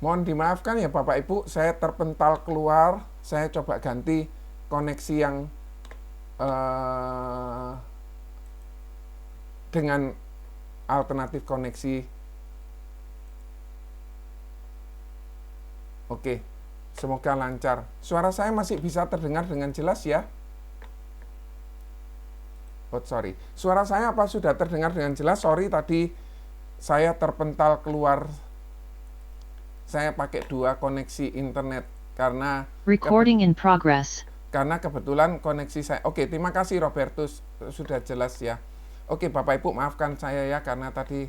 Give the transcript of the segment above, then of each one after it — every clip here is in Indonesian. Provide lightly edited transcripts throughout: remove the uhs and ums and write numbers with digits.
Mohon dimaafkan ya Bapak Ibu, saya terpental keluar. Saya coba ganti koneksi yang dengan alternatif koneksi. Oke, semoga lancar. Suara saya masih bisa terdengar dengan jelas ya? Oh, sorry. Suara saya apa sudah terdengar dengan jelas? Sorry, tadi saya terpental keluar. Saya pakai dua koneksi internet karena Recording in progress. karena kebetulan koneksi saya. Oke, terima kasih Robertus, sudah jelas ya. Oke, Bapak Ibu maafkan saya ya karena tadi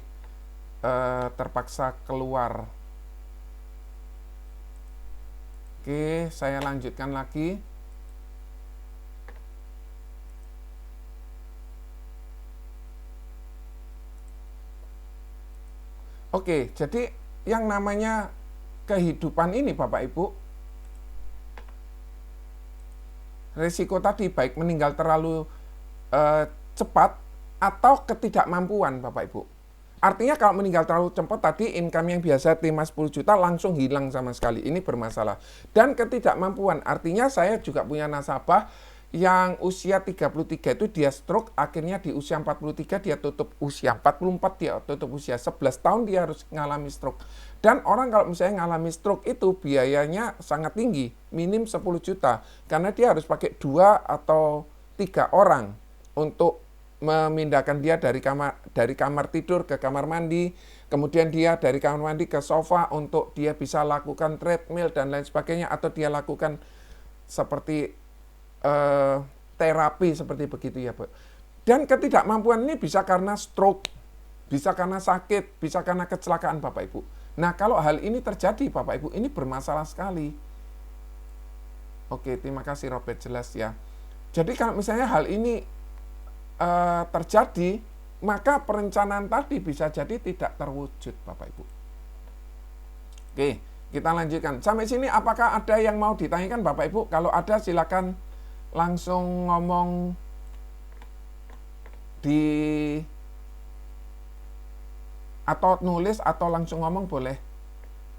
terpaksa keluar. Oke, saya lanjutkan lagi. Oke, jadi yang namanya kehidupan ini Bapak Ibu, risiko tadi baik meninggal terlalu cepat atau ketidakmampuan Bapak Ibu. Artinya kalau meninggal terlalu cepat tadi income yang biasa terima 10 juta langsung hilang sama sekali. Ini bermasalah. Dan ketidakmampuan, artinya saya juga punya nasabah yang usia 33 itu dia stroke, akhirnya di usia 43 dia tutup usia 44, dia tutup usia 11 tahun dia harus mengalami stroke. Dan orang kalau misalnya mengalami stroke itu biayanya sangat tinggi, minim 10 juta. Karena dia harus pakai 2 atau 3 orang untuk memindahkan dia dari kamar tidur ke kamar mandi, kemudian dia dari kamar mandi ke sofa untuk dia bisa lakukan treadmill dan lain sebagainya, atau dia lakukan seperti terapi seperti begitu ya, Bu. Dan ketidakmampuan ini bisa karena stroke, bisa karena sakit, bisa karena kecelakaan Bapak Ibu. Nah, kalau hal ini terjadi Bapak Ibu, ini bermasalah sekali. Oke, terima kasih Robert, jelas ya. Jadi kalau misalnya hal ini terjadi, maka perencanaan tadi bisa jadi tidak terwujud Bapak Ibu. Oke, kita lanjutkan. Sampai sini apakah ada yang mau ditanyakan Bapak Ibu? Kalau ada silakan langsung ngomong di atau nulis atau langsung ngomong boleh.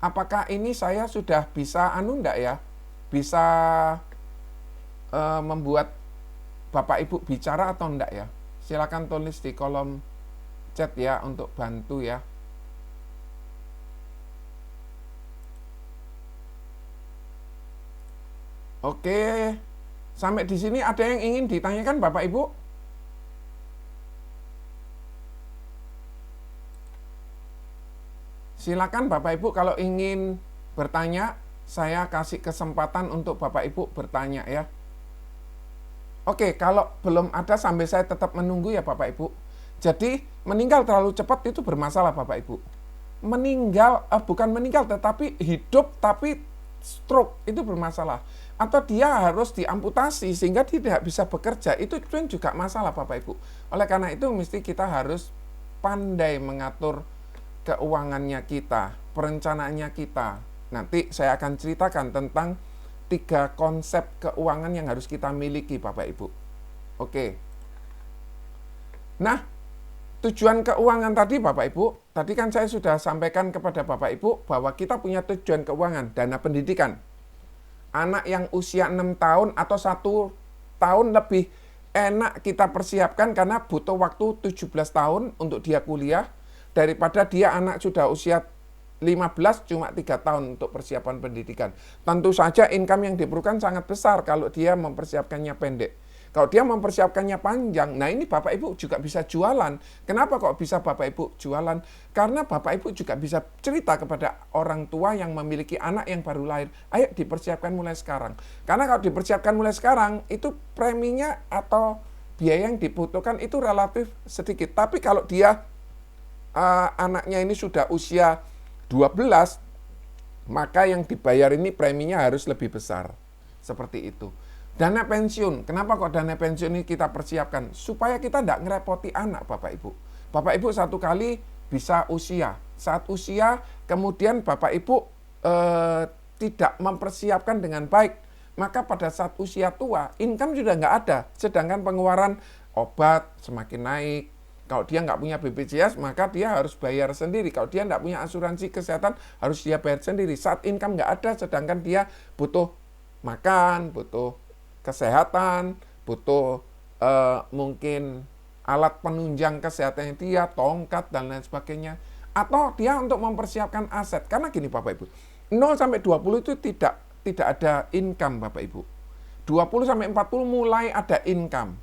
Apakah ini saya sudah bisa enggak ya? Bisa membuat Bapak Ibu bicara atau enggak ya? Silakan tulis di kolom chat ya untuk bantu ya. Oke. Sampai di sini ada yang ingin ditanyakan Bapak Ibu? Silakan Bapak Ibu kalau ingin bertanya, saya kasih kesempatan untuk Bapak Ibu bertanya ya. Oke, kalau belum ada sambil saya tetap menunggu ya Bapak Ibu. Jadi meninggal terlalu cepat itu bermasalah Bapak Ibu. Bukan meninggal tetapi hidup tapi stroke itu bermasalah. Atau dia harus diamputasi sehingga tidak bisa bekerja, itu juga masalah Bapak Ibu. Oleh karena itu mesti kita harus pandai mengatur keuangannya kita, perencanaannya kita. Nanti saya akan ceritakan tentang 3 konsep keuangan yang harus kita miliki Bapak Ibu. Oke. Nah, tujuan keuangan tadi Bapak Ibu, tadi kan saya sudah sampaikan kepada Bapak Ibu bahwa kita punya tujuan keuangan, dana pendidikan. Anak yang usia 6 tahun atau 1 tahun lebih enak kita persiapkan karena butuh waktu 17 tahun untuk dia kuliah, daripada dia anak sudah usia 15 cuma 3 tahun untuk persiapan pendidikan. Tentu saja income yang diperlukan sangat besar kalau dia mempersiapkannya pendek. Kalau dia mempersiapkannya panjang, nah ini Bapak Ibu juga bisa jualan. Kenapa kok bisa Bapak Ibu jualan? Karena Bapak Ibu juga bisa cerita kepada orang tua yang memiliki anak yang baru lahir, ayo dipersiapkan mulai sekarang. Karena kalau dipersiapkan mulai sekarang, itu preminya atau biaya yang dibutuhkan itu relatif sedikit. Tapi kalau dia anaknya ini sudah usia 12, maka yang dibayar ini preminya harus lebih besar. Seperti itu. Dana pensiun. Kenapa kok dana pensiun ini kita persiapkan? Supaya kita tidak ngerepoti anak Bapak Ibu. Bapak Ibu satu kali bisa usia. Saat usia, kemudian Bapak Ibu tidak mempersiapkan dengan baik. Maka pada saat usia tua, income sudah nggak ada. Sedangkan pengeluaran obat semakin naik, Kalau dia nggak punya BPJS, maka dia harus bayar sendiri. Kalau dia nggak punya asuransi kesehatan, harus dia bayar sendiri. Saat income nggak ada, sedangkan dia butuh makan, butuh kesehatan, butuh mungkin alat penunjang kesehatannya dia, tongkat, dan lain sebagainya. Atau dia untuk mempersiapkan aset. Karena gini Bapak Ibu, 0 sampai 20 itu tidak ada income Bapak Ibu. 20 sampai 40 mulai ada income.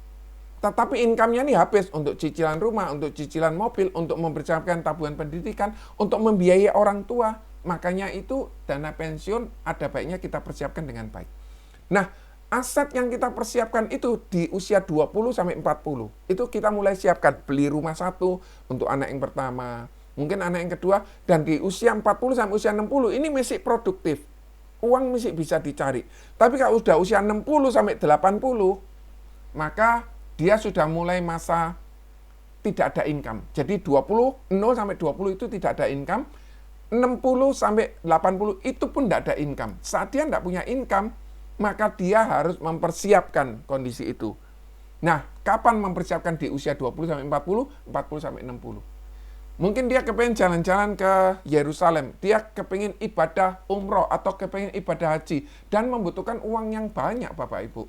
Tetapi income-nya ini habis untuk cicilan rumah, untuk cicilan mobil, untuk mempersiapkan tabungan pendidikan, untuk membiayai orang tua. Makanya itu dana pensiun ada baiknya kita persiapkan dengan baik. Nah, aset yang kita persiapkan itu di usia 20 sampai 40. Itu kita mulai siapkan, beli rumah satu untuk anak yang pertama, mungkin anak yang kedua, dan di usia 40 sampai usia 60 ini masih produktif. Uang masih bisa dicari. Tapi kalau sudah usia 60 sampai 80, maka dia sudah mulai masa tidak ada income. Jadi 0 sampai 20 itu tidak ada income, 60 sampai 80 itu pun tidak ada income. Saat dia tidak punya income, maka dia harus mempersiapkan kondisi itu. Nah, kapan mempersiapkan di usia 20 sampai 40, 40 sampai 60. Mungkin dia kepengen jalan-jalan ke Yerusalem, dia kepengen ibadah umroh atau kepengen ibadah haji, dan membutuhkan uang yang banyak Bapak Ibu.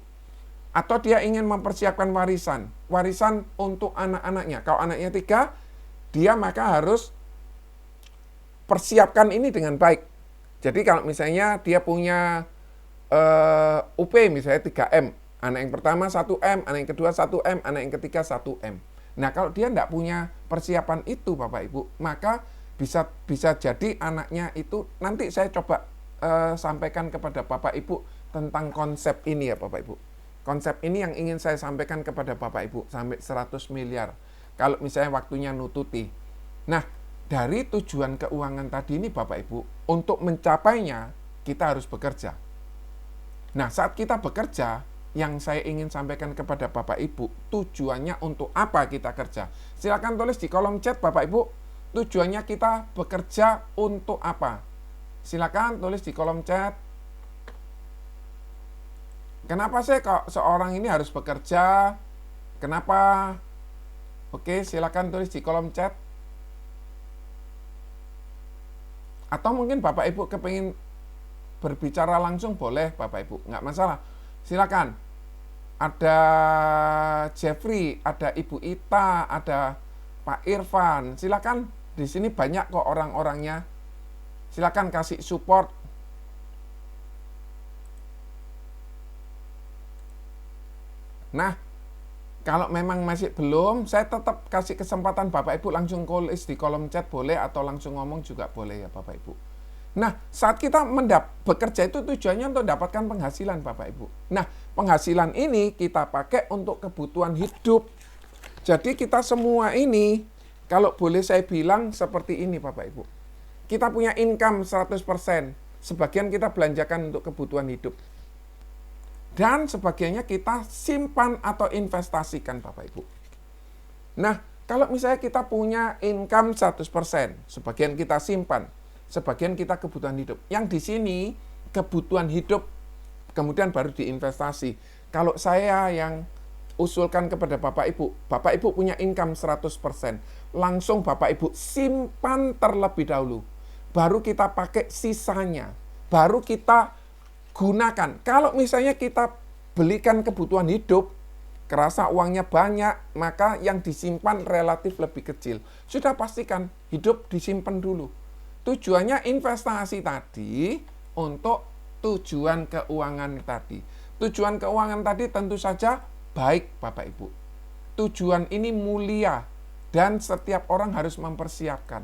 Atau dia ingin mempersiapkan warisan untuk anak-anaknya. Kalau anaknya 3, dia maka harus persiapkan ini dengan baik. Jadi kalau misalnya dia punya UP misalnya 3M, anak yang pertama 1M, anak yang kedua 1M, anak yang ketiga 1M. Nah kalau dia tidak punya persiapan itu Bapak Ibu, maka bisa jadi anaknya itu, nanti saya coba sampaikan kepada Bapak Ibu tentang konsep ini ya Bapak Ibu. Konsep ini yang ingin saya sampaikan kepada Bapak Ibu, sampai 100 miliar. Kalau misalnya waktunya nututi. Nah, dari tujuan keuangan tadi ini Bapak Ibu, untuk mencapainya kita harus bekerja. Nah, saat kita bekerja, yang saya ingin sampaikan kepada Bapak Ibu, tujuannya untuk apa kita kerja? Silakan tulis di kolom chat Bapak Ibu, tujuannya kita bekerja untuk apa? Silakan tulis di kolom chat. Kenapa sih kok seorang ini harus bekerja? Kenapa? Oke, silakan tulis di kolom chat. Atau mungkin Bapak Ibu kepingin berbicara langsung, boleh Bapak Ibu, nggak masalah. Silakan. Ada Jeffrey, ada Ibu Ita, ada Pak Irfan. Silakan. Di sini banyak kok orang-orangnya. Silakan kasih support. Nah, kalau memang masih belum, saya tetap kasih kesempatan Bapak Ibu langsung tulis di kolom chat boleh, atau langsung ngomong juga boleh ya Bapak Ibu. Nah, saat kita bekerja itu tujuannya untuk mendapatkan penghasilan Bapak Ibu. Nah, penghasilan ini kita pakai untuk kebutuhan hidup. Jadi kita semua ini, kalau boleh saya bilang seperti ini Bapak Ibu. Kita punya income 100%, sebagian kita belanjakan untuk kebutuhan hidup. Dan sebagiannya kita simpan atau investasikan Bapak Ibu. Nah, kalau misalnya kita punya income 100%, sebagian kita simpan, sebagian kita kebutuhan hidup. Yang di sini kebutuhan hidup kemudian baru diinvestasi. Kalau saya yang usulkan kepada Bapak Ibu punya income 100%, langsung Bapak Ibu simpan terlebih dahulu. Baru kita pakai sisanya, baru kita gunakan. Kalau misalnya kita belikan kebutuhan hidup, kerasa uangnya banyak, maka yang disimpan relatif lebih kecil. Sudah pastikan hidup disimpan dulu. Tujuannya investasi tadi untuk tujuan keuangan tadi. Tujuan keuangan tadi tentu saja baik Bapak Ibu. Tujuan ini mulia dan setiap orang harus mempersiapkan.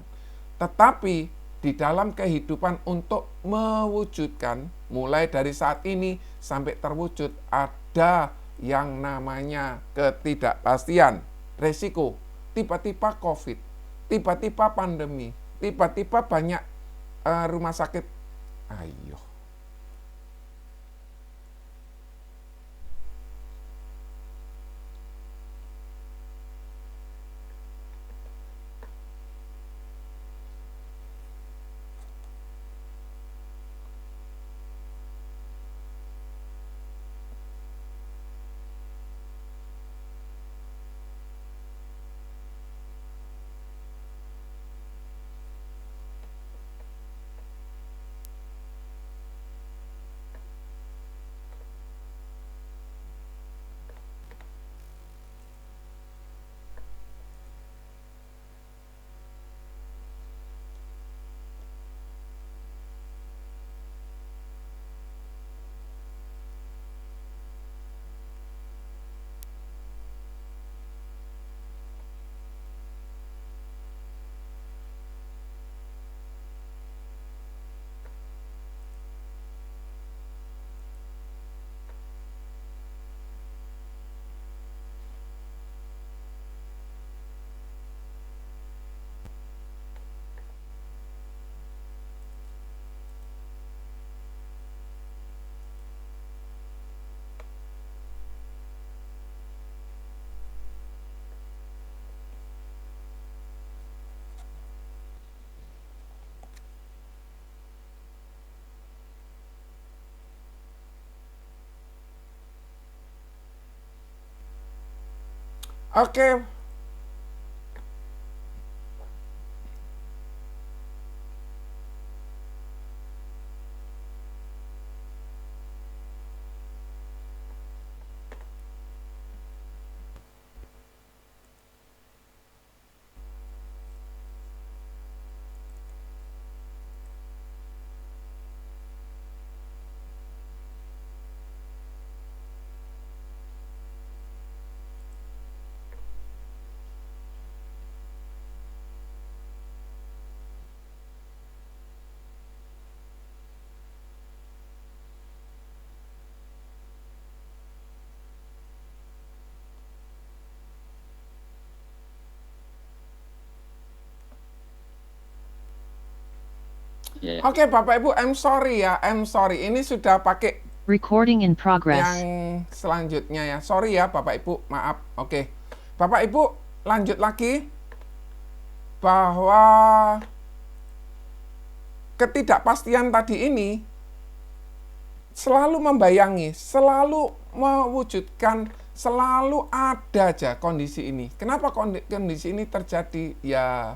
Tetapi di dalam kehidupan untuk mewujudkan, mulai dari saat ini sampai terwujud, ada yang namanya ketidakpastian, resiko, tiba-tiba COVID, tiba-tiba pandemi, tiba-tiba banyak rumah sakit. Ayo. Oke. Ya, Oke, Bapak Ibu, I'm sorry ya, I'm sorry. Ini sudah pakai Recording in yang progress. selanjutnya ya. Sorry ya, Bapak Ibu, maaf. Oke. Bapak Ibu, lanjut lagi bahwa ketidakpastian tadi ini selalu membayangi, selalu mewujudkan, selalu ada aja kondisi ini. Kenapa kondisi ini terjadi? Ya,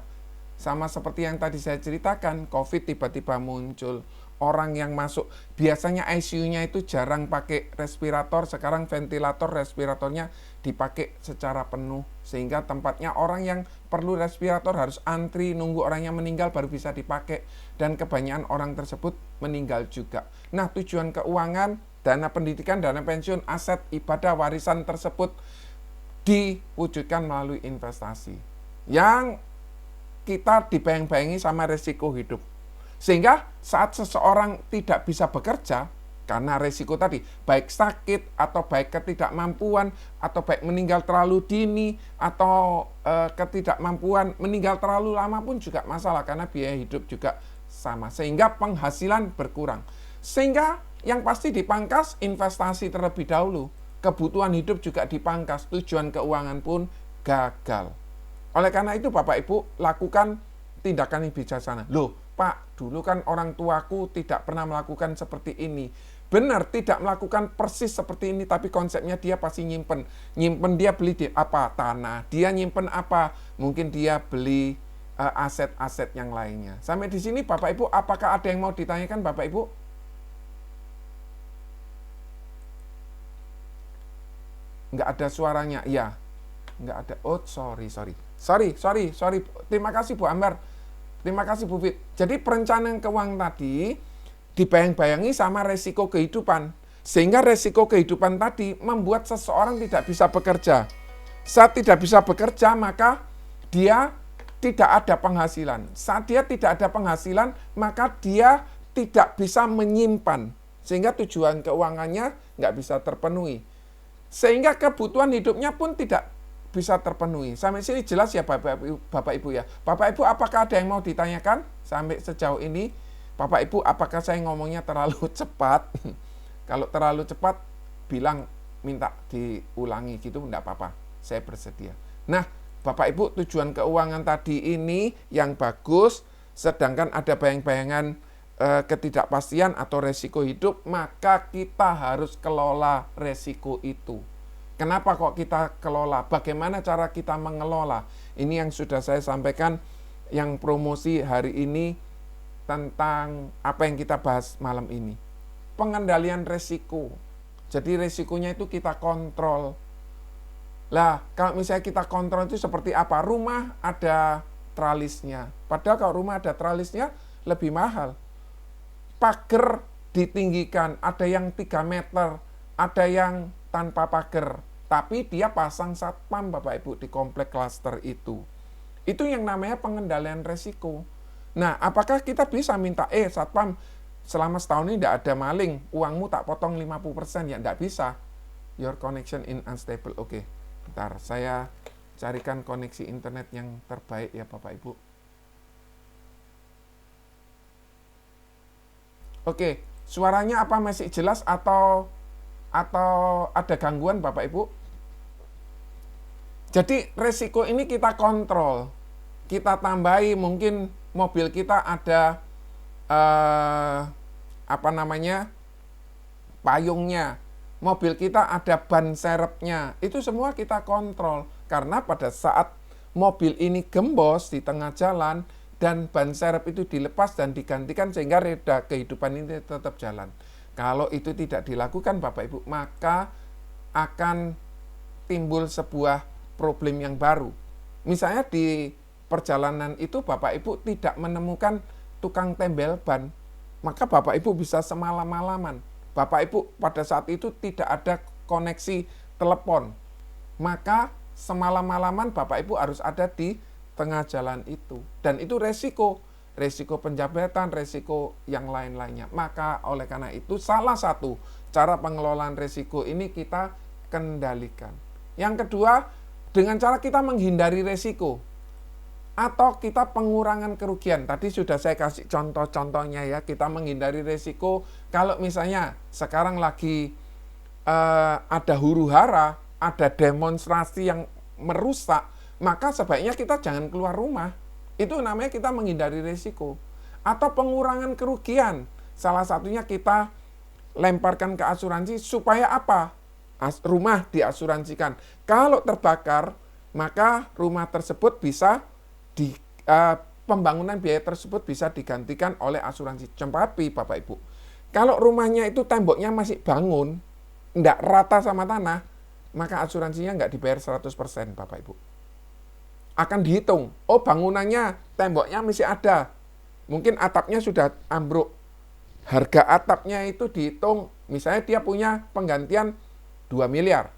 sama seperti yang tadi saya ceritakan, COVID tiba-tiba muncul. Orang yang masuk, biasanya ICU-nya itu jarang pakai respirator, sekarang ventilator respiratornya dipakai secara penuh. Sehingga tempatnya orang yang perlu respirator harus antri, nunggu orangnya meninggal baru bisa dipakai. Dan kebanyakan orang tersebut meninggal juga. Nah, tujuan keuangan, dana pendidikan, dana pensiun, aset, ibadah, warisan tersebut diwujudkan melalui investasi. Yang kita dibayang-bayangi sama resiko hidup. Sehingga saat seseorang tidak bisa bekerja, karena resiko tadi, baik sakit, atau baik ketidakmampuan, atau baik meninggal terlalu dini, atau ketidakmampuan meninggal terlalu lama pun juga masalah, karena biaya hidup juga sama. Sehingga penghasilan berkurang. Sehingga yang pasti dipangkas investasi terlebih dahulu. Kebutuhan hidup juga dipangkas, tujuan keuangan pun gagal. Oleh karena itu Bapak Ibu lakukan tindakan yang bijaksana. Loh Pak, dulu kan orang tuaku tidak pernah melakukan seperti ini. Benar, tidak melakukan persis seperti ini, tapi konsepnya dia pasti nyimpen. Nyimpen dia beli di apa? Tanah. Dia nyimpen apa? Mungkin dia beli aset-aset yang lainnya. Sampai di sini Bapak Ibu, apakah ada yang mau ditanyakan Bapak Ibu? Nggak ada suaranya, ya. Nggak ada. Oh, sorry. Terima kasih Bu Ambar. Terima kasih Bu Fit. Jadi perencanaan keuangan tadi dibayang-bayangi sama resiko kehidupan. Sehingga resiko kehidupan tadi membuat seseorang tidak bisa bekerja. Saat tidak bisa bekerja, maka dia tidak ada penghasilan. Saat dia tidak ada penghasilan, maka dia tidak bisa menyimpan. Sehingga tujuan keuangannya nggak bisa terpenuhi. Sehingga kebutuhan hidupnya pun tidak bisa terpenuhi. Sampai sini jelas ya Bapak Ibu ya. Bapak Ibu, apakah ada yang mau ditanyakan sampai sejauh ini? Bapak Ibu, apakah saya ngomongnya terlalu cepat? Kalau terlalu cepat, bilang minta diulangi gitu, enggak apa-apa. Saya bersedia. Nah, Bapak Ibu, tujuan keuangan tadi ini yang bagus, sedangkan ada bayang-bayangan ketidakpastian atau resiko hidup, maka kita harus kelola resiko itu. Kenapa kok kita kelola? Bagaimana cara kita mengelola? Ini yang sudah saya sampaikan, yang promosi hari ini tentang apa yang kita bahas malam ini. Pengendalian resiko. Jadi resikonya itu kita kontrol. Lah, kalau misalnya kita kontrol itu seperti apa? Rumah ada tralisnya. Padahal kalau rumah ada tralisnya lebih mahal. Pagar ditinggikan, ada yang 3 meter, ada yang tanpa pagar, tapi dia pasang satpam Bapak Ibu di komplek klaster itu. Itu yang namanya pengendalian resiko. Nah, apakah kita bisa minta, satpam selama setahun ini tidak ada maling, uangmu tak potong 50%, ya tidak bisa. Your connection in unstable. Oke, bentar, saya carikan koneksi internet yang terbaik ya Bapak Ibu. Oke, suaranya apa masih jelas atau ada gangguan Bapak Ibu? Jadi resiko ini kita kontrol. Kita tambahi, mungkin mobil kita ada payungnya. Mobil kita ada ban serepnya. Itu semua kita kontrol. Karena pada saat mobil ini gembos di tengah jalan dan ban serep itu dilepas dan digantikan sehingga roda kehidupan ini tetap jalan. Kalau itu tidak dilakukan Bapak Ibu, maka akan timbul sebuah problem yang baru. Misalnya di perjalanan itu Bapak Ibu tidak menemukan tukang tembel ban, maka Bapak Ibu bisa semalam-malaman. Bapak Ibu pada saat itu tidak ada koneksi telepon, maka semalam-malaman Bapak Ibu harus ada di tengah jalan itu. Dan itu resiko penjabretan, resiko yang lain-lainnya. Maka oleh karena itu salah satu cara pengelolaan resiko ini kita kendalikan. Yang kedua, dengan cara kita menghindari resiko atau kita pengurangan kerugian. Tadi sudah saya kasih contoh-contohnya ya, kita menghindari resiko kalau misalnya sekarang lagi ada huru-hara, ada demonstrasi yang merusak, maka sebaiknya kita jangan keluar rumah. Itu namanya kita menghindari resiko. Atau pengurangan kerugian, salah satunya kita lemparkan ke asuransi supaya apa? Rumah diasuransikan. Kalau terbakar, maka rumah tersebut bisa pembangunan biaya tersebut bisa digantikan oleh asuransi. Tapi Bapak Ibu, kalau rumahnya itu temboknya masih bangun, enggak rata sama tanah, maka asuransinya enggak dibayar 100% Bapak Ibu. Akan dihitung, oh bangunannya, temboknya masih ada. Mungkin atapnya sudah ambruk. Harga atapnya itu dihitung, misalnya dia punya penggantian 2 miliar.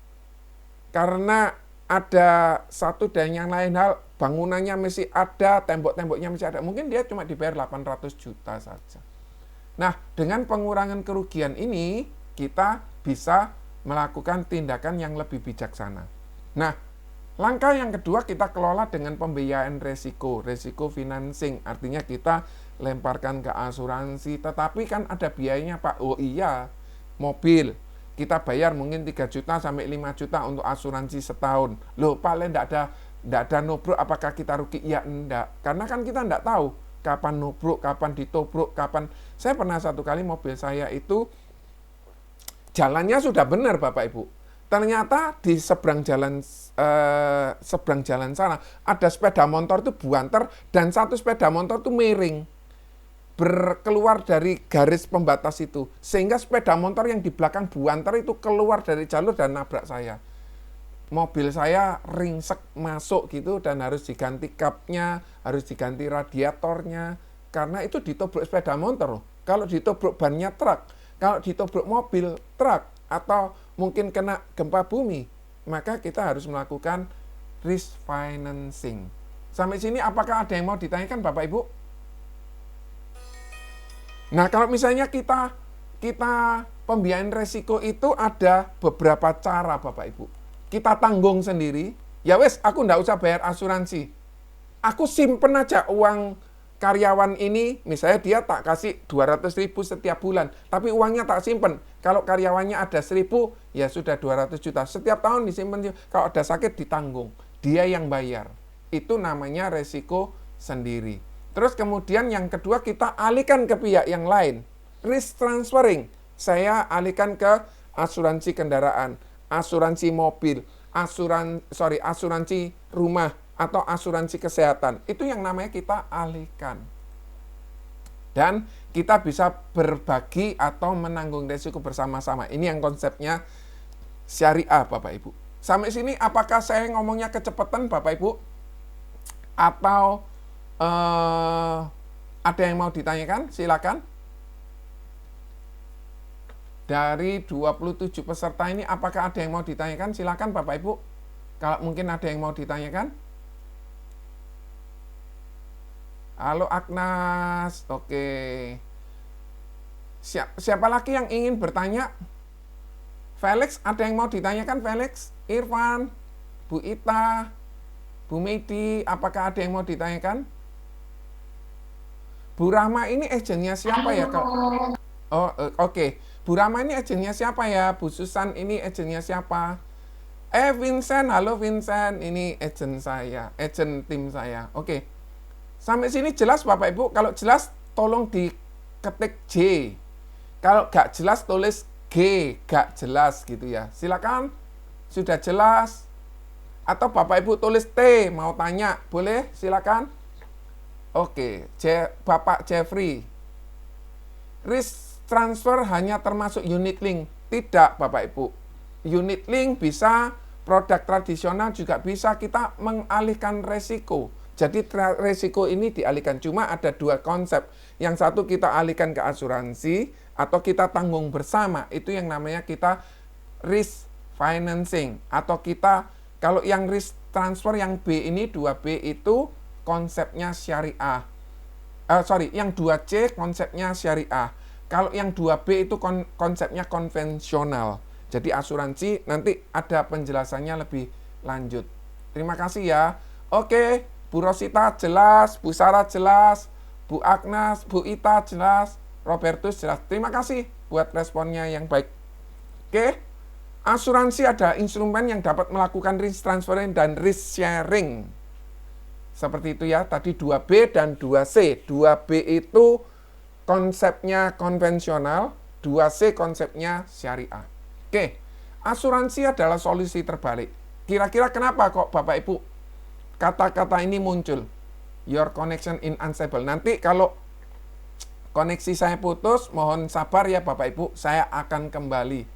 Karena ada satu dan yang lain hal, bangunannya masih ada, tembok-temboknya masih ada. Mungkin dia cuma dibayar 800 juta saja. Nah, dengan pengurangan kerugian ini, kita bisa melakukan tindakan yang lebih bijaksana. Nah, langkah yang kedua kita kelola dengan pembiayaan resiko financing. Artinya kita lemparkan ke asuransi, tetapi kan ada biayanya Pak. Oh iya, mobil kita bayar mungkin 3 juta sampai 5 juta untuk asuransi setahun. Loh, paling enggak ada nubruk, apakah kita rugi? Ya enggak. Karena kan kita enggak tahu kapan nubruk, kapan ditobruk, kapan. Saya pernah satu kali mobil saya itu jalannya sudah benar Bapak Ibu. Ternyata di seberang jalan sana ada sepeda motor itu buanter dan satu sepeda motor itu miring. Berkeluar dari garis pembatas itu, sehingga sepeda motor yang di belakang buanter itu keluar dari jalur dan nabrak saya. Mobil saya ringsek masuk gitu dan harus diganti kapnya, harus diganti radiatornya, karena itu ditobruk sepeda motor. Kalau ditobruk bannya truk, kalau ditobruk mobil truk, atau mungkin kena gempa bumi, maka kita harus melakukan risk financing. Sampai sini apakah ada yang mau ditanyakan Bapak Ibu? Nah, kalau misalnya kita pembiayaan resiko itu ada beberapa cara Bapak Ibu. Kita tanggung sendiri, ya wes aku nggak usah bayar asuransi. Aku simpen aja uang karyawan ini, misalnya dia tak kasih 200.000 setiap bulan, tapi uangnya tak simpen. Kalau karyawannya ada 1.000, ya sudah 200 juta. Setiap tahun disimpan, kalau ada sakit ditanggung. Dia yang bayar. Itu namanya resiko sendiri. Terus kemudian yang kedua kita alihkan ke pihak yang lain. Risk transferring. Saya alihkan ke asuransi kendaraan, asuransi mobil, asuransi rumah, atau asuransi kesehatan. Itu yang namanya kita alihkan. Dan kita bisa berbagi atau menanggung risiko bersama-sama. Ini yang konsepnya syariah Bapak Ibu. Sampai sini apakah saya ngomongnya kecepatan Bapak Ibu? Atau ada yang mau ditanyakan? Silakan. Dari 27 peserta ini apakah ada yang mau ditanyakan? Silakan Bapak Ibu. Kalau mungkin ada yang mau ditanyakan. Halo Agnes. Oke. Siapa lagi yang ingin bertanya? Felix, ada yang mau ditanyakan Felix? Irfan, Bu Ita, Bu Medi, apakah ada yang mau ditanyakan? Bu Rahma ini agennya siapa ya? Oh, oke. Bu Rahma ini agennya siapa ya? Bu Susan ini agennya siapa? Vincent, halo Vincent, ini agen saya, agen tim saya. Oke. Sampai sini jelas Bapak Ibu? Kalau jelas tolong diketik J. Kalau nggak jelas tulis G, nggak jelas gitu ya. Silakan. Sudah jelas? Atau Bapak Ibu tulis T, mau tanya, boleh? Silakan. Oke, Bapak Jeffrey. Risk transfer hanya termasuk unit link. Tidak, Bapak Ibu. Unit link bisa, produk tradisional juga bisa, kita mengalihkan resiko. Jadi resiko ini dialihkan. Cuma ada dua konsep. Yang satu kita alihkan ke asuransi, atau kita tanggung bersama. Itu yang namanya kita risk financing. Atau kita, kalau yang risk transfer yang B ini, 2B itu konsepnya syariah. Yang 2C konsepnya syariah. Kalau yang 2B itu konsepnya konvensional. Jadi asuransi nanti ada penjelasannya lebih lanjut. Terima kasih ya. Oke, Bu Rosita jelas, Bu Sarah jelas, Bu Agnes, Bu Ita jelas, Robertus jelas. Terima kasih buat responnya yang baik. Oke, asuransi ada instrumen yang dapat melakukan risk transferring dan risk sharing. Seperti itu ya, tadi 2B dan 2C. 2B itu konsepnya konvensional, 2C konsepnya syariah. Oke, asuransi adalah solusi terbalik. Kira-kira kenapa kok Bapak Ibu kata-kata ini muncul? Your connection in unstable. Nanti kalau koneksi saya putus, mohon sabar ya Bapak Ibu, saya akan kembali.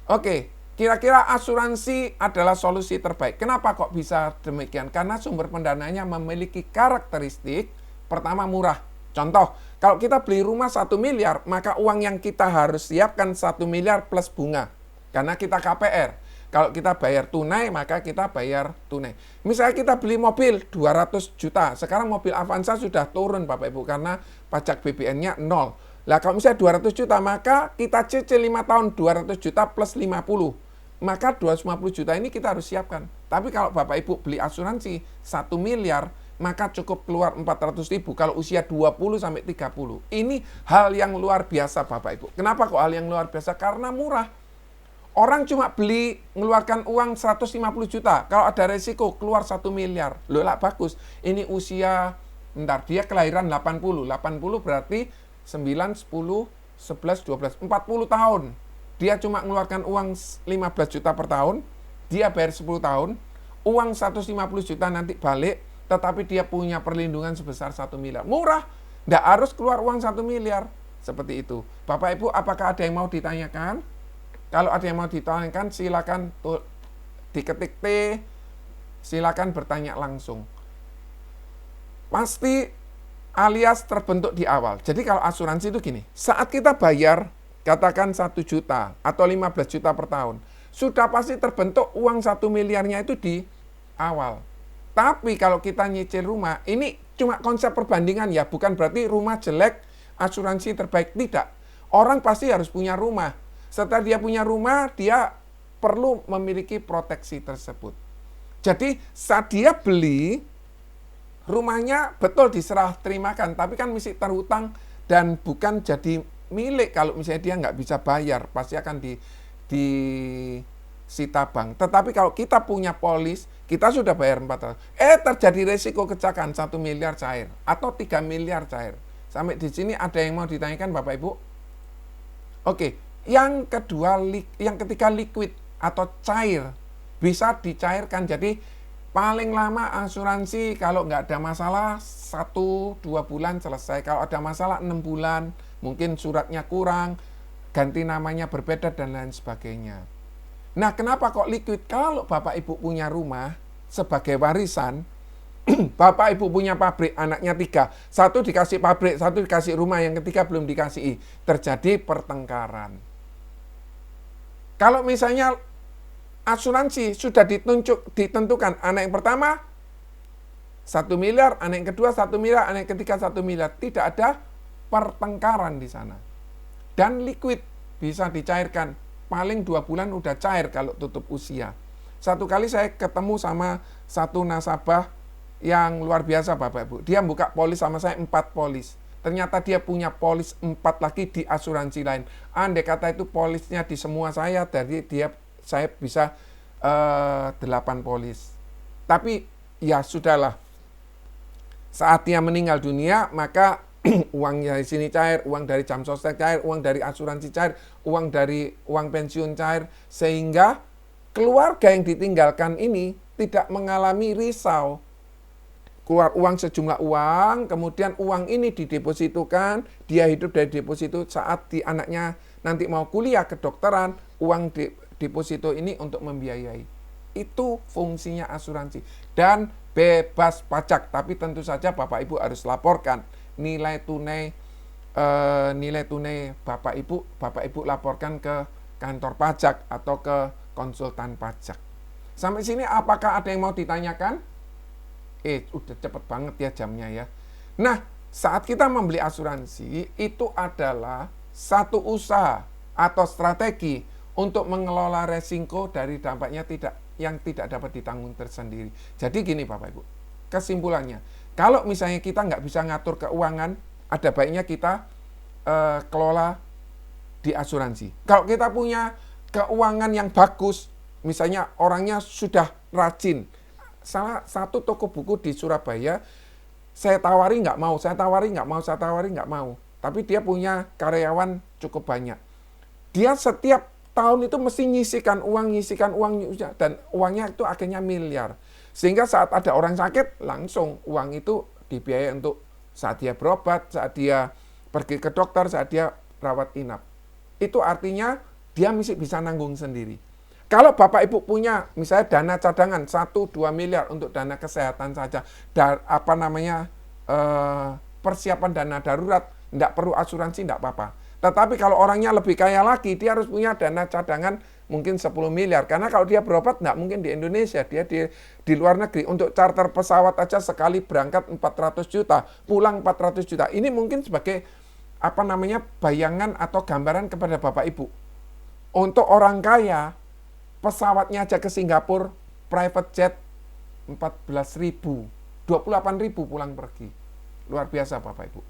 Oke, kira-kira asuransi adalah solusi terbaik. Kenapa kok bisa demikian? Karena sumber pendananya memiliki karakteristik, pertama murah. Contoh, kalau kita beli rumah 1 miliar, maka uang yang kita harus siapkan 1 miliar plus bunga. Karena kita KPR. Kalau kita bayar tunai, maka kita bayar tunai. Misalnya kita beli mobil 200 juta. Sekarang mobil Avanza sudah turun Bapak Ibu, karena pajak BPN-nya 0. Lah kalau misalnya 200 juta, maka kita cicil 5 tahun 200 juta plus 50. Maka 250 juta ini kita harus siapkan. Tapi kalau Bapak Ibu beli asuransi 1 miliar, maka cukup keluar 400.000 kalau usia 20 sampai 30. Ini hal yang luar biasa Bapak Ibu. Kenapa kok hal yang luar biasa? Karena murah. Orang cuma beli, mengeluarkan uang 150 juta. Kalau ada resiko, keluar 1 miliar. Loh lah bagus. Ini usia, dia kelahiran 80. 80 berarti 9, 10, 11, 12, 40 tahun. Dia cuma mengeluarkan uang 15 juta per tahun. Dia bayar 10 tahun. Uang 150 juta nanti balik. Tetapi dia punya perlindungan sebesar 1 miliar. Murah. Nggak harus keluar uang 1 miliar. Seperti itu. Bapak Ibu, apakah ada yang mau ditanyakan? Kalau ada yang mau ditanyakan, silakan diketik T, silakan bertanya langsung. Pasti alias terbentuk di awal. Jadi kalau asuransi itu gini, saat kita bayar, katakan 1 juta atau 15 juta per tahun, sudah pasti terbentuk uang 1 miliarnya itu di awal. Tapi kalau kita nyicil rumah, ini cuma konsep perbandingan ya, bukan berarti rumah jelek, asuransi terbaik, tidak. Orang pasti harus punya rumah. Setelah dia punya rumah, dia perlu memiliki proteksi tersebut. Jadi saat dia beli, rumahnya betul diserah terimakan, tapi kan mesti terhutang dan bukan jadi milik kalau misalnya dia nggak bisa bayar, pasti akan disita bank. Tetapi kalau kita punya polis, kita sudah bayar 400. Terjadi resiko kecelakaan 1 miliar cair atau 3 miliar cair. Sampai di sini ada yang mau ditanyakan Bapak Ibu? Oke. Yang kedua, yang ketiga liquid atau cair, bisa dicairkan. Jadi paling lama asuransi kalau nggak ada masalah 1-2 bulan selesai. Kalau ada masalah 6 bulan, mungkin suratnya kurang, ganti namanya berbeda dan lain sebagainya. Nah, kenapa kok liquid? Kalau Bapak Ibu punya rumah sebagai warisan, Bapak Ibu punya pabrik, anaknya 3. Satu dikasih pabrik, satu dikasih rumah, yang ketiga belum dikasih. Terjadi pertengkaran. Kalau misalnya asuransi sudah ditentukan, anak yang pertama 1 miliar, anak yang kedua 1 miliar, anak yang ketiga 1 miliar. Tidak ada pertengkaran di sana. Dan liquid bisa dicairkan. Paling 2 bulan udah cair kalau tutup usia. Satu kali saya ketemu sama satu nasabah yang luar biasa Bapak Ibu. Dia buka polis sama saya 4 polis. Ternyata dia punya polis 4 lagi di asuransi lain. Andai kata itu polisnya di semua saya, dari saya bisa 8 polis. Tapi ya sudahlah. Saat dia meninggal dunia, maka uang dari sini cair, uang dari jam sostek cair, uang dari asuransi cair, uang dari uang pensiun cair. Sehingga keluarga yang ditinggalkan ini tidak mengalami risau. Keluar uang sejumlah uang, kemudian uang ini didepositokan, dia hidup dari deposito saat anaknya nanti mau kuliah kedokteran, uang deposito ini untuk membiayai. Itu fungsinya asuransi. Dan bebas pajak, tapi tentu saja Bapak Ibu harus laporkan nilai tunai Bapak Ibu laporkan ke kantor pajak atau ke konsultan pajak. Sampai sini apakah ada yang mau ditanyakan? Udah cepet banget ya jamnya ya. Nah, saat kita membeli asuransi, itu adalah satu usaha atau strategi untuk mengelola resiko dari dampaknya yang tidak dapat ditanggung tersendiri. Jadi gini Bapak Ibu, kesimpulannya, kalau misalnya kita nggak bisa ngatur keuangan, ada baiknya kita kelola di asuransi. Kalau kita punya keuangan yang bagus, misalnya orangnya sudah rajin, salah satu toko buku di Surabaya, saya tawari nggak mau. Tapi dia punya karyawan cukup banyak. Dia setiap tahun itu mesti nyisikan uang, dan uangnya itu akhirnya miliar. Sehingga saat ada orang sakit, langsung uang itu dibiayai untuk saat dia berobat, saat dia pergi ke dokter, saat dia rawat inap. Itu artinya dia mesti bisa nanggung sendiri. Kalau Bapak Ibu punya misalnya dana cadangan 1-2 miliar untuk dana kesehatan saja, persiapan dana darurat, tidak perlu asuransi, tidak apa-apa. Tetapi kalau orangnya lebih kaya lagi, dia harus punya dana cadangan mungkin 10 miliar. Karena kalau dia berobat, tidak mungkin di Indonesia, dia di luar negeri. Untuk charter pesawat aja sekali berangkat 400 juta, pulang 400 juta. Ini mungkin sebagai bayangan atau gambaran kepada Bapak Ibu. Untuk orang kaya, pesawatnya aja ke Singapura, private jet 14.000, 28.000 pulang pergi. Luar biasa Bapak Ibu.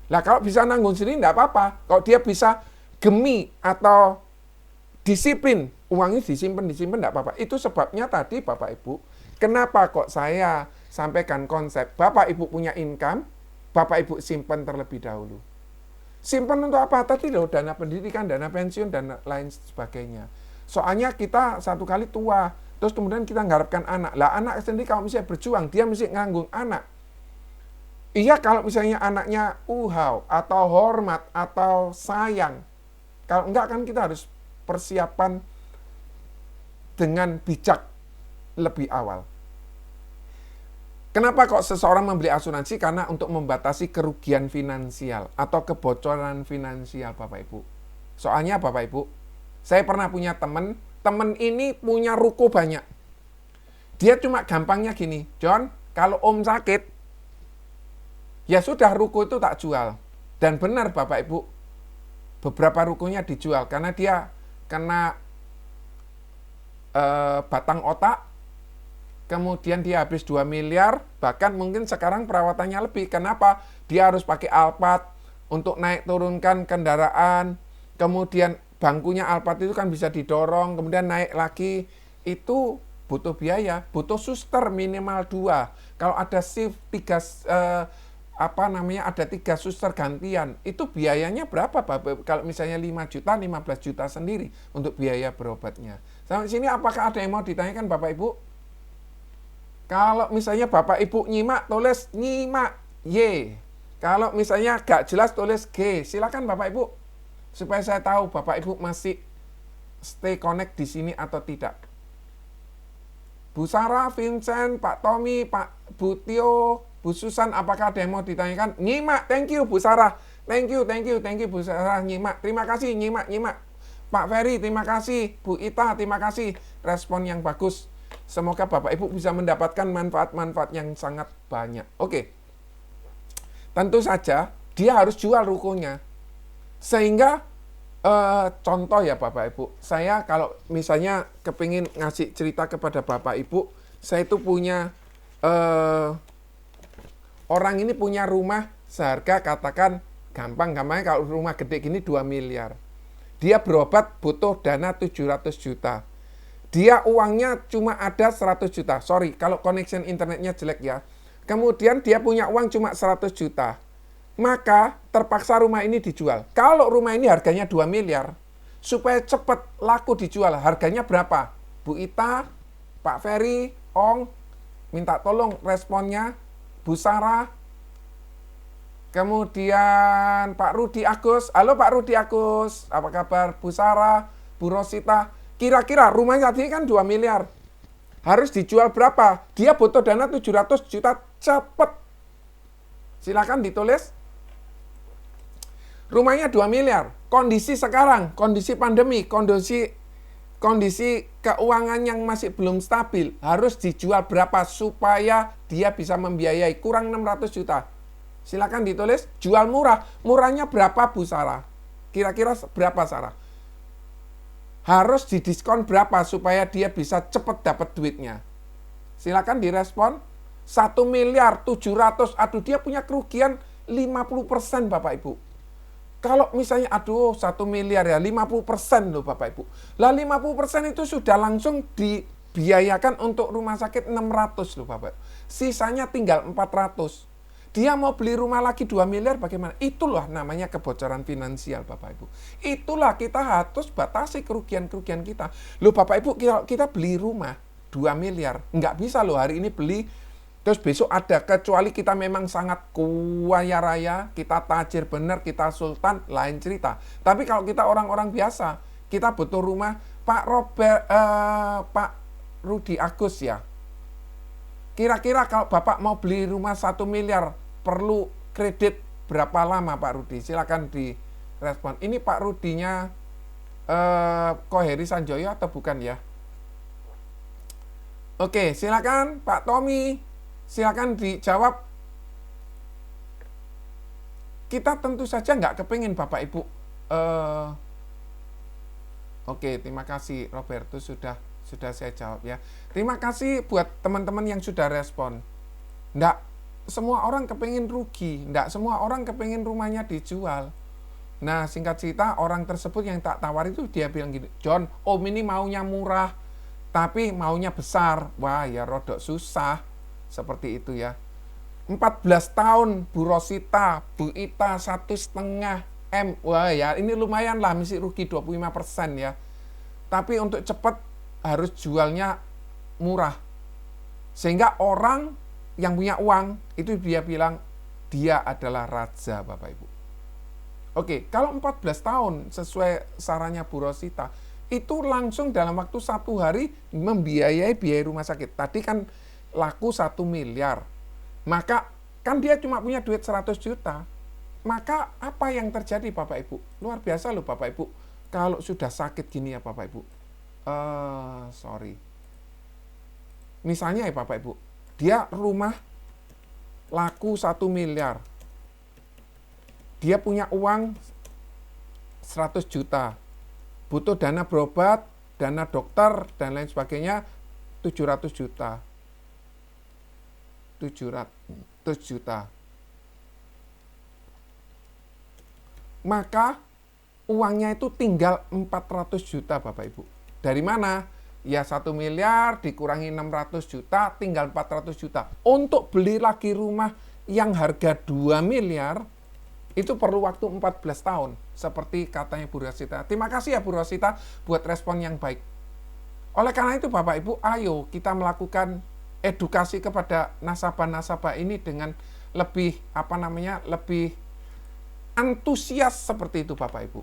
Nah kalau bisa nanggung sendiri enggak apa-apa. Kalau dia bisa gemi atau disiplin, uangnya disimpan enggak apa-apa. Itu sebabnya tadi Bapak Ibu, kenapa kok saya sampaikan konsep Bapak Ibu punya income, Bapak Ibu simpan terlebih dahulu. Simpan untuk apa? Tadi loh, dana pendidikan, dana pensiun, dan lain sebagainya. Soalnya kita satu kali tua, terus kemudian kita mengharapkan anak. Lah anak sendiri kalau misalnya berjuang, dia mesti nganggung anak. Iya kalau misalnya anaknya atau hormat, atau sayang. Kalau enggak kan kita harus persiapan dengan bijak lebih awal. Kenapa kok seseorang membeli asuransi? Karena untuk membatasi kerugian finansial atau kebocoran finansial Bapak Ibu. Soalnya Bapak Ibu, saya pernah punya teman ini punya ruko banyak. Dia cuma gampangnya gini, John, kalau Om sakit, ya sudah ruko itu tak jual. Dan benar Bapak Ibu, beberapa rukonya dijual karena dia kena batang otak, kemudian dia habis 2 miliar, bahkan mungkin sekarang perawatannya lebih. Kenapa? Dia harus pakai Alphard untuk naik turunkan kendaraan, kemudian bangkunya Alphard itu kan bisa didorong, kemudian naik lagi, itu butuh biaya, butuh suster minimal 2. Kalau ada shift 3, ada 3 suster gantian, itu biayanya berapa Bapak? Kalau misalnya 5 juta, 15 juta sendiri untuk biaya berobatnya. Sampai sini apakah ada yang mau ditanyakan Bapak Ibu? Kalau misalnya Bapak Ibu nyimak, tulis nyimak Y. Kalau misalnya gak jelas, tulis G. Silakan Bapak Ibu, supaya saya tahu Bapak Ibu masih stay connect di sini atau tidak. Bu Sarah, Vincent, Pak Tommy, Pak Butio, Bu Susan, apakah ada yang mau ditanyakan? Nyimak, thank you Bu Sarah. Thank you Bu Sarah, nyimak. Terima kasih, nyimak. Pak Ferry, terima kasih. Bu Ita, terima kasih. Respon yang bagus. Semoga Bapak Ibu bisa mendapatkan manfaat-manfaat yang sangat banyak. Oke. Tentu saja, dia harus jual rukonya. Sehingga, contoh ya Bapak Ibu, saya kalau misalnya kepingin ngasih cerita kepada Bapak Ibu, saya itu punya, orang ini punya rumah seharga katakan, gampangnya kalau rumah gede gini 2 miliar. Dia berobat butuh dana 700 juta. Dia uangnya cuma ada 100 juta. Sorry, kalau connection internetnya jelek ya. Kemudian dia punya uang cuma 100 juta. Maka terpaksa rumah ini dijual. Kalau rumah ini harganya 2 miliar, supaya cepat laku dijual, harganya berapa? Bu Ita, Pak Ferry, Ong, minta tolong responnya. Bu Sarah, kemudian Pak Rudi Agus. Halo Pak Rudi Agus, apa kabar? Bu Sarah, Bu Rosita, kira-kira rumahnya tadi kan 2 miliar. Harus dijual berapa? Dia butuh dana 700 juta, cepet. Silakan ditulis. Rumahnya 2 miliar. Kondisi sekarang, kondisi pandemi, kondisi keuangan yang masih belum stabil, harus dijual berapa supaya dia bisa membiayai, kurang 600 juta. Silakan ditulis, jual murah. Murahnya berapa Bu Sarah? Kira-kira berapa Sarah? Harus didiskon berapa supaya dia bisa cepat dapat duitnya? Silakan direspon. 1 miliar 700, aduh dia punya kerugian 50% Bapak Ibu. Kalau misalnya, aduh 1 miliar ya, 50% loh Bapak Ibu. Lah 50% itu sudah langsung dibiayakan untuk rumah sakit 600 loh Bapak. Sisanya tinggal 400. Dia mau beli rumah lagi 2 miliar bagaimana? Itulah namanya kebocoran finansial Bapak Ibu. Itulah kita harus batasi kerugian-kerugian kita. Loh Bapak Ibu, kita beli rumah 2 miliar. Nggak bisa loh hari ini beli terus besok ada, kecuali kita memang sangat kaya raya, kita tajir benar, kita sultan, lain cerita. Tapi kalau kita orang-orang biasa, kita butuh rumah, Pak Rudi Agus ya. Kira-kira kalau Bapak mau beli rumah 1 miliar, perlu kredit berapa lama Pak Rudi? Silakan direspon. Ini Pak Rudinya Koheri Sanjoyo atau bukan ya? Oke, silakan Pak Tommy. Silakan dijawab. Kita tentu saja nggak kepingin Bapak Ibu. Oke, terima kasih Robertus sudah saya jawab ya. Terima kasih buat teman-teman yang sudah respon. Nggak semua orang kepingin rugi. Nggak semua orang kepingin rumahnya dijual. Nah, singkat cerita, orang tersebut yang tak tawar itu dia bilang gini, John, Om ini maunya murah, tapi maunya besar. Wah, ya rodok susah. Seperti itu ya. 14 tahun Bu Rosita, Bu Ita 1,5 M. Wah ya, ini lumayan lah, mesti rugi 25% ya. Tapi untuk cepat harus jualnya murah. Sehingga orang yang punya uang, itu dia bilang, dia adalah raja Bapak Ibu. Oke, kalau 14 tahun sesuai sarannya Bu Rosita, itu langsung dalam waktu 1 hari membiayai biaya rumah sakit. Tadi kan laku 1 miliar. Maka kan dia cuma punya duit 100 juta. Maka apa yang terjadi Bapak Ibu? Luar biasa loh Bapak Ibu. Kalau sudah sakit gini ya Bapak Ibu. Sorry. Misalnya ya Bapak Ibu. Dia rumah laku 1 miliar. Dia punya uang 100 juta. Butuh dana berobat, dana dokter, dan lain sebagainya 700 juta. 700 juta. Maka uangnya itu tinggal 400 juta Bapak Ibu. Dari mana? Ya 1 miliar dikurangi 600 juta, tinggal 400 juta. Untuk beli lagi rumah yang harga 2 miliar, itu perlu waktu 14 tahun. Seperti katanya Bu Rosita. Terima kasih ya Bu Rosita buat respon yang baik. Oleh karena itu Bapak Ibu, ayo kita melakukan edukasi kepada nasabah-nasabah ini dengan lebih lebih antusias seperti itu Bapak Ibu.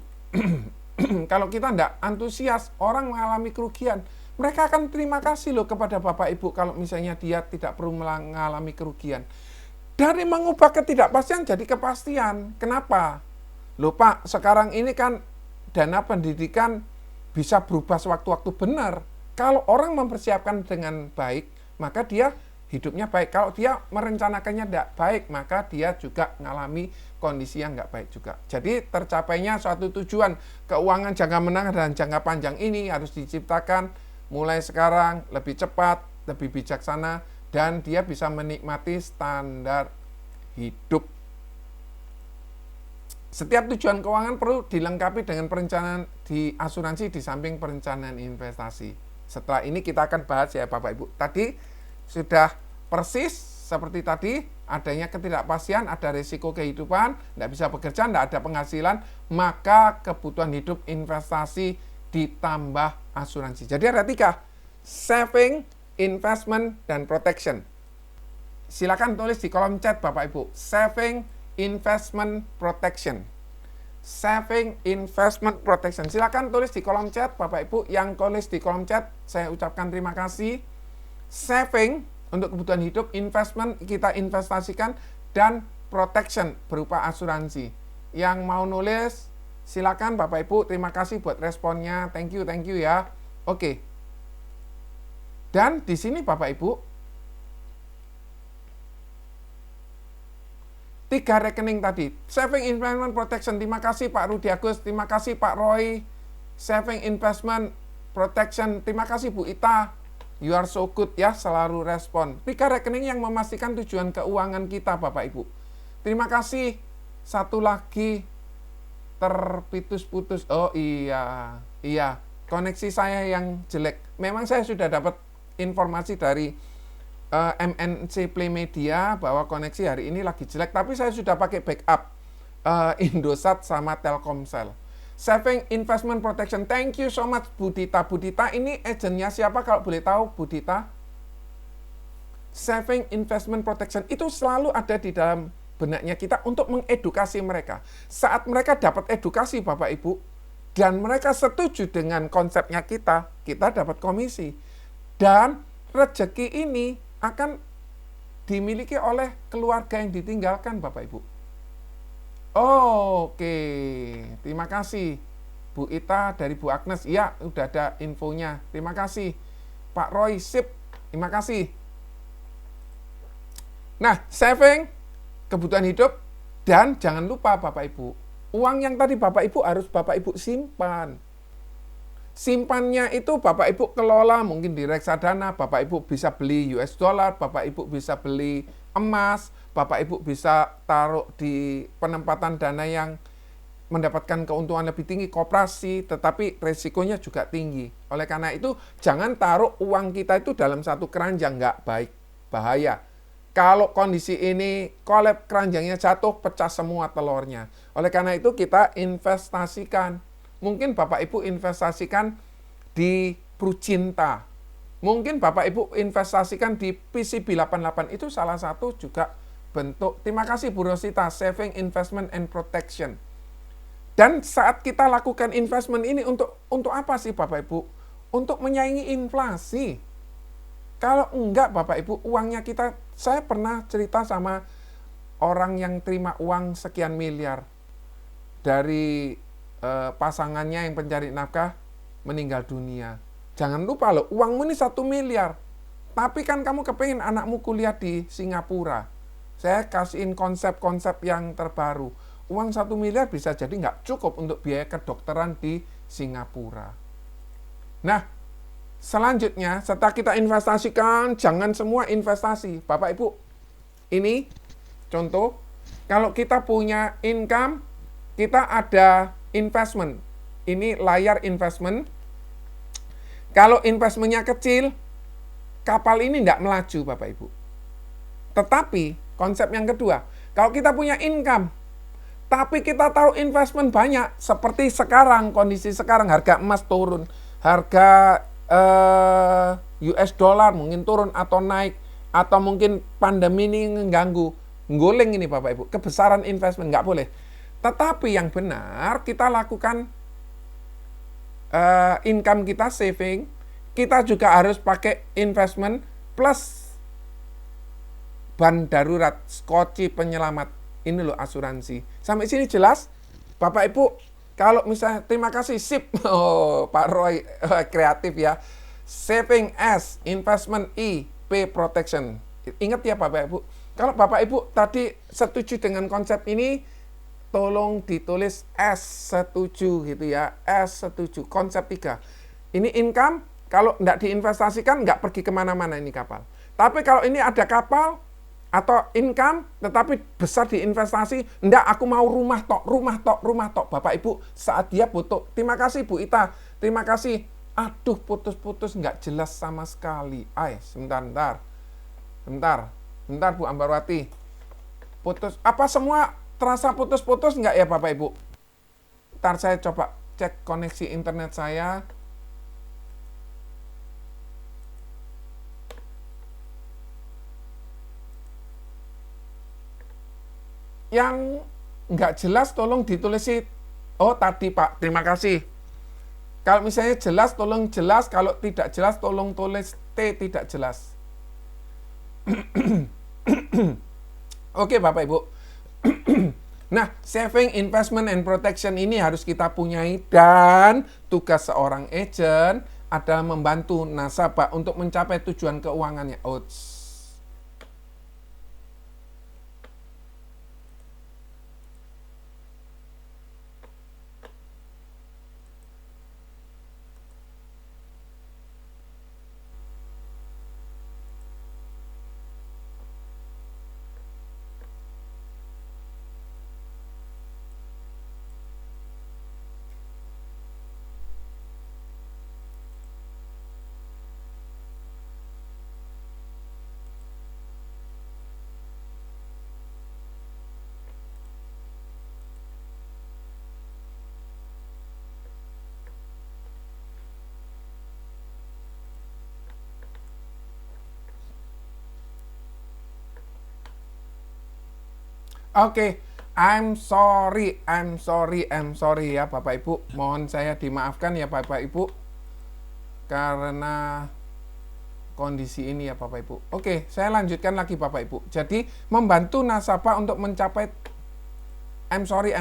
Kalau kita tidak antusias, orang mengalami kerugian, mereka akan terima kasih loh kepada Bapak Ibu kalau misalnya dia tidak perlu mengalami kerugian. Dari mengubah ketidakpastian jadi kepastian. Kenapa? Loh Pak, sekarang ini kan dana pendidikan bisa berubah sewaktu-waktu benar. Kalau orang mempersiapkan dengan baik, maka dia hidupnya baik. Kalau dia merencanakannya tidak baik, maka dia juga mengalami kondisi yang nggak baik juga. Jadi tercapainya suatu tujuan keuangan jangka menengah dan jangka panjang ini harus diciptakan mulai sekarang lebih cepat, lebih bijaksana, dan dia bisa menikmati standar hidup. Setiap tujuan keuangan perlu dilengkapi dengan perencanaan di asuransi di samping perencanaan investasi. Setelah ini kita akan bahas ya Bapak Ibu. Tadi sudah persis seperti tadi, adanya ketidakpastian, ada risiko kehidupan, tidak bisa bekerja, tidak ada penghasilan, maka kebutuhan hidup investasi ditambah asuransi. Jadi ada 3, saving, investment, dan protection. Silakan tulis di kolom chat Bapak Ibu. Saving, investment, protection. Saving, investment, protection. Silakan tulis di kolom chat Bapak Ibu. Yang tulis di kolom chat, saya ucapkan terima kasih. Saving untuk kebutuhan hidup, investment kita investasikan, dan protection berupa asuransi. Yang mau nulis, silakan Bapak Ibu. Terima kasih buat responnya. Thank you ya. Oke. Dan di sini Bapak Ibu, 3 rekening tadi. Saving, investment, protection. Terima kasih Pak Rudi Agus. Terima kasih Pak Roy. Saving, investment, protection. Terima kasih Bu Ita. You are so good ya, selalu respon. 3 rekening yang memastikan tujuan keuangan kita Bapak Ibu. Terima kasih. Satu lagi terputus-putus. Oh iya. Koneksi saya yang jelek. Memang saya sudah dapat informasi dari MNC Play Media bahwa koneksi hari ini lagi jelek, tapi saya sudah pakai backup Indosat sama Telkomsel. Saving, investment, protection. Thank you so much Budita. Budita ini agennya siapa kalau boleh tahu Budita? Saving, investment, protection itu selalu ada di dalam benaknya kita untuk mengedukasi mereka. Saat mereka dapat edukasi Bapak Ibu dan mereka setuju dengan konsepnya kita dapat komisi. Dan rezeki ini akan dimiliki oleh keluarga yang ditinggalkan Bapak Ibu. Oke, terima kasih Bu Ita dari Bu Agnes. Iya, udah ada infonya. Terima kasih Pak Roy, sip. Terima kasih. Nah, saving, kebutuhan hidup, dan jangan lupa Bapak Ibu, uang yang tadi Bapak Ibu harus Bapak Ibu simpan. Simpannya itu Bapak Ibu kelola mungkin di reksadana, Bapak Ibu bisa beli US dollar, Bapak Ibu bisa beli emas, Bapak Ibu bisa taruh di penempatan dana yang mendapatkan keuntungan lebih tinggi, koperasi, tetapi resikonya juga tinggi. Oleh karena itu, jangan taruh uang kita itu dalam satu keranjang, nggak baik, bahaya. Kalau kondisi ini kolab keranjangnya jatuh, pecah semua telurnya. Oleh karena itu kita investasikan. Mungkin Bapak Ibu investasikan di Prucinta. Mungkin Bapak Ibu investasikan di PCB 88. Itu salah satu juga bentuk. Terima kasih Bu Rosita, Saving, Investment, and Protection. Dan saat kita lakukan investment ini untuk apa sih Bapak Ibu? Untuk menyaingi inflasi. Kalau enggak Bapak Ibu, uangnya kita, saya pernah cerita sama orang yang terima uang sekian miliar dari pasangannya yang pencari nafkah meninggal dunia. Jangan lupa loh, uangmu ini 1 miliar. Tapi kan kamu kepengen anakmu kuliah di Singapura. Saya kasihin konsep-konsep yang terbaru. Uang 1 miliar bisa jadi nggak cukup untuk biaya kedokteran di Singapura. Nah, selanjutnya setelah kita investasikan, jangan semua investasi. Bapak Ibu, ini contoh, kalau kita punya income, kita ada investment. Ini layar investment. Kalau investmentnya kecil, kapal ini tidak melaju Bapak Ibu. Tetapi konsep yang kedua, kalau kita punya income, tapi kita taruh investment banyak, seperti sekarang, kondisi sekarang harga emas turun, harga US dollar mungkin turun atau naik, atau mungkin pandemi ini mengganggu, nggoling ini Bapak Ibu, kebesaran investment nggak boleh. Tetapi yang benar, kita lakukan income kita saving, kita juga harus pakai investment plus ban darurat, skoci penyelamat. Ini loh asuransi. Sampai sini jelas? Bapak Ibu, kalau misalnya, terima kasih, sip. Oh, Pak Roy, kreatif ya. Saving S, investment E, P, protection. Ingat ya Bapak Ibu, kalau Bapak Ibu tadi setuju dengan konsep ini, tolong ditulis S setuju gitu ya. S setuju, konsep 3. Ini income, kalau nggak diinvestasikan, nggak pergi kemana-mana ini kapal. Tapi kalau ini ada kapal, atau income, tetapi besar di investasi, enggak, aku mau rumah tok. Bapak Ibu, saat dia butuh, terima kasih Bu Ita, terima kasih. Aduh, putus-putus, nggak jelas sama sekali. Sebentar Bu Ambarwati. Putus, apa semua terasa putus-putus nggak ya Bapak Ibu? Ntar saya coba cek koneksi internet saya. yang nggak jelas tolong ditulis. Oh tadi Pak, terima kasih. Kalau misalnya jelas tolong jelas, kalau tidak jelas tolong tulis T tidak jelas. Oke Bapak Ibu. Nah, saving, investment, and protection ini harus kita punyai, dan tugas seorang agent adalah membantu nasabah untuk mencapai tujuan keuangannya. Oke, I'm sorry ya Bapak Ibu. Mohon saya dimaafkan ya Bapak Ibu, karena kondisi ini ya Bapak Ibu. Oke, saya lanjutkan lagi Bapak Ibu. Jadi, membantu nasabah untuk mencapai, I'm sorry.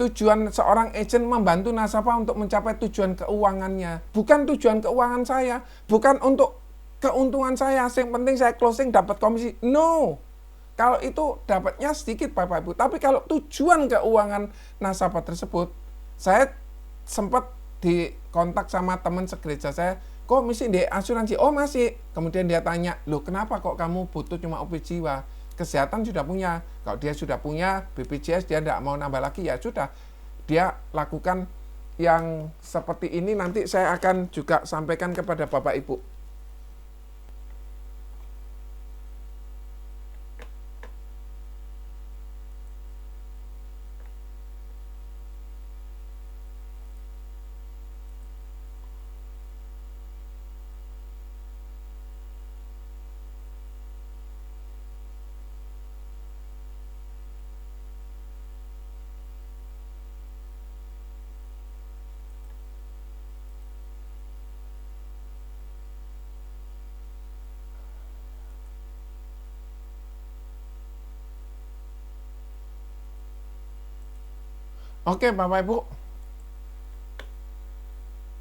Tujuan seorang agent membantu nasabah untuk mencapai tujuan keuangannya. Bukan tujuan keuangan saya. Bukan untuk keuntungan saya. Yang penting saya closing dapat komisi. No. Kalau itu dapatnya sedikit Bapak Ibu. Tapi kalau tujuan keuangan nasabah tersebut, saya sempat dikontak sama teman segereja saya, kok mesti di asuransi? Oh masih. Kemudian dia tanya, loh kenapa kok kamu butuh cuma OP jiwa? Kesehatan sudah punya. Kalau dia sudah punya BPJS, dia tidak mau nambah lagi, ya sudah. Dia lakukan yang seperti ini, nanti saya akan juga sampaikan kepada Bapak Ibu. Oke, Bapak Ibu.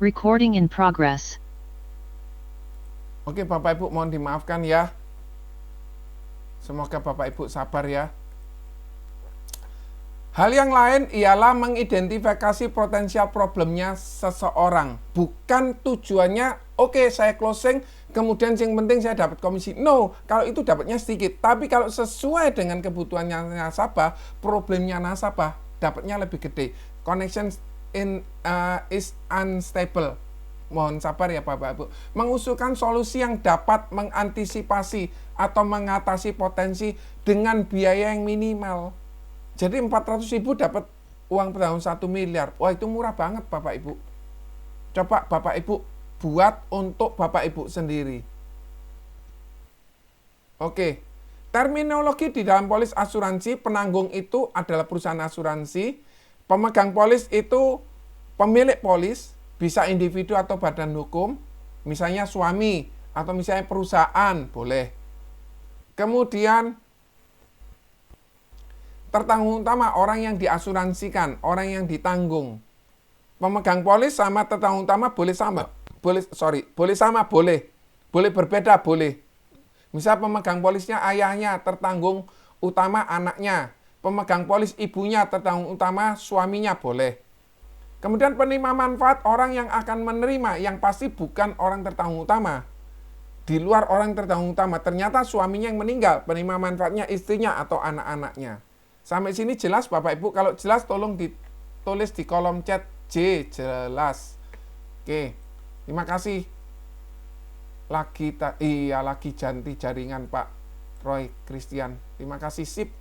Recording in progress. Oke, Bapak Ibu, mohon dimaafkan ya. Semoga Bapak Ibu sabar ya. Hal yang lain ialah mengidentifikasi potensial problemnya seseorang. Bukan tujuannya, oke, saya closing, kemudian yang penting saya dapat komisi. No, kalau itu dapatnya sedikit. Tapi kalau sesuai dengan kebutuhannya nasabah, problemnya nasabah, dapatnya lebih gede. Connection is unstable. Mohon sabar ya Bapak Ibu. Mengusulkan solusi yang dapat mengantisipasi atau mengatasi potensi dengan biaya yang minimal. Jadi 400.000 dapat uang petahun 1 miliar. Wah, itu murah banget Bapak Ibu. Coba Bapak Ibu buat untuk Bapak Ibu sendiri. Oke. Terminologi di dalam polis asuransi, penanggung itu adalah perusahaan asuransi. Pemegang polis itu pemilik polis, bisa individu atau badan hukum, misalnya suami atau misalnya perusahaan, boleh. Kemudian tertanggung utama, orang yang diasuransikan, orang yang ditanggung. Pemegang polis sama tertanggung utama boleh sama. Boleh berbeda, boleh. Misal pemegang polisnya ayahnya, tertanggung utama anaknya. Pemegang polis ibunya, tertanggung utama suaminya, boleh. Kemudian penerima manfaat, orang yang akan menerima, yang pasti bukan orang tertanggung utama. Di luar orang tertanggung utama, ternyata suaminya yang meninggal, penerima manfaatnya istrinya atau anak-anaknya. Sampai sini jelas Bapak Ibu? Kalau jelas tolong ditulis di kolom chat J, jelas. Oke, terima kasih. Lagi ganti jaringan Pak Roy Christian. Terima kasih, sip.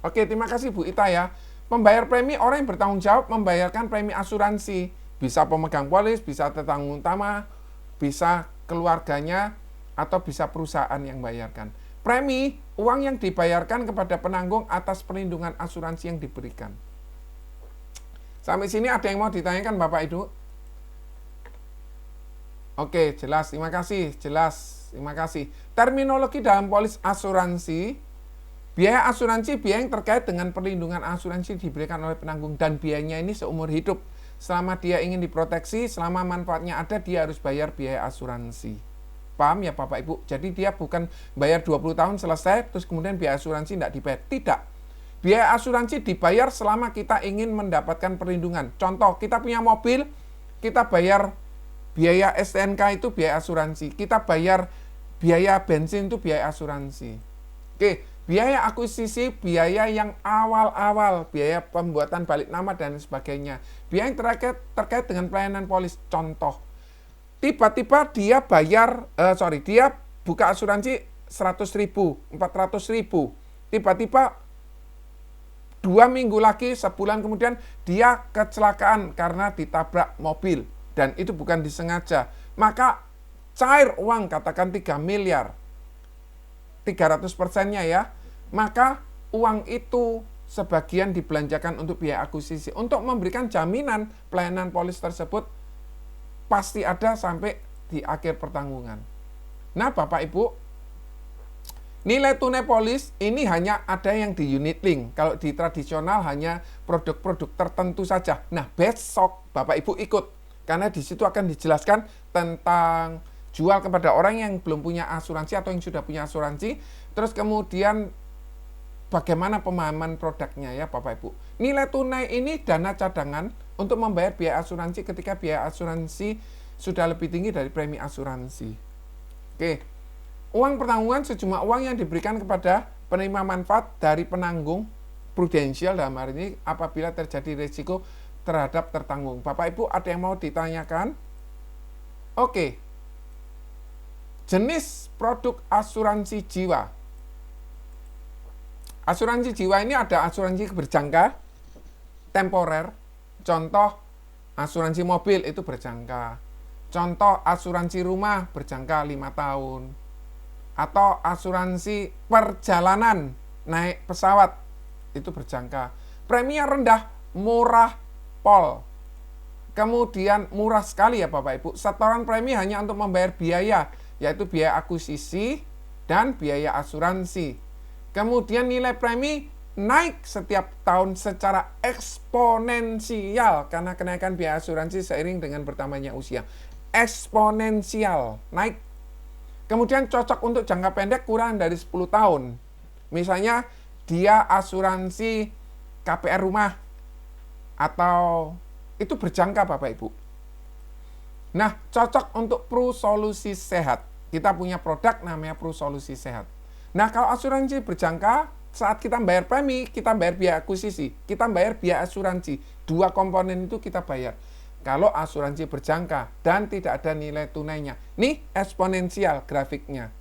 Oke, terima kasih Bu Ita ya. Membayar premi, orang yang bertanggung jawab membayarkan premi asuransi. Bisa pemegang polis, bisa tertanggung utama, bisa keluarganya, atau bisa perusahaan yang bayarkan. Premi uang yang dibayarkan kepada penanggung atas perlindungan asuransi yang diberikan. Sampai sini ada yang mau ditanyakan Bapak Ibu? Oke, jelas. Terima kasih. Jelas. Terima kasih. Terminologi dalam polis asuransi, biaya asuransi biaya yang terkait dengan perlindungan asuransi diberikan oleh penanggung, dan biayanya ini seumur hidup. Selama dia ingin diproteksi, selama manfaatnya ada, dia harus bayar biaya asuransi. Paham ya Bapak Ibu? Jadi dia bukan bayar 20 tahun selesai, terus kemudian biaya asuransi tidak dibayar. Tidak. Biaya asuransi dibayar selama kita ingin mendapatkan perlindungan. Contoh, kita punya mobil, kita bayar biaya STNK itu biaya asuransi. Kita bayar biaya bensin itu biaya asuransi. Oke, biaya akuisisi, biaya yang awal-awal, biaya pembuatan balik nama dan sebagainya. Biaya yang terkait dengan pelayanan polis. Contoh, tiba-tiba dia dia buka asuransi 100.000, 400.000. Tiba-tiba 2 minggu lagi, sebulan kemudian, dia kecelakaan karena ditabrak mobil. Dan itu bukan disengaja. Maka cair uang, katakan 3 miliar. 300%-nya ya. Maka uang itu sebagian dibelanjakan untuk biaya akuisisi. Untuk memberikan jaminan pelayanan polis tersebut pasti ada sampai di akhir pertanggungan. Nah Bapak Ibu, nilai tunai polis ini hanya ada yang di unit link. Kalau di tradisional hanya produk-produk tertentu saja. Nah besok Bapak Ibu ikut. Karena di situ akan dijelaskan tentang jual kepada orang yang belum punya asuransi atau yang sudah punya asuransi. Terus kemudian bagaimana pemahaman produknya ya Bapak Ibu. Nilai tunai ini dana cadangan untuk membayar biaya asuransi ketika biaya asuransi sudah lebih tinggi dari premi asuransi. Oke. Uang pertanggungan sejumlah uang yang diberikan kepada penerima manfaat dari penanggung prudensial dalam hal ini apabila terjadi risiko terhadap tertanggung. Bapak Ibu ada yang mau ditanyakan? Oke. Jenis produk asuransi jiwa. Asuransi jiwa ini ada asuransi berjangka, temporer. Contoh, asuransi mobil itu berjangka. Contoh, asuransi rumah berjangka 5 tahun. Atau asuransi perjalanan, naik pesawat, itu berjangka. Preminya rendah, murah, pol. Kemudian murah sekali ya Bapak Ibu. Setoran premi hanya untuk membayar biaya, yaitu biaya akuisisi dan biaya asuransi. Kemudian nilai premi naik setiap tahun secara eksponensial karena kenaikan biaya asuransi seiring dengan bertambahnya usia. Eksponensial, naik. Kemudian cocok untuk jangka pendek kurang dari 10 tahun. Misalnya dia asuransi KPR rumah atau itu berjangka Bapak Ibu. Nah, cocok untuk Pru Solusi Sehat. Kita punya produk namanya Pru Solusi Sehat. Nah, kalau asuransi berjangka, saat kita bayar premi, kita bayar biaya akuisisi, kita bayar biaya asuransi. 2 komponen itu kita bayar. Kalau asuransi berjangka dan tidak ada nilai tunainya. Nih eksponensial grafiknya.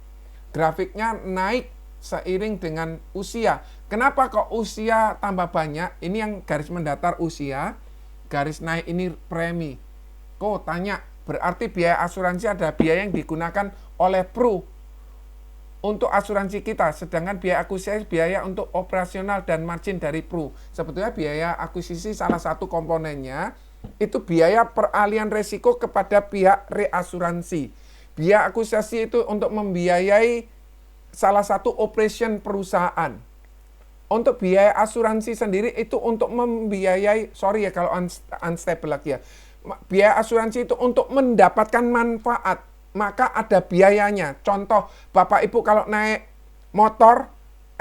Grafiknya naik seiring dengan usia. Kenapa kok usia tambah banyak? Ini yang garis mendatar usia, garis naik ini premi. Kok tanya, berarti biaya asuransi ada biaya yang digunakan oleh Pru untuk asuransi kita, sedangkan biaya akuisisi biaya untuk operasional dan margin dari Pru. Sebetulnya biaya akuisisi salah satu komponennya itu biaya peralihan resiko kepada pihak reasuransi. Biaya akuisisi itu untuk membiayai salah satu operation perusahaan. Untuk biaya asuransi sendiri itu untuk membiayai, sorry ya kalau unstable lagi ya, biaya asuransi itu untuk mendapatkan manfaat. Maka ada biayanya. Contoh, Bapak Ibu kalau naik motor,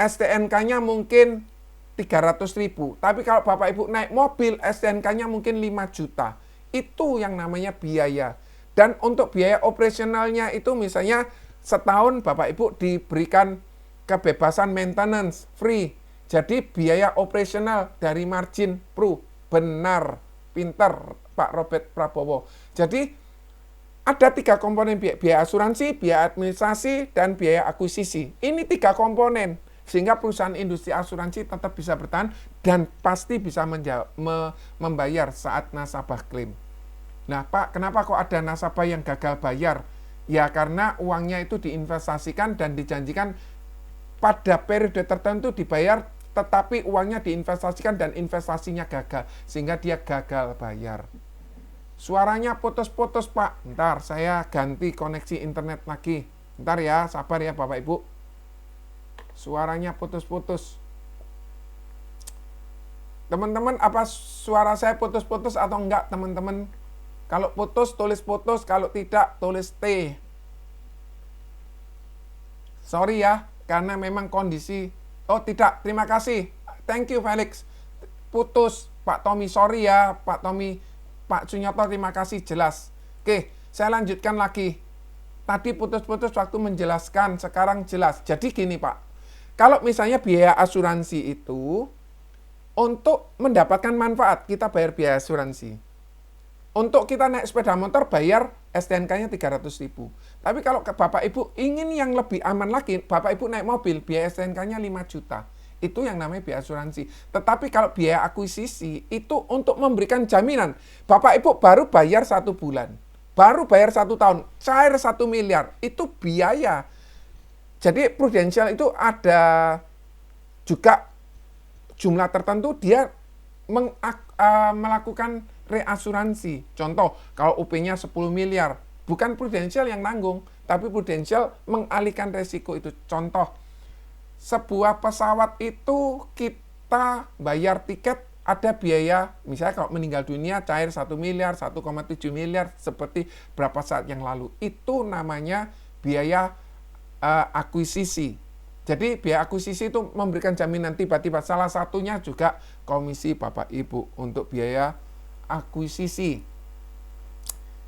STNK-nya mungkin 300.000. Tapi kalau Bapak Ibu naik mobil, STNK-nya mungkin 5 juta. Itu yang namanya biaya. Dan untuk biaya operasionalnya itu misalnya setahun Bapak Ibu diberikan kebebasan maintenance, free. Jadi biaya operasional dari margin Pru. Benar, pinter Pak Robert Prabowo. Jadi ada 3 komponen biaya asuransi, biaya administrasi, dan biaya akuisisi. Ini 3 komponen, sehingga perusahaan industri asuransi tetap bisa bertahan dan pasti bisa membayar saat nasabah klaim. Nah Pak, kenapa kok ada nasabah yang gagal bayar? Ya karena uangnya itu diinvestasikan dan dijanjikan pada periode tertentu dibayar, tetapi uangnya diinvestasikan dan investasinya gagal, sehingga dia gagal bayar. Suaranya putus-putus, Pak. Ntar saya ganti koneksi internet lagi. Ntar ya, sabar ya Bapak Ibu. Suaranya putus-putus. Teman-teman, apa suara saya putus-putus atau enggak, teman-teman? Kalau putus, tulis putus. Kalau tidak, tulis T. Sorry ya, karena memang kondisi... Oh, tidak. Terima kasih. Thank you, Felix. Putus. Pak Tommy, sorry ya. Pak Tommy, Pak Sunyoto, terima kasih. Jelas. Oke, saya lanjutkan lagi. Tadi putus-putus waktu menjelaskan, sekarang jelas. Jadi gini, Pak. Kalau misalnya biaya asuransi itu... Untuk mendapatkan manfaat, kita bayar biaya asuransi. Untuk kita naik sepeda motor, bayar STNK-nya 300.000. Tapi kalau Bapak Ibu ingin yang lebih aman lagi, Bapak Ibu naik mobil, biaya STNK-nya 5 juta. Itu yang namanya biaya asuransi. Tetapi kalau biaya akuisisi, itu untuk memberikan jaminan. Bapak Ibu baru bayar 1 bulan. Baru bayar 1 tahun. Cair 1 miliar. Itu biaya. Jadi prudensial itu ada juga jumlah tertentu dia melakukan reasuransi. Contoh, kalau UP-nya 10 miliar, bukan prudensial yang nanggung, tapi prudensial mengalihkan resiko itu. Contoh, sebuah pesawat itu kita bayar tiket, ada biaya, misalnya kalau meninggal dunia cair 1 miliar, 1,7 miliar, seperti berapa saat yang lalu. Itu namanya biaya akuisisi. Jadi biaya akuisisi itu memberikan jaminan tiba-tiba. Salah satunya juga komisi Bapak Ibu untuk biaya akuisisi.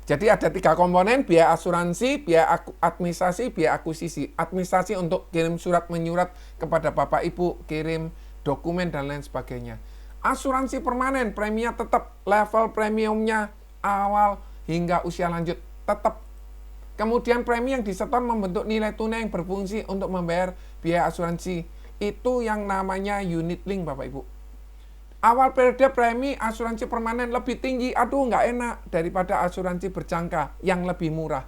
Jadi ada 3 komponen, biaya asuransi, biaya administrasi, biaya akuisisi. Administrasi untuk kirim surat menyurat kepada Bapak Ibu, kirim dokumen dan lain sebagainya. Asuransi permanen, preminya tetap, level premiumnya awal hingga usia lanjut tetap. Kemudian premi yang disetor membentuk nilai tunai yang berfungsi untuk membayar biaya asuransi. Itu yang namanya unit link, Bapak Ibu. Awal periode premi asuransi permanen lebih tinggi. Aduh, nggak enak daripada asuransi berjangka yang lebih murah.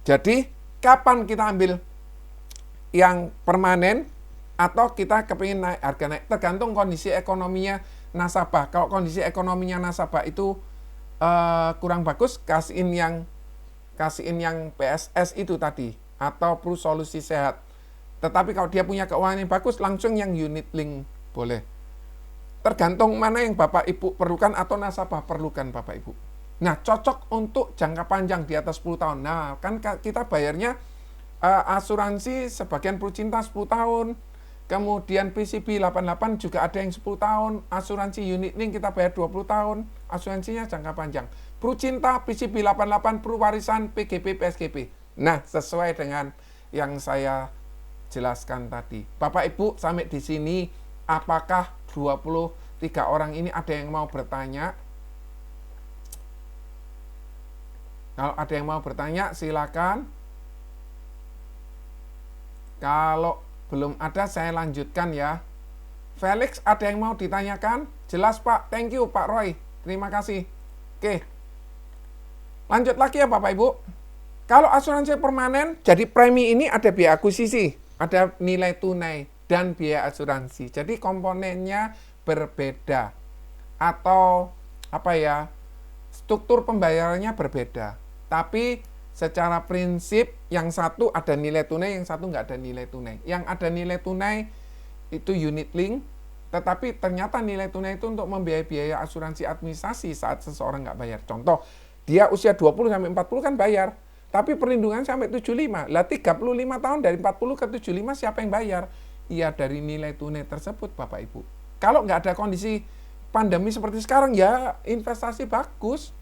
Jadi, kapan kita ambil yang permanen atau kita kepingin naik harga naik? Tergantung kondisi ekonominya nasabah. Kalau kondisi ekonominya nasabah itu kurang bagus, kasihin yang PSS itu tadi, atau Plus Solusi Sehat. Tetapi kalau dia punya keuangan yang bagus, langsung yang unit link boleh. Tergantung mana yang Bapak Ibu perlukan atau nasabah perlukan, Bapak Ibu. Nah, cocok untuk jangka panjang di atas 10 tahun. Nah, kan kita bayarnya asuransi sebagian Prucinta 10 tahun, kemudian PCB 88 juga ada yang 10 tahun, asuransi unit link kita bayar 20 tahun, asuransinya jangka panjang. Prucinta, PCB 88, Pruwarisan, PGP, PSGP. Nah, sesuai dengan yang saya jelaskan tadi. Bapak Ibu, sampai di sini, apakah 23 orang ini ada yang mau bertanya? Kalau ada yang mau bertanya, silakan. Kalau belum ada, saya lanjutkan ya. Felix, ada yang mau ditanyakan? Jelas, Pak. Thank you, Pak Roy. Terima kasih. Oke. Lanjut lagi ya, Bapak Ibu. Kalau asuransi permanen, jadi premi ini ada biaya akuisisi, ada nilai tunai, dan biaya asuransi. Jadi komponennya berbeda. Atau, struktur pembayarannya berbeda. Tapi secara prinsip, yang satu ada nilai tunai, yang satu nggak ada nilai tunai. Yang ada nilai tunai itu unit link, tetapi ternyata nilai tunai itu untuk membiayai biaya asuransi administrasi saat seseorang nggak bayar. Contoh, dia usia 20 sampai 40 kan bayar, tapi perlindungan sampai 75. Lah 35 tahun dari 40 ke 75 siapa yang bayar? Iya, dari nilai tunai tersebut, Bapak Ibu. Kalau nggak ada kondisi pandemi seperti sekarang, ya investasi bagus.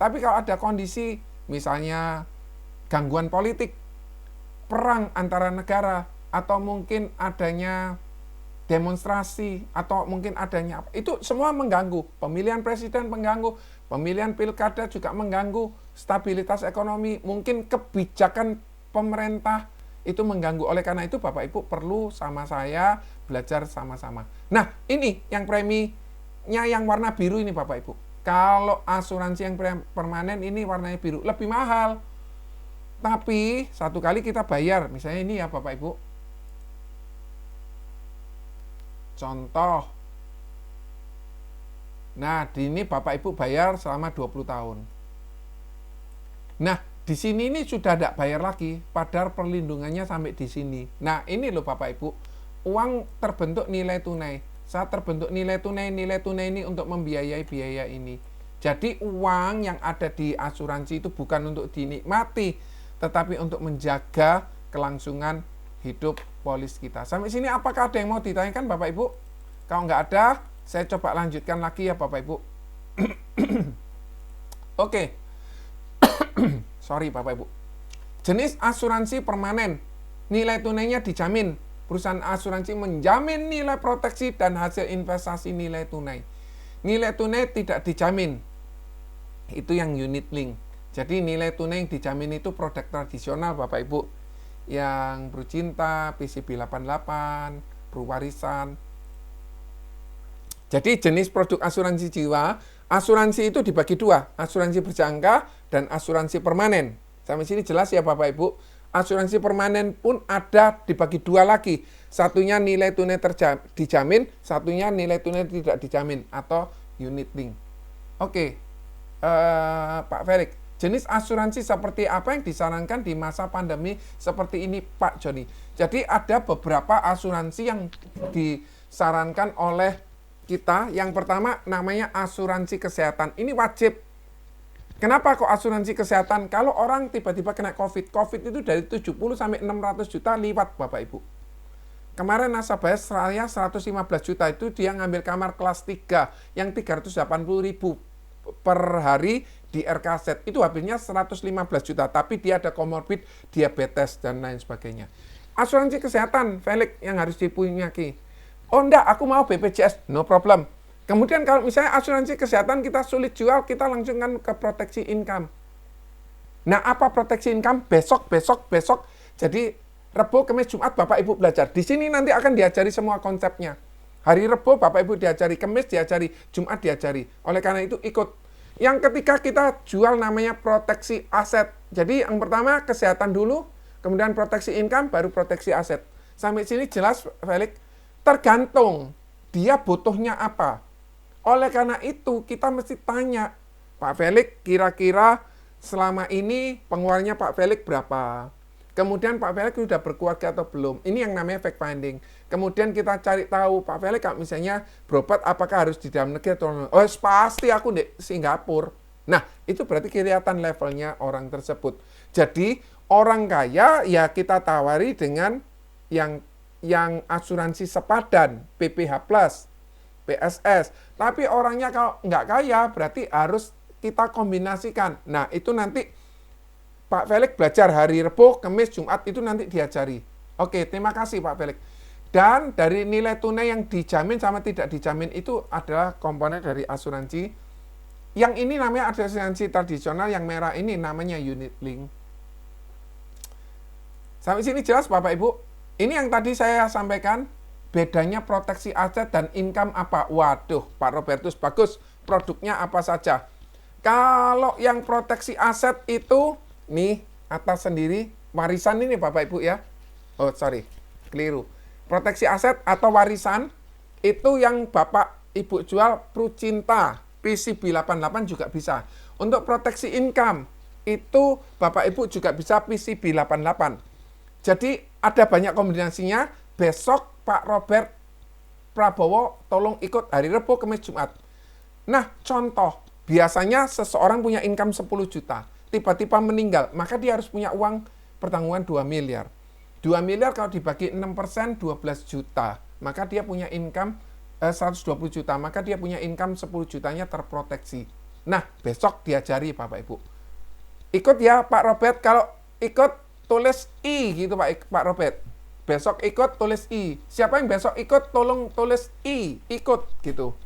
Tapi kalau ada kondisi misalnya gangguan politik, perang antara negara, atau mungkin adanya demonstrasi, atau mungkin adanya apa, itu semua mengganggu. Pemilihan presiden mengganggu, pemilihan pilkada juga mengganggu, stabilitas ekonomi, mungkin kebijakan pemerintah itu mengganggu. Oleh karena itu Bapak Ibu perlu sama saya belajar sama-sama. Nah, ini yang preminya yang warna biru ini Bapak Ibu. Kalau asuransi yang permanen ini warnanya biru, lebih mahal. Tapi satu kali kita bayar, misalnya ini ya Bapak Ibu. Contoh. Nah, di ini Bapak Ibu bayar selama 20 tahun. Nah, di sini ini sudah tidak bayar lagi, padahal perlindungannya sampai di sini. Nah, ini loh Bapak Ibu, uang terbentuk nilai tunai. Saat terbentuk nilai tunai ini untuk membiayai biaya ini. Jadi uang yang ada di asuransi itu bukan untuk dinikmati, tetapi untuk menjaga kelangsungan hidup polis kita. Sampai sini apakah ada yang mau ditanyakan Bapak Ibu? Kalau nggak ada, saya coba lanjutkan lagi ya Bapak Ibu. Oke. Sorry Bapak Ibu. Jenis asuransi permanen. Nilai tunainya dijamin. Perusahaan asuransi menjamin nilai proteksi dan hasil investasi nilai tunai. Nilai tunai tidak dijamin. Itu yang unit link. Jadi nilai tunai yang dijamin itu produk tradisional Bapak Ibu. Yang Prucinta, PCB 88, Pruwarisan. Jadi jenis produk asuransi jiwa, asuransi itu dibagi dua, asuransi berjangka dan asuransi permanen. Sampai sini jelas ya Bapak Ibu. Asuransi permanen pun ada dibagi dua lagi. Satunya nilai tunai dijamin, satunya nilai tunai tidak dijamin atau unit link. Oke, Pak Felix, jenis asuransi seperti apa yang disarankan di masa pandemi seperti ini Pak Joni? Jadi ada beberapa asuransi yang disarankan oleh kita. Yang pertama namanya asuransi kesehatan. Ini wajib. Kenapa kok asuransi kesehatan? Kalau orang tiba-tiba kena COVID itu dari 70 sampai 600 juta liwat Bapak Ibu. Kemarin nasabah saya 115 juta itu dia ngambil kamar kelas 3 yang 380 ribu per hari di RKZ. Itu habisnya 115 juta, tapi dia ada komorbid, diabetes, dan lain sebagainya. Asuransi kesehatan, Felix, yang harus dipunyai. Oh enggak, aku mau BPJS, no problem. Kemudian kalau misalnya asuransi kesehatan kita sulit jual, kita langsung kan ke proteksi income. Nah, apa proteksi income? Besok. Jadi Rebo, Kamis, Jumat Bapak Ibu belajar. Di sini nanti akan diajari semua konsepnya. Hari Rebo Bapak Ibu diajari, Kamis diajari, Jumat diajari. Oleh karena itu ikut. Yang ketiga kita jual namanya proteksi aset. Jadi yang pertama kesehatan dulu, kemudian proteksi income, baru proteksi aset. Sampai sini jelas Felix? Tergantung dia butuhnya apa. Oleh karena itu, kita mesti tanya, Pak Felix, kira-kira selama ini pengeluarannya Pak Felix berapa? Kemudian Pak Felix sudah berkeluarga atau belum? Ini yang namanya fact finding. Kemudian kita cari tahu, Pak Felix kalau misalnya berobat apakah harus di dalam negeri atau oh pasti aku di Singapura. Nah, itu berarti kelihatan levelnya orang tersebut. Jadi, orang kaya ya kita tawari dengan yang asuransi sepadan, PPH+, PSS. Tapi orangnya kalau nggak kaya, berarti harus kita kombinasikan. Nah, itu nanti Pak Felix belajar hari Rebo, Kamis, Jumat, itu nanti diajari. Oke, terima kasih Pak Felix. Dan dari nilai tunai yang dijamin sama tidak dijamin itu adalah komponen dari asuransi. Yang ini namanya asuransi tradisional, yang merah ini namanya unit link. Sampai sini jelas Bapak Ibu? Ini yang tadi saya sampaikan. Bedanya proteksi aset dan income apa? Waduh, Pak Robertus bagus. Produknya apa saja? Kalau yang proteksi aset itu, nih, atas sendiri, warisan ini Bapak Ibu ya. Oh, sorry, keliru. Proteksi aset atau warisan, itu yang Bapak Ibu jual Prucinta, PCB 88 juga bisa. Untuk proteksi income, itu Bapak Ibu juga bisa PCB 88. Jadi, ada banyak kombinasinya. Besok Pak Robert Prabowo tolong ikut hari Rebo, Kamis, Jumat. Nah, contoh, biasanya seseorang punya income 10 juta, tiba-tiba meninggal, maka dia harus punya uang pertanggungan 2 miliar. 2 miliar kalau dibagi 6%, 12 juta, maka dia punya income 120 juta, maka dia punya income 10 jutanya terproteksi. Nah, besok diajari Bapak Ibu. Ikut ya Pak Robert, kalau ikut tulis I gitu Pak Robert. Besok ikut tulis I. Siapa yang besok ikut tolong tulis I, ikut gitu.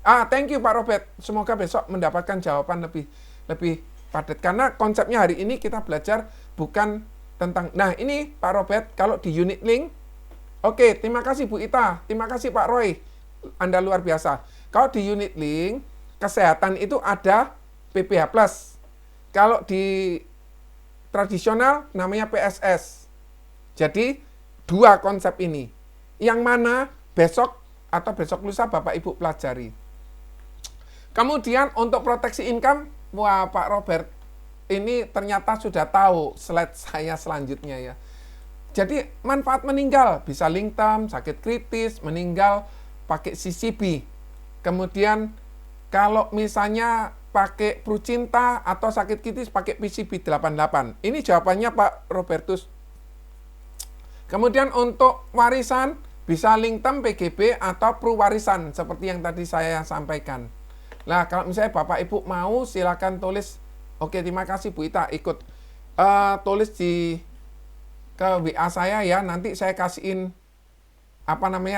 Thank you Pak Robert. Semoga besok mendapatkan jawaban lebih padat. Karena konsepnya hari ini kita belajar bukan tentang, nah ini Pak Robert kalau di unit link. Oke, terima kasih Bu Ita. Terima kasih Pak Roy. Anda luar biasa. Kalau di unit link, kesehatan itu ada PPH+. Kalau di tradisional namanya PSS. Jadi, dua konsep ini. Yang mana besok atau besok lusa Bapak Ibu pelajari. Kemudian untuk proteksi income, wah Pak Robert, ini ternyata sudah tahu slide saya selanjutnya ya. Jadi manfaat meninggal, bisa long term, sakit kritis, meninggal pakai CCB. Kemudian kalau misalnya pakai Prucinta atau sakit kritis pakai PCB 88. Ini jawabannya Pak Robertus. Kemudian untuk warisan, bisa long term PGB atau Pruwarisan, seperti yang tadi saya sampaikan. Nah, kalau misalnya Bapak Ibu mau, silakan tulis. Oke, terima kasih Bu Ita, ikut tulis ke WA saya ya. Nanti saya kasihin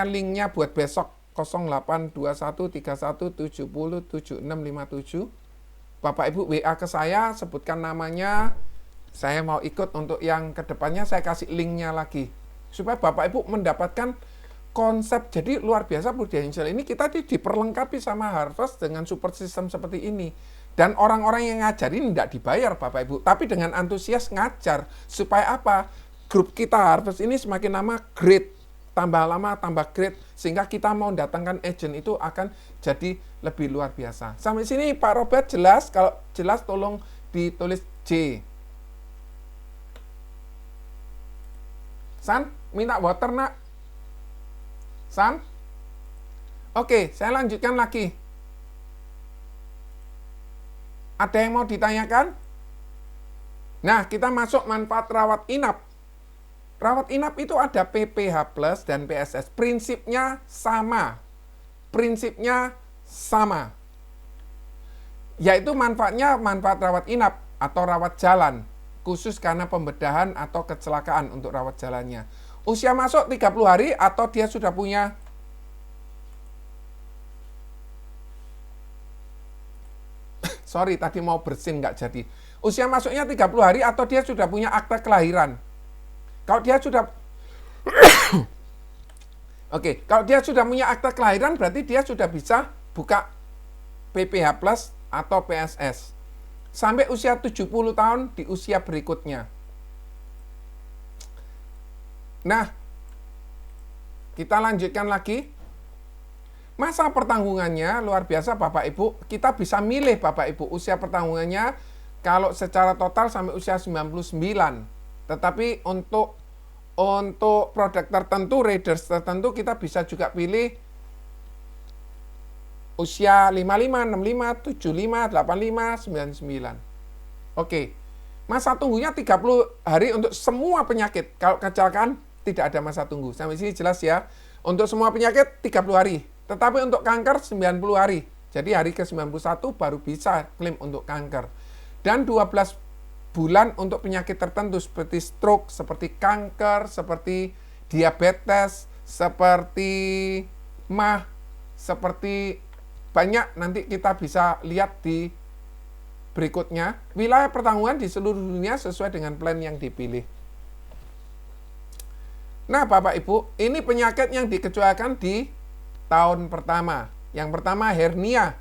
linknya buat besok 082131707657. Bapak Ibu WA ke saya, sebutkan namanya. Saya mau ikut untuk yang kedepannya, saya kasih linknya lagi. Supaya Bapak Ibu mendapatkan konsep. Jadi luar biasa Prudential ini kita diperlengkapi sama Harvest dengan support system seperti ini. Dan orang-orang yang ngajarin tidak dibayar Bapak Ibu, tapi dengan antusias ngajar. Supaya apa? Grup kita Harvest ini semakin lama great, tambah lama tambah great, sehingga kita mau datangkan agent itu akan jadi lebih luar biasa. Sampai sini Pak Robert jelas? Kalau jelas tolong ditulis J. San, minta water nak. San? Oke, saya lanjutkan lagi. Ada yang mau ditanyakan? Nah, kita masuk manfaat rawat inap. Rawat inap itu ada PPH Plus dan PSS. Prinsipnya sama. Yaitu manfaatnya manfaat rawat inap atau rawat jalan. Khusus karena pembedahan atau kecelakaan untuk rawat jalannya. Usia masuk 30 hari atau dia sudah punya sorry, tadi mau bersin nggak jadi. Usia masuknya 30 hari atau dia sudah punya akta kelahiran. Kalau dia sudah Oke, kalau dia sudah punya akta kelahiran berarti dia sudah bisa buka PPH Plus atau PSS. Sampai usia 70 tahun di usia berikutnya. Nah, kita lanjutkan lagi. Masa pertanggungannya luar biasa Bapak Ibu. Kita bisa milih Bapak Ibu usia pertanggungannya kalau secara total sampai usia 99. Tetapi untuk produk tertentu, raiders tertentu kita bisa juga pilih usia 55, 65, 75, 85, 99. Oke. Masa tunggunya 30 hari untuk semua penyakit. Kalau kecelakaan tidak ada masa tunggu. Sampai sini jelas ya. Untuk semua penyakit 30 hari. Tetapi untuk kanker 90 hari. Jadi hari ke-91 baru bisa klaim untuk kanker. Dan 12 bulan untuk penyakit tertentu seperti stroke, seperti kanker, seperti diabetes, seperti MAH, seperti banyak nanti kita bisa lihat di berikutnya. Wilayah pertanggungan di seluruh dunia sesuai dengan plan yang dipilih. Nah, Bapak Ibu, ini penyakit yang dikecualikan di tahun pertama. Yang pertama hernia.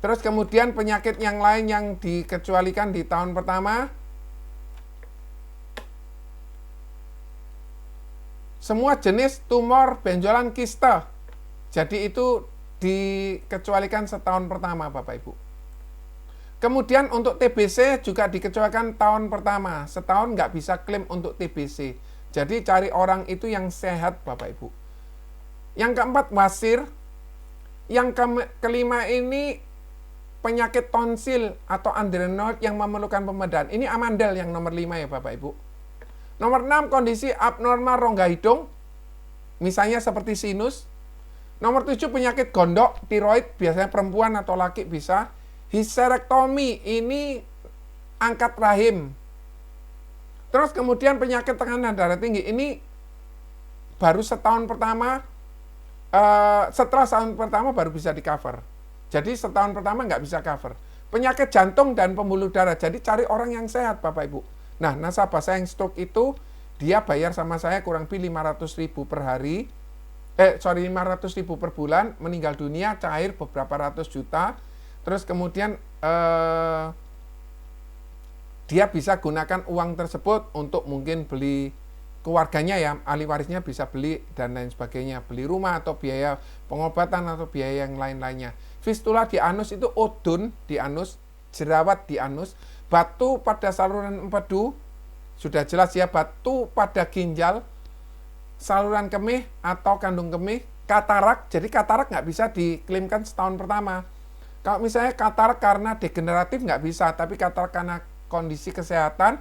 Terus kemudian penyakit yang lain yang dikecualikan di tahun pertama. Semua jenis tumor benjolan kista. Jadi itu dikecualikan setahun pertama Bapak Ibu. Kemudian untuk TBC juga dikecualikan tahun pertama. Setahun nggak bisa klaim untuk TBC. Jadi cari orang itu yang sehat Bapak Ibu. Yang keempat wasir. Yang kelima ini penyakit tonsil atau adenoid yang memerlukan pembedahan. Ini amandel yang nomor 5 ya Bapak Ibu. Nomor 6 kondisi abnormal rongga hidung. Misalnya seperti sinus. Nomor 7 penyakit gondok, tiroid, biasanya perempuan atau laki bisa. Histerektomi, ini angkat rahim. Terus kemudian penyakit tekanan darah tinggi, ini baru setahun pertama, setelah setahun pertama baru bisa di-cover. Jadi setahun pertama nggak bisa cover. Penyakit jantung dan pembuluh darah, jadi cari orang yang sehat Bapak Ibu. Nah, nasabah saya yang stroke itu, dia bayar sama saya kurang lebih 500.000 per hari. 500.000 per bulan, meninggal dunia, cair beberapa ratus juta. Terus kemudian dia bisa gunakan uang tersebut untuk mungkin beli keluarganya ya, ahli warisnya bisa beli dan lain sebagainya, beli rumah atau biaya pengobatan atau biaya yang lain-lainnya. Fistula di anus itu odun di anus, jerawat di anus, batu pada saluran empedu, sudah jelas ya, batu pada ginjal, saluran kemih atau kandung kemih, katarak. Jadi katarak nggak bisa diklaimkan setahun pertama. Kalau misalnya katarak karena degeneratif nggak bisa, tapi katarak karena kondisi kesehatan,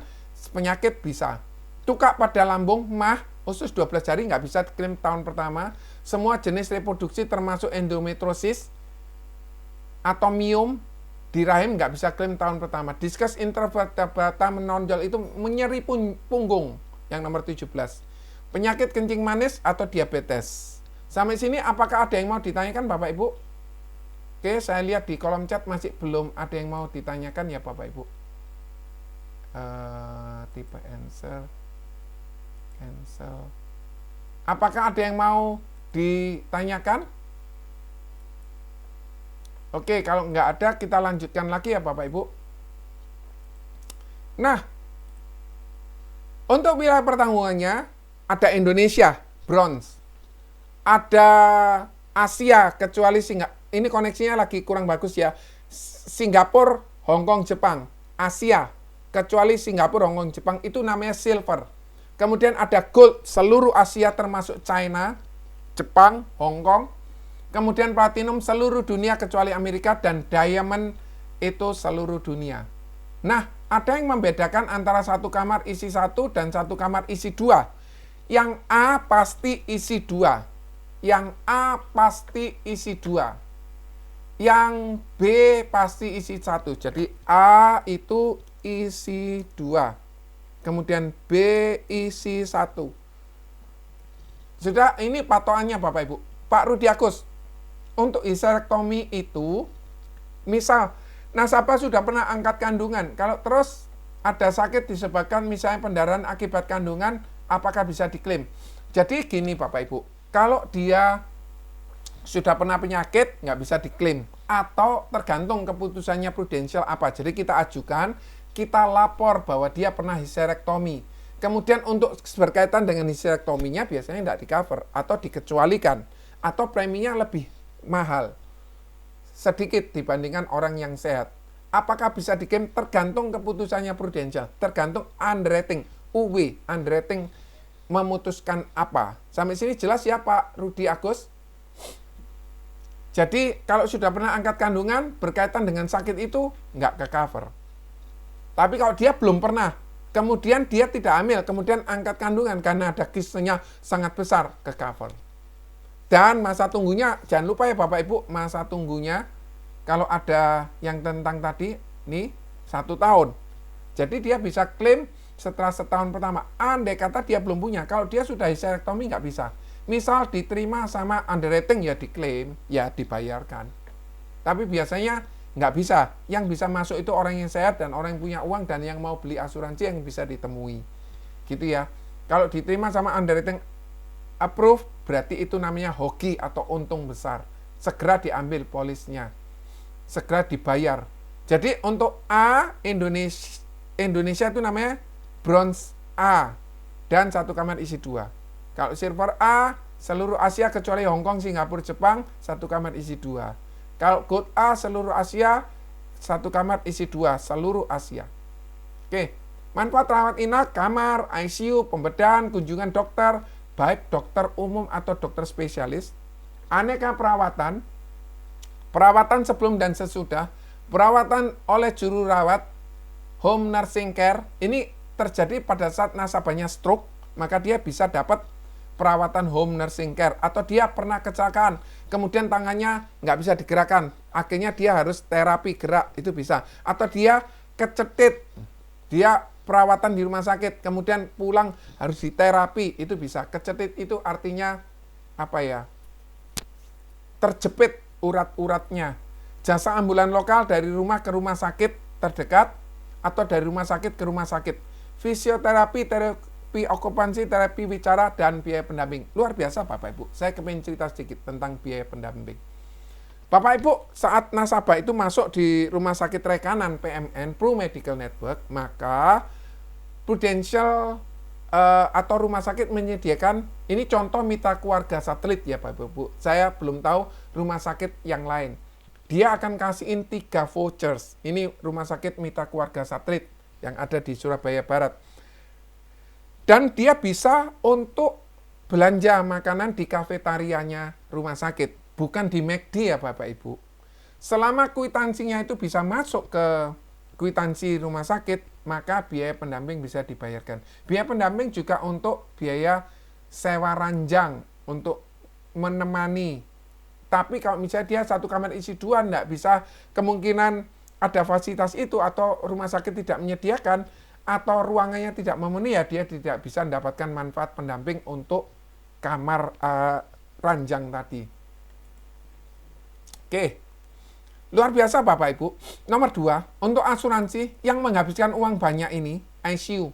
penyakit bisa. Tukak pada lambung, mah, usus 12 jari nggak bisa diklaim tahun pertama. Semua jenis reproduksi termasuk endometriosis atau miom di rahim nggak bisa klaim tahun pertama. Diskus intravertebrata menonjol itu menyeri punggung yang nomor 17. Penyakit kencing manis atau diabetes. Sampai sini apakah ada yang mau ditanyakan Bapak Ibu? Oke, saya lihat di kolom chat masih belum ada yang mau ditanyakan ya Bapak Ibu. Tipe answer. Cancel. Apakah ada yang mau ditanyakan? Oke, kalau nggak ada kita lanjutkan lagi ya Bapak Ibu. Nah, untuk wilayah pertanggungannya ada Indonesia, bronze. Ada Asia, kecuali Singapura. Ini koneksinya lagi kurang bagus ya. Singapura, Hong Kong, Jepang. Asia, kecuali Singapura, Hong Kong, Jepang, itu namanya silver. Kemudian ada gold, seluruh Asia termasuk China, Jepang, Hong Kong. Kemudian platinum seluruh dunia kecuali Amerika, dan diamond itu seluruh dunia. Nah, ada yang membedakan antara satu kamar isi 1 dan satu kamar isi 2. Yang A pasti isi 2. Yang A pasti isi 2. Yang B pasti isi 1. Jadi A itu isi 2. Kemudian B isi 1. Sudah, ini patokannya Bapak Ibu. Pak Rudi Agus, untuk histerektomi itu, misal nasabah sudah pernah angkat kandungan, kalau terus ada sakit disebabkan misalnya pendarahan akibat kandungan, apakah bisa diklaim? Jadi gini Bapak Ibu, kalau dia sudah pernah penyakit, nggak bisa diklaim. Atau tergantung keputusannya prudensial apa. Jadi kita ajukan, kita lapor bahwa dia pernah histerektomi. Kemudian untuk berkaitan dengan histerektominya biasanya tidak di-cover atau dikecualikan. Atau preminya lebih mahal. Sedikit dibandingkan orang yang sehat. Apakah bisa diklaim? Tergantung keputusannya prudensial. Tergantung underwriting. UW, underwriting memutuskan apa. Sampai sini jelas ya Pak Rudi Agus? Jadi kalau sudah pernah angkat kandungan berkaitan dengan sakit itu nggak ke cover. Tapi kalau dia belum pernah, kemudian dia tidak hamil, kemudian angkat kandungan karena ada kisnya sangat besar, ke cover. Dan masa tunggunya, jangan lupa ya Bapak Ibu, masa tunggunya kalau ada yang tentang tadi, nih 1 tahun. Jadi dia bisa klaim setelah setahun pertama. Andai kata dia belum punya, kalau dia sudah histerektomi nggak bisa. Misal diterima sama underwriting ya diklaim, ya dibayarkan. Tapi biasanya nggak bisa. Yang bisa masuk itu orang yang sehat dan orang yang punya uang dan yang mau beli asuransi yang bisa ditemui. Gitu ya. Kalau diterima sama underwriting approve, berarti itu namanya hoki atau untung besar. Segera diambil polisnya. Segera dibayar. Jadi untuk A, Indonesia itu namanya bronze A. Dan satu kamar isi 2. Kalau silver A, seluruh Asia kecuali Hong Kong, Singapura, Jepang, satu kamar isi 2. Kalau gold A, seluruh Asia, satu kamar isi 2, seluruh Asia. Oke, manfaat rawat inap, kamar, ICU, pembedahan, kunjungan dokter, baik dokter umum atau dokter spesialis, aneka perawatan, perawatan sebelum dan sesudah, perawatan oleh juru rawat, home nursing care, ini terjadi pada saat nasabahnya stroke, maka dia bisa dapat perawatan home nursing care. Atau dia pernah kecelakaan, kemudian tangannya nggak bisa digerakkan, akhirnya dia harus terapi gerak, itu bisa. Atau dia kecetit, dia perawatan di rumah sakit, kemudian pulang harus diterapi, itu bisa. Kecetit itu artinya apa ya? Terjepit urat-uratnya. Jasa ambulan lokal dari rumah ke rumah sakit terdekat, atau dari rumah sakit ke rumah sakit. Fisioterapi, terapi okupansi, terapi bicara, dan biaya pendamping. Luar biasa Bapak Ibu. Saya ingin cerita sedikit tentang biaya pendamping. Bapak Ibu, saat nasabah itu masuk di rumah sakit rekanan PMN, Pro Medical Network, maka Prudential atau rumah sakit menyediakan, ini contoh mitra keluarga satelit ya Bapak Ibu. Saya belum tahu rumah sakit yang lain. Dia akan kasihin 3 vouchers. Ini rumah sakit mitra keluarga satelit yang ada di Surabaya Barat. Dan dia bisa untuk belanja makanan di kafetarianya rumah sakit, bukan di McD ya Bapak Ibu. Selama kwitansinya itu bisa masuk ke kwitansi rumah sakit, maka biaya pendamping bisa dibayarkan. Biaya pendamping juga untuk biaya sewa ranjang untuk menemani. Tapi kalau misalnya dia satu kamar isi 2, enggak bisa, kemungkinan ada fasilitas itu atau rumah sakit tidak menyediakan atau ruangannya tidak memenuhi, ya dia tidak bisa mendapatkan manfaat pendamping untuk kamar ranjang tadi. Oke. Luar biasa Bapak Ibu. Nomor 2, untuk asuransi yang menghabiskan uang banyak ini, ICU.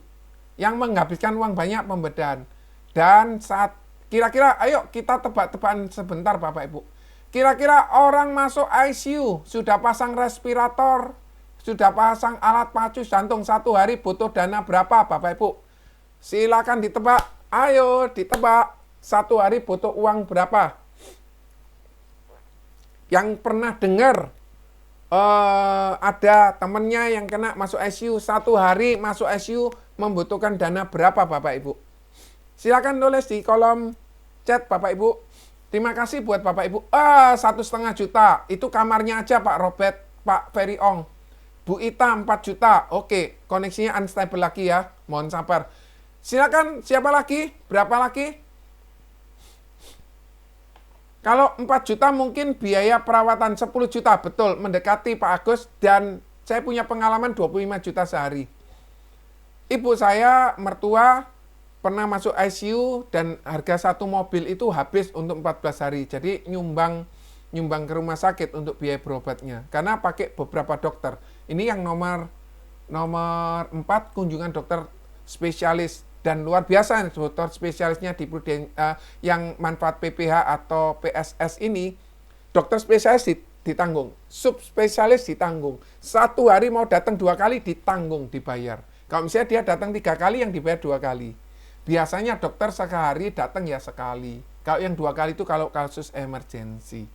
Yang menghabiskan uang banyak pembedahan. Dan saat kira-kira, ayo kita tebak-tebakan sebentar Bapak Ibu. Kira-kira orang masuk ICU, sudah pasang respirator, sudah pasang alat pacu jantung, 1 hari butuh dana berapa Bapak Ibu? Silakan ditebak. Ayo ditebak. 1 hari butuh uang berapa? Yang pernah dengar ada temennya yang kena masuk ICU, 1 hari masuk ICU membutuhkan dana berapa Bapak Ibu? Silakan tulis di kolom chat Bapak Ibu. Terima kasih buat Bapak Ibu. 1,5 juta. Itu kamarnya aja Pak Robert, Pak Ferry Ong. Bu Ita 4 juta. Oke, koneksinya unstable lagi ya. Mohon sabar. Silakan, siapa lagi? Berapa lagi? Kalau 4 juta mungkin biaya perawatan 10 juta, betul, mendekati Pak Agus, dan saya punya pengalaman 25 juta sehari. Ibu saya, mertua, pernah masuk ICU dan harga 1 mobil itu habis untuk 14 hari. Jadi nyumbang ke rumah sakit untuk biaya berobatnya, karena pakai beberapa dokter. Ini yang nomor 4, kunjungan dokter spesialis. Dan luar biasa, dokter spesialisnya di yang manfaat PPH atau PSS ini, dokter spesialis ditanggung, subspesialis ditanggung. 1 hari mau datang 2 kali ditanggung, dibayar. Kalau misalnya dia datang 3 kali, yang dibayar 2 kali. Biasanya dokter sehari datang ya sekali. Kalau yang 2 kali itu kalau kasus emergensi.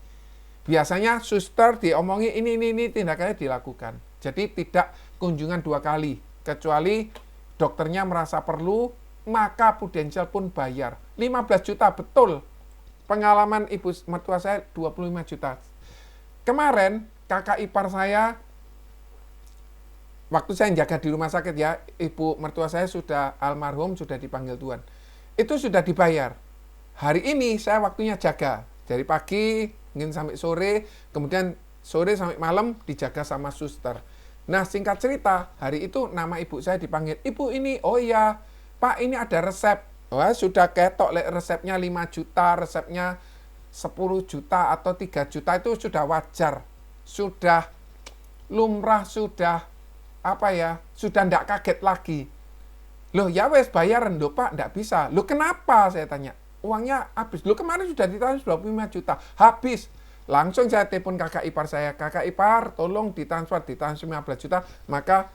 Biasanya suster diomongi ini tindakannya dilakukan. Jadi tidak kunjungan 2 kali, kecuali dokternya merasa perlu, maka prudensial pun bayar. 15 juta, betul. Pengalaman ibu mertua saya 25 juta. Kemarin, kakak ipar saya, waktu saya jaga di rumah sakit ya, ibu mertua saya sudah almarhum, sudah dipanggil Tuhan. Itu sudah dibayar. Hari ini saya waktunya jaga. Dari pagi, mungkin sampai sore, kemudian sore sampai malam dijaga sama suster. Nah, singkat cerita, hari itu nama ibu saya dipanggil. Ibu ini, oh iya, Pak ini ada resep. Wah, sudah ketok resepnya 5 juta, resepnya 10 juta atau 3 juta itu sudah wajar. Sudah lumrah, sudah sudah ndak kaget lagi. Loh, ya wes bayaran loh Pak, ndak bisa. Loh kenapa? Saya tanya. Uangnya habis. Loh kemarin sudah ditransfer 25 juta. Habis. Langsung saya telepon kakak ipar saya, kakak ipar tolong ditransfer 15 juta, maka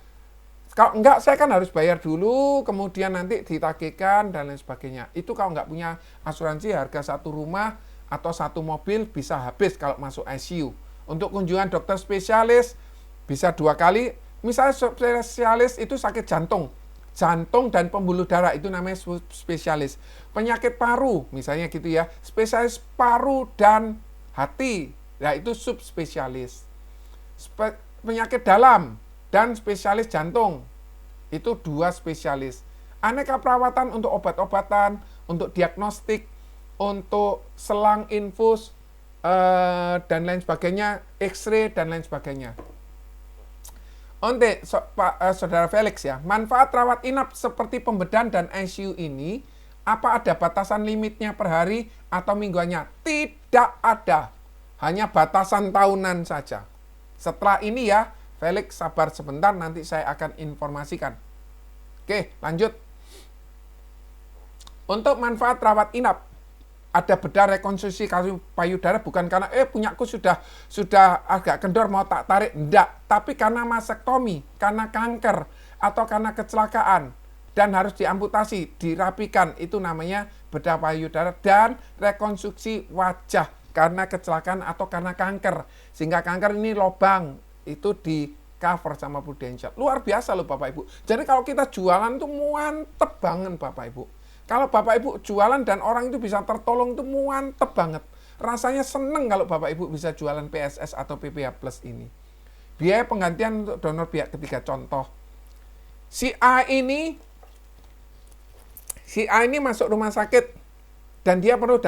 kalau enggak saya kan harus bayar dulu, kemudian nanti ditagihkan dan lain sebagainya. Itu kalau enggak punya asuransi, harga 1 rumah atau 1 mobil bisa habis kalau masuk ICU. Untuk kunjungan dokter spesialis bisa 2 kali, misalnya spesialis itu sakit jantung dan pembuluh darah, itu namanya spesialis. Penyakit paru misalnya gitu ya, spesialis paru dan hati, nah itu subspesialis. Penyakit dalam dan spesialis jantung, itu 2 spesialis. Aneka perawatan untuk obat-obatan, untuk diagnostik, untuk selang infus, dan lain sebagainya, X-ray dan lain sebagainya. Saudara Felix ya, manfaat rawat inap seperti pembedahan dan ICU ini, apa ada batasan limitnya per hari atau mingguannya? Tidak ada. Hanya batasan tahunan saja. Setelah ini ya, Felix sabar sebentar, nanti saya akan informasikan. Oke, lanjut. Untuk manfaat rawat inap, ada bedah rekonstruksi payudara bukan karena punyaku sudah agak kendor mau tak tarik, enggak, tapi karena masektomi, karena kanker atau karena kecelakaan. dan harus diamputasi, dirapikan. Itu namanya bedah payudara dan rekonstruksi wajah karena kecelakaan atau karena kanker. Sehingga kanker ini lubang itu di cover sama Prudential. Luar biasa loh Bapak Ibu. Jadi kalau kita jualan tuh mantep banget Bapak Ibu. Kalau Bapak Ibu jualan dan orang itu bisa tertolong tuh mantep banget. Rasanya seneng kalau Bapak Ibu bisa jualan PSS atau PPH Plus ini. Biaya penggantian untuk donor pihak ketiga. Contoh, si A ini masuk rumah sakit dan dia perlu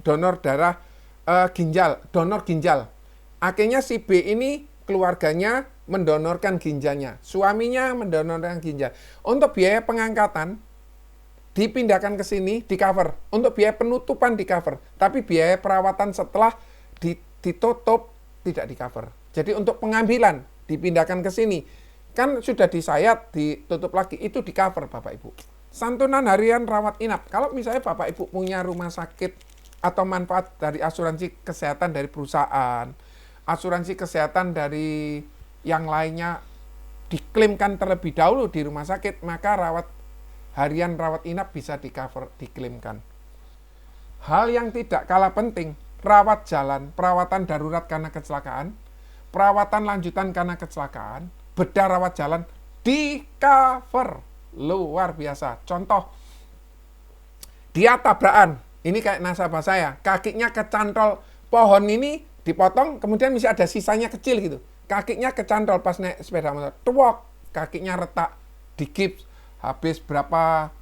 donor darah donor ginjal. Akhirnya si B ini keluarganya mendonorkan ginjalnya, suaminya mendonorkan ginjal. Untuk biaya pengangkatan dipindahkan ke sini di cover, untuk biaya penutupan di cover, tapi biaya perawatan setelah ditutup tidak di cover. Jadi untuk pengambilan dipindahkan ke sini, kan sudah disayat, ditutup lagi, itu di cover Bapak Ibu. Santunan harian rawat inap. Kalau misalnya Bapak Ibu punya rumah sakit atau manfaat dari asuransi kesehatan dari perusahaan, asuransi kesehatan dari yang lainnya diklaimkan terlebih dahulu di rumah sakit, maka harian rawat inap bisa di cover, diklaimkan. Hal yang tidak kalah penting, rawat jalan, perawatan darurat karena kecelakaan, perawatan lanjutan karena kecelakaan, bedah rawat jalan di cover. Luar biasa. Contoh, dia tabrakan. Ini kayak nasabah saya. Kakinya kecantol pohon ini, dipotong, kemudian bisa ada sisanya kecil gitu. Kakinya kecantol pas naik sepeda motor. Tuwok, kakinya retak, digips. Habis berapa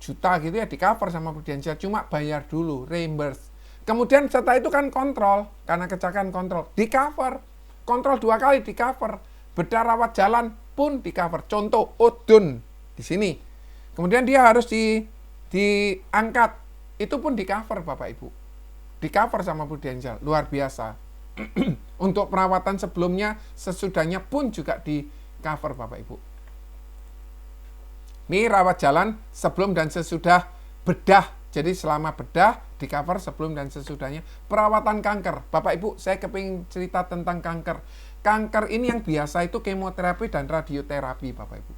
juta gitu ya, di cover sama Prudential. Cuma bayar dulu, reimburse. Kemudian setelah itu kan kontrol. Karena kecelakaan kontrol. Di cover. Kontrol 2 kali di cover. Bedah rawat jalan pun di cover. Contoh, odun. Di sini. Kemudian dia harus diangkat. Itu pun di cover Bapak Ibu. Di cover sama Prudential. Luar biasa. Untuk perawatan sebelumnya, sesudahnya pun juga di cover Bapak Ibu. Ini rawat jalan sebelum dan sesudah bedah. Jadi selama bedah di cover sebelum dan sesudahnya. Perawatan kanker. Bapak Ibu, saya kepingin cerita tentang kanker. Kanker ini yang biasa itu kemoterapi dan radioterapi Bapak Ibu.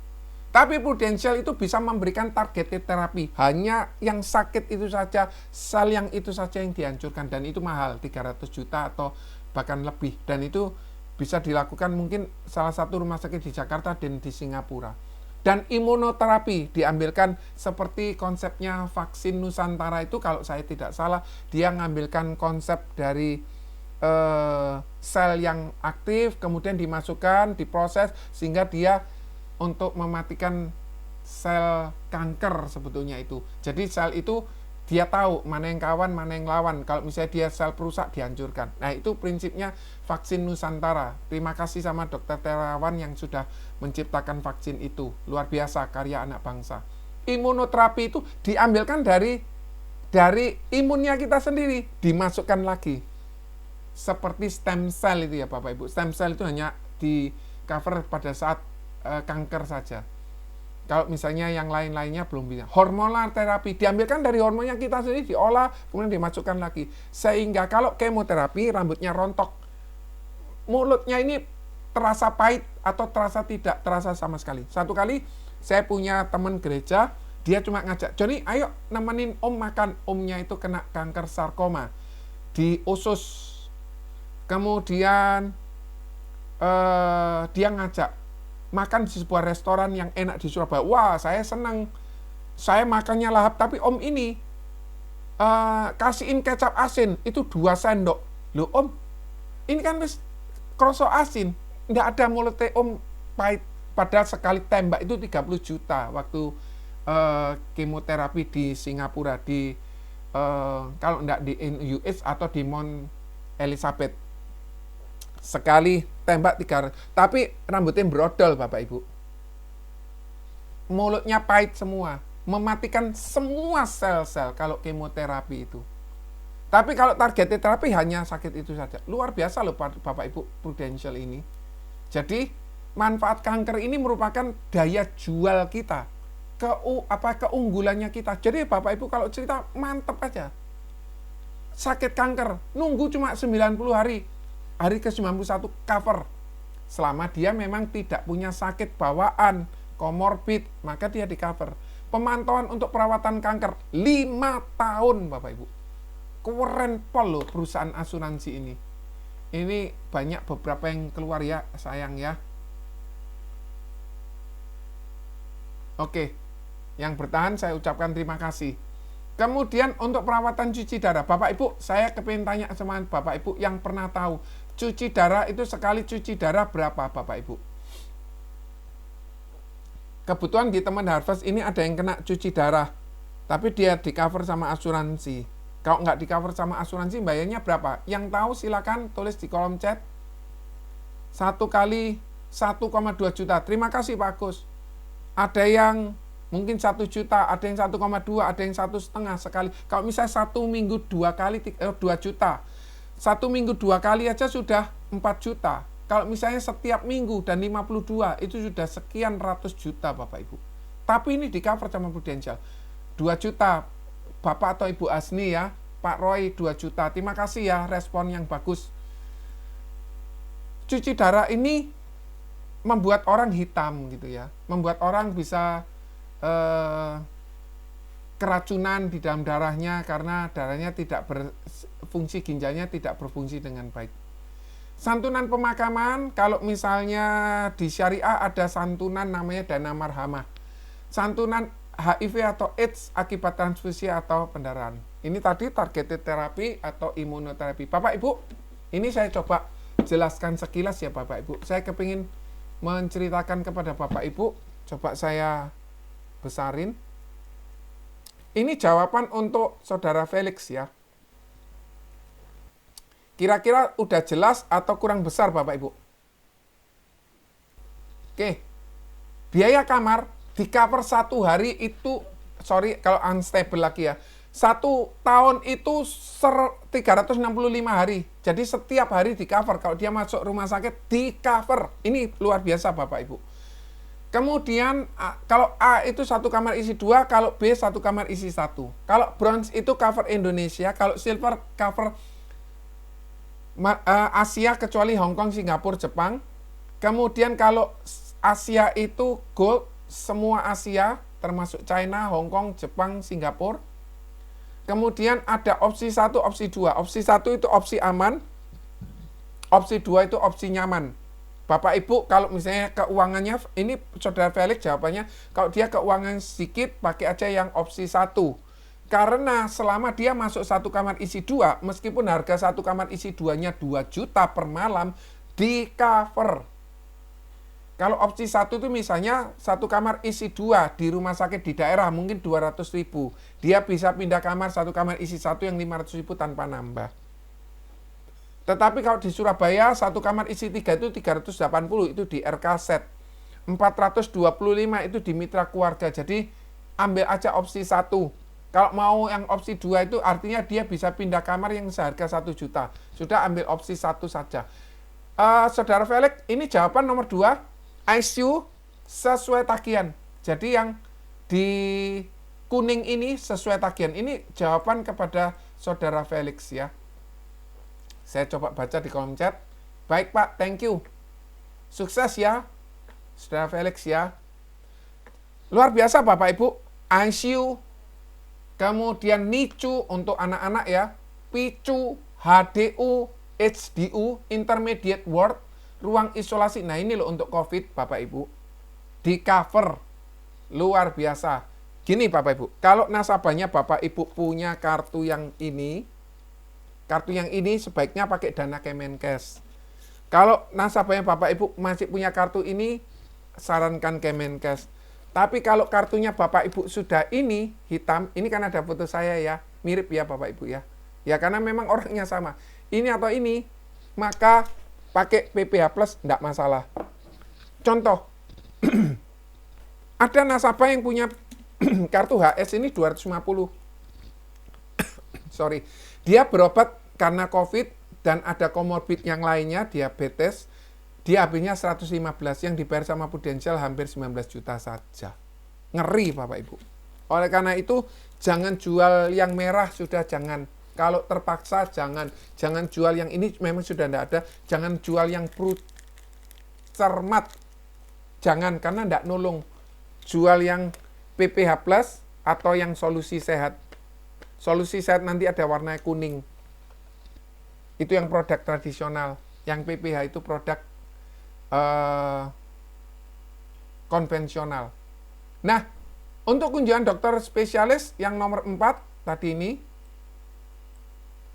Tapi Prudential itu bisa memberikan targeted terapi. Hanya yang sakit itu saja, sel yang itu saja yang dihancurkan. Dan itu mahal, 300 juta atau bahkan lebih. Dan itu bisa dilakukan mungkin salah satu rumah sakit di Jakarta dan di Singapura. Dan imunoterapi diambilkan seperti konsepnya vaksin Nusantara itu, kalau saya tidak salah, dia mengambilkan konsep dari sel yang aktif, kemudian dimasukkan, diproses, sehingga dia untuk mematikan sel kanker sebetulnya itu. Jadi sel itu dia tahu mana yang kawan, mana yang lawan. Kalau misalnya dia sel perusak, dihancurkan. Nah itu prinsipnya vaksin Nusantara. Terima kasih sama Dokter Terawan yang sudah menciptakan vaksin itu. Luar biasa, karya anak bangsa. Imunoterapi itu diambilkan dari imunnya kita sendiri, dimasukkan lagi. Seperti stem cell itu ya Bapak Ibu. Stem cell itu hanya di cover pada saat kanker saja. Kalau misalnya yang lain-lainnya belum bisa. Hormonal terapi diambilkan dari hormonnya kita sendiri, diolah, kemudian dimasukkan lagi. Sehingga kalau kemoterapi rambutnya rontok, mulutnya ini terasa pahit atau terasa tidak terasa sama sekali. Satu kali saya punya teman gereja, dia cuma ngajak, "Joni, ayo nemenin Om makan." Omnya itu kena kanker sarkoma di usus. Kemudian dia ngajak makan di sebuah restoran yang enak di Surabaya. Wah, saya senang. Saya makannya lahap, tapi Om ini kasihin kecap asin, itu 2 sendok. Loh Om, ini kan wis kroso asin. Nggak ada mulutnya Om pahit. Padahal sekali tembak itu 30 juta waktu kemoterapi di Singapura, di kalau nggak di US atau di Mount Elizabeth. Sekali tembak 3, tapi rambutnya brodol Bapak Ibu. Mulutnya pahit semua, mematikan semua sel-sel kalau kemoterapi itu. Tapi kalau targeted terapi hanya sakit itu saja. Luar biasa loh Bapak Ibu Prudential ini. Jadi manfaat kanker ini merupakan daya jual kita, keunggulannya kita. Jadi Bapak Ibu kalau cerita mantep aja. Sakit kanker, nunggu cuma 90 hari. Hari ke-91 cover. Selama dia memang tidak punya sakit bawaan, komorbid, maka dia di cover. Pemantauan untuk perawatan kanker 5 tahun, Bapak Ibu. Keren pol loh perusahaan asuransi ini. Ini banyak beberapa yang keluar ya, sayang ya. Oke, yang bertahan saya ucapkan terima kasih. Kemudian untuk perawatan cuci darah, Bapak Ibu, saya kepingin tanya sama Bapak Ibu yang pernah tahu, cuci darah itu sekali cuci darah berapa, Bapak Ibu? Kebetulan di teman Harvest ini ada yang kena cuci darah, tapi dia di cover sama asuransi. Kalau nggak di cover sama asuransi, bayarnya berapa? Yang tahu silakan tulis di kolom chat. 1 kali 1,2 juta. Terima kasih Pak Agus. Ada yang mungkin 1 juta, ada yang 1,2, ada yang 1,5 sekali. Kalau misalnya 1 minggu 2 kali 2 juta. 1 minggu 2 kali aja sudah 4 juta. Kalau misalnya setiap minggu dan 52, itu sudah sekian ratus juta Bapak Ibu. Tapi ini di cover sama Prudential. 2 juta, Bapak atau Ibu Asni ya, Pak Roy 2 juta. Terima kasih ya, respon yang bagus. Cuci darah ini membuat orang hitam gitu ya. Membuat orang bisa keracunan di dalam darahnya karena darahnya tidak berfungsi, ginjalnya tidak berfungsi dengan baik. Santunan pemakaman, kalau misalnya di syariah ada santunan namanya dana marhamah. Santunan HIV atau AIDS akibat transfusi atau pendarahan. Ini tadi targeted terapi atau imunoterapi. Bapak Ibu, ini saya coba jelaskan sekilas ya Bapak Ibu. Saya kepingin menceritakan kepada Bapak Ibu. Coba saya besarin. Ini jawaban untuk Saudara Felix ya. Kira-kira udah jelas atau kurang besar Bapak Ibu? Oke. Biaya kamar di cover 1 hari itu, sorry kalau unstable lagi ya. 1 tahun itu 365 hari. Jadi setiap hari di cover. Kalau dia masuk rumah sakit di cover. Ini luar biasa Bapak Ibu. Kemudian kalau A itu 1 kamar isi 2, kalau B 1 kamar isi 1. Kalau bronze itu cover Indonesia, kalau silver cover Asia kecuali Hong Kong, Singapura, Jepang. Kemudian kalau Asia itu gold, semua Asia termasuk China, Hong Kong, Jepang, Singapura. Kemudian ada opsi 1, opsi 2. Opsi 1 itu opsi aman. Opsi 2 itu opsi nyaman. Bapak Ibu kalau misalnya keuangannya, ini Saudara Felix jawabannya, kalau dia keuangan sedikit pakai aja yang opsi 1. Karena selama dia masuk 1 kamar isi 2, meskipun harga 1 kamar isi 2-nya 2 juta per malam, di cover. Kalau opsi 1 itu misalnya 1 kamar isi 2 di rumah sakit di daerah, mungkin 200.000. Dia bisa pindah kamar 1 kamar isi 1 yang 500.000 tanpa nambah. Tetapi kalau di Surabaya, 1 kamar isi 3 itu 380, itu di RK Set. 425 itu di Mitra Keluarga. Jadi ambil aja opsi 1. Kalau mau yang opsi 2 itu artinya dia bisa pindah kamar yang seharga 1 juta. Sudah ambil opsi 1 saja. Saudara Felix, ini jawaban nomor 2. ICU sesuai tagihan. Jadi yang di kuning ini sesuai tagihan. Ini jawaban kepada Saudara Felix ya. Saya coba baca di kolom chat. Baik Pak, thank you. Sukses ya, Saudara Felix ya. Luar biasa Bapak Ibu. ICU. Kemudian NICU untuk anak-anak ya, PICU, HDU, HDU, Intermediate Ward, ruang isolasi. Nah ini loh untuk COVID Bapak Ibu, di cover, luar biasa. Gini Bapak Ibu, kalau nasabahnya Bapak Ibu punya kartu yang ini sebaiknya pakai dana Kemenkes. Kalau nasabahnya Bapak Ibu masih punya kartu ini, sarankan Kemenkes. Tapi kalau kartunya Bapak Ibu sudah ini, hitam, ini kan ada foto saya ya, mirip ya Bapak Ibu ya. Ya karena memang orangnya sama. Ini atau ini, maka pakai PPH Plus, enggak masalah. Contoh, ada nasabah yang punya kartu HS ini 250. Sorry, dia berobat karena COVID dan ada komorbid yang lainnya, diabetes. Dia habisnya 115, yang dibayar sama Prudential hampir 19 juta saja. Ngeri Bapak Ibu. Oleh karena itu, jangan jual yang merah, sudah jangan. Kalau terpaksa, jangan. Jangan jual yang ini, memang sudah tidak ada. Jangan jual yang cermat. Jangan, karena tidak nolong. Jual yang PPH Plus atau yang solusi sehat. Solusi sehat nanti ada warna kuning. Itu yang produk tradisional. Yang PPH itu produk konvensional. Nah, untuk kunjungan dokter spesialis yang nomor 4 tadi ini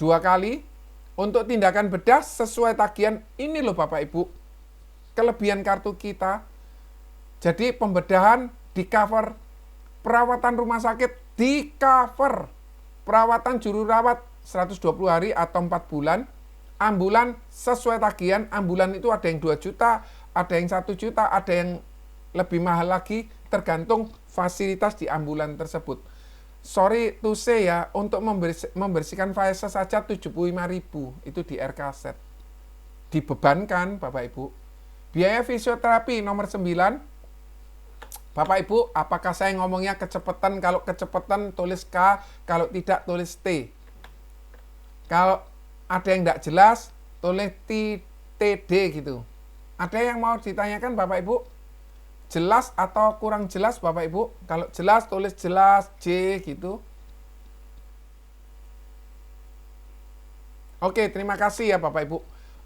2 kali. Untuk tindakan bedah sesuai tagihan, ini loh Bapak Ibu, kelebihan kartu kita. Jadi pembedahan di cover, perawatan rumah sakit di cover, perawatan juru rawat 120 hari atau 4 bulan, ambulan sesuai tagihan. Ambulan itu ada yang 2 juta, ada yang 1 juta, ada yang lebih mahal lagi, tergantung fasilitas di ambulan tersebut. Sorry to say ya, untuk membersihkan Pfizer saja 75.000 itu di RKZ. Dibebankan Bapak Ibu. Biaya fisioterapi nomor 9. Bapak Ibu, apakah saya ngomongnya kecepatan? Kalau kecepatan tulis K, kalau tidak tulis T. Kalau ada yang tidak jelas, tulis TD gitu. Ada yang mau ditanyakan Bapak Ibu? Jelas atau kurang jelas Bapak Ibu? Kalau jelas tulis jelas J gitu. Oke, terima kasih ya Bapak Ibu.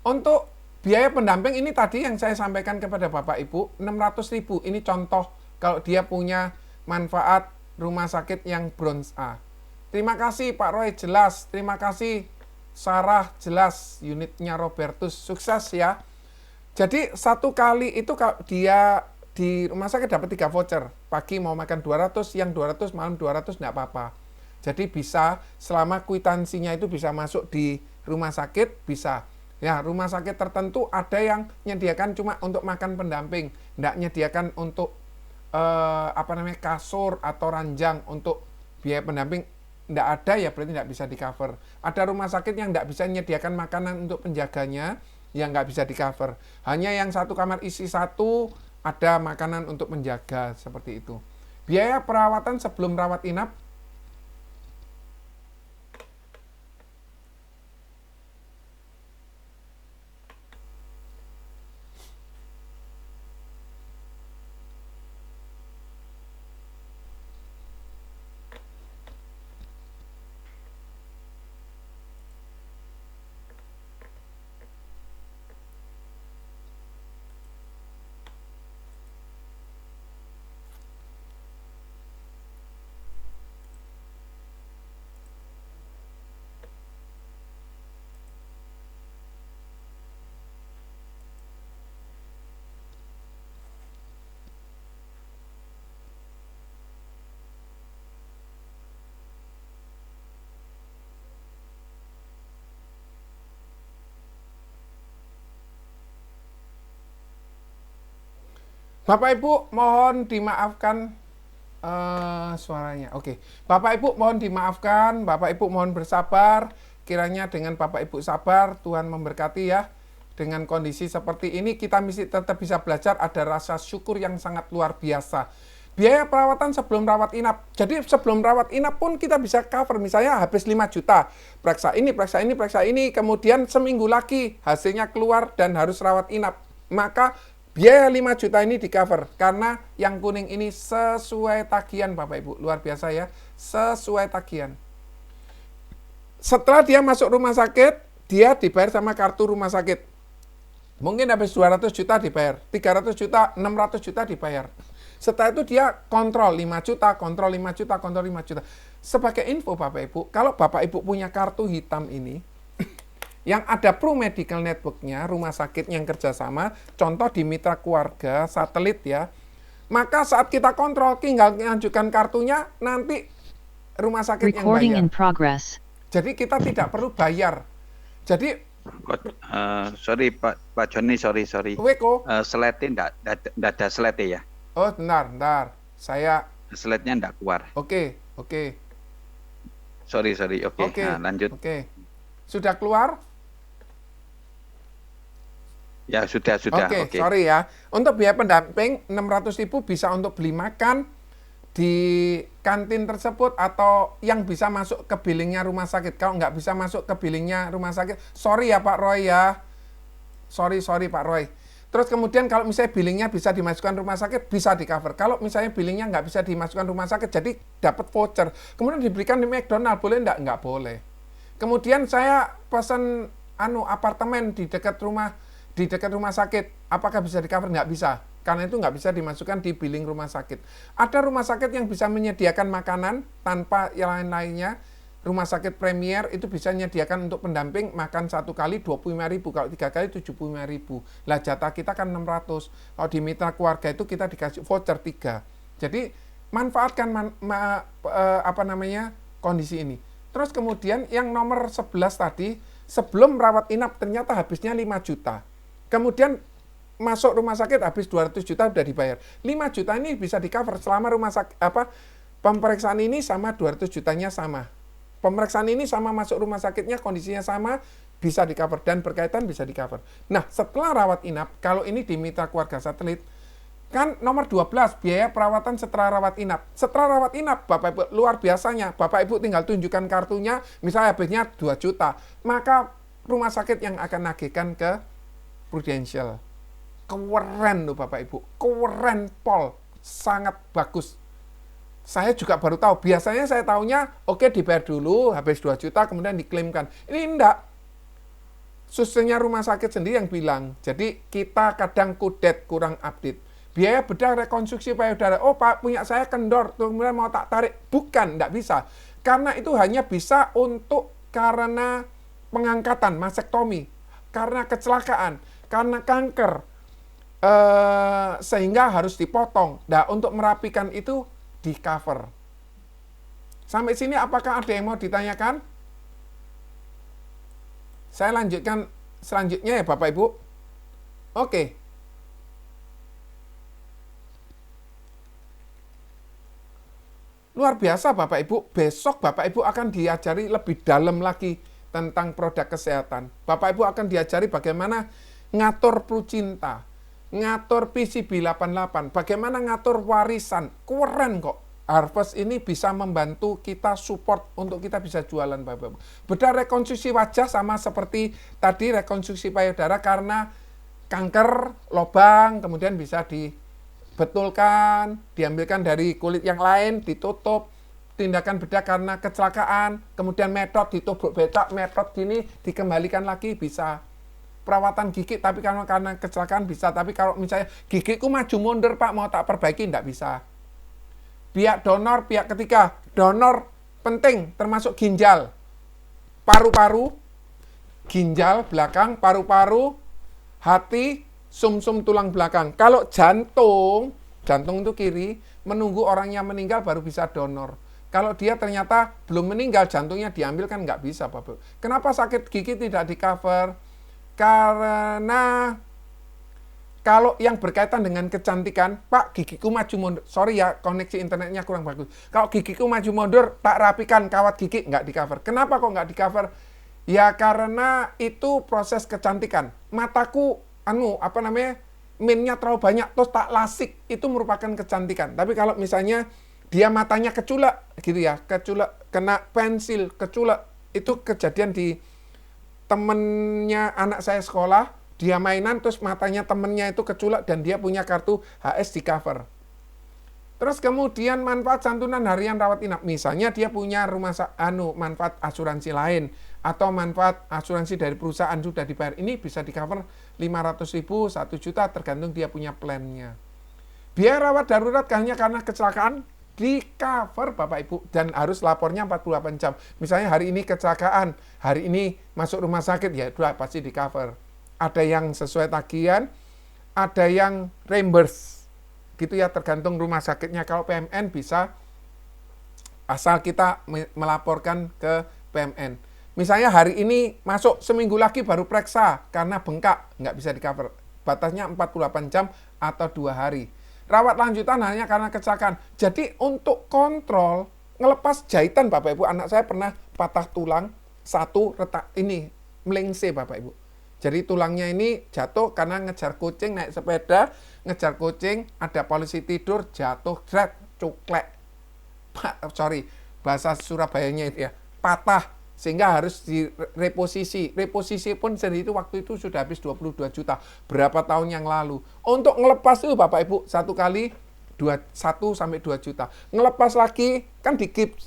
Untuk biaya pendamping ini tadi yang saya sampaikan kepada Bapak Ibu, 600.000. Ini contoh kalau dia punya manfaat rumah sakit yang bronze A. Terima kasih Pak Roy, jelas. Terima kasih Sarah, jelas. Unitnya Robertus, sukses ya. Jadi 1 kali itu kalau dia di rumah sakit dapat 3 voucher. Pagi mau makan 200, siang 200, malam 200, enggak apa-apa. Jadi bisa, selama kwitansinya itu bisa masuk di rumah sakit, bisa. Ya, rumah sakit tertentu ada yang menyediakan cuma untuk makan pendamping. Enggak menyediakan untuk kasur atau ranjang untuk biaya pendamping. Enggak ada ya, berarti enggak bisa di-cover. Ada rumah sakit yang enggak bisa menyediakan makanan untuk penjaganya, yang enggak bisa di-cover. Hanya yang 1 kamar isi 1, ada makanan untuk menjaga, seperti itu. Biaya perawatan sebelum rawat inap. Bapak Ibu mohon dimaafkan suaranya. Oke. Bapak Ibu mohon dimaafkan, Bapak Ibu mohon bersabar. Kiranya dengan Bapak Ibu sabar, Tuhan memberkati ya. Dengan kondisi seperti ini kita mesti tetap bisa belajar, ada rasa syukur yang sangat luar biasa. Biaya perawatan sebelum rawat inap. Jadi sebelum rawat inap pun kita bisa cover. Misalnya habis 5 juta. Periksa ini, periksa ini, periksa ini. Kemudian seminggu lagi hasilnya keluar dan harus rawat inap. Maka biaya 5 juta ini di cover. Karena yang kuning ini sesuai tagihan Bapak Ibu. Luar biasa ya. Sesuai tagihan. Setelah dia masuk rumah sakit, dia dibayar sama kartu rumah sakit. Mungkin habis 200 juta dibayar. 300 juta, 600 juta dibayar. Setelah itu dia kontrol 5 juta, kontrol 5 juta, kontrol 5 juta. Sebagai info Bapak Ibu, kalau Bapak Ibu punya kartu hitam ini, yang ada Pro Medical Network-nya, rumah sakit yang kerjasama, contoh di mitra keluarga, satelit ya, maka saat kita kontrol, tinggal mengajukan kartunya, nanti rumah sakit yang Recording in bayar. progress. Jadi kita tidak perlu bayar. Jadi, sorry Pak Joni, sorry. Weko, Slide-nya enggak ada slide ya. oh bentar, saya, Slide-nya enggak keluar. oke. Sorry. Oke. Nah, lanjut. Oke. Sudah keluar? Ya, sudah. Oke, sorry ya. Untuk biaya pendamping 600.000 bisa untuk beli makan di kantin tersebut atau yang bisa masuk ke billingnya rumah sakit. Kalau nggak bisa masuk ke billingnya rumah sakit, sorry ya Pak Roy ya. Sorry Pak Roy. Terus kemudian kalau misalnya billingnya bisa dimasukkan rumah sakit, bisa di cover. Kalau misalnya billingnya nggak bisa dimasukkan rumah sakit, jadi dapat voucher. Kemudian diberikan di McDonald, boleh nggak? Nggak boleh. Kemudian saya pesan apartemen di dekat rumah sakit, apakah bisa di cover? Nggak bisa. Karena itu nggak bisa dimasukkan di billing rumah sakit. Ada rumah sakit yang bisa menyediakan makanan tanpa yang lain-lainnya. Rumah sakit Premier itu bisa menyediakan untuk pendamping makan 1 kali 25.000, kalau 3 kali 75.000. Lah jatah kita kan 600. Kalau di mitra keluarga itu kita dikasih voucher 3. Jadi manfaatkan kondisi ini. Terus kemudian yang nomor 11 tadi, sebelum rawat inap ternyata habisnya 5 juta. Kemudian masuk rumah sakit habis 200 juta udah dibayar. 5 juta ini bisa di-cover selama pemeriksaan ini sama 200 jutanya sama. Pemeriksaan ini sama masuk rumah sakitnya kondisinya sama, bisa di-cover dan berkaitan bisa di-cover. Nah, setelah rawat inap, kalau ini di mitra keluarga satelit, kan nomor 12 biaya perawatan setelah rawat inap. Setelah rawat inap, Bapak Ibu, luar biasanya, Bapak Ibu tinggal tunjukkan kartunya, misalnya habisnya 2 juta, maka rumah sakit yang akan nagihkan ke Prudential. Keren loh Bapak Ibu, keren Pol, sangat bagus. Saya juga baru tahu, biasanya saya tahunya, oke dibayar dulu, habis 2 juta, kemudian diklaimkan. Ini enggak. Susternya rumah sakit sendiri yang bilang, jadi kita kadang kudet, kurang update. Biaya bedah rekonstruksi payudara, oh Pak, punya saya kendor, kemudian mau tak tarik. Bukan, enggak bisa. Karena itu hanya bisa karena pengangkatan, masektomi, karena kecelakaan, karena kanker, sehingga harus dipotong. Nah, untuk merapikan itu, di cover. Sampai sini apakah ada yang mau ditanyakan? Saya lanjutkan selanjutnya ya Bapak Ibu. Oke. Luar biasa Bapak Ibu, besok Bapak Ibu akan diajari lebih dalam lagi tentang produk kesehatan. Bapak Ibu akan diajari bagaimana ngatur Prucinta, ngatur PCB 88, bagaimana ngatur warisan. Keren kok. Harvest ini bisa membantu kita support untuk kita bisa jualan Bapak Ibu. Bedah rekonstruksi wajah sama seperti tadi rekonstruksi payudara karena kanker, lobang, kemudian bisa dibetulkan, diambilkan dari kulit yang lain, ditutup. Tindakan bedah karena kecelakaan, kemudian metode ditubruk betak, metode gini dikembalikan lagi bisa. Perawatan gigi, tapi karena kecelakaan bisa. Tapi kalau misalnya gigiku maju mundur Pak, mau tak perbaiki, tidak bisa. Pihak donor, pihak ketiga, donor penting, termasuk ginjal, paru-paru, ginjal belakang, paru-paru, hati, sumsum tulang belakang. Kalau jantung itu kiri, menunggu orangnya meninggal baru bisa donor. Kalau dia ternyata belum meninggal, jantungnya diambil kan nggak bisa Bapak. Kenapa sakit gigi tidak di-cover? Karena kalau yang berkaitan dengan kecantikan, Pak, gigiku maju mundur. Sorry ya, koneksi internetnya kurang bagus. Kalau gigiku maju mundur, tak rapikan kawat gigi, nggak di-cover. Kenapa kok nggak di-cover? Ya karena itu proses kecantikan. Mataku, minnya terlalu banyak, terus tak lasik, itu merupakan kecantikan. Tapi kalau misalnya dia matanya keculek, gitu ya, kena pensil, keculek, itu kejadian di temennya anak saya sekolah, dia mainan terus matanya temennya itu keculek dan dia punya kartu HS di cover. Terus kemudian manfaat santunan harian rawat inap, misalnya dia punya manfaat asuransi lain atau manfaat asuransi dari perusahaan sudah dibayar, ini bisa di cover 500.000, 1 juta tergantung dia punya plannya. Biaya rawat darurat hanya karena kecelakaan di cover Bapak Ibu dan harus lapornya 48 jam. Misalnya hari ini kecelakaan, hari ini masuk rumah sakit, ya udah pasti di cover. Ada yang sesuai tagihan, ada yang reimburse. Gitu ya, tergantung rumah sakitnya. Kalau PMN bisa asal kita melaporkan ke PMN. Misalnya hari ini masuk, seminggu lagi baru periksa karena bengkak, nggak bisa di cover. Batasnya 48 jam atau 2 hari. Rawat lanjutan hanya karena kecelakaan. Jadi untuk kontrol, ngelepas jahitan Bapak Ibu, anak saya pernah patah tulang, satu retak ini, melengse Bapak Ibu. Jadi tulangnya ini jatuh karena ngejar kucing, naik sepeda, ngejar kucing, ada polisi tidur, jatuh, cuklek. Bahasa Surabayanya itu ya, patah. sehingga harus direposisi. Reposisi pun sendiri itu waktu itu sudah habis 22 juta berapa tahun yang lalu. Untuk ngelepas itu Bapak Ibu satu kali 1 sampai 2 juta. Ngelepas lagi kan di keep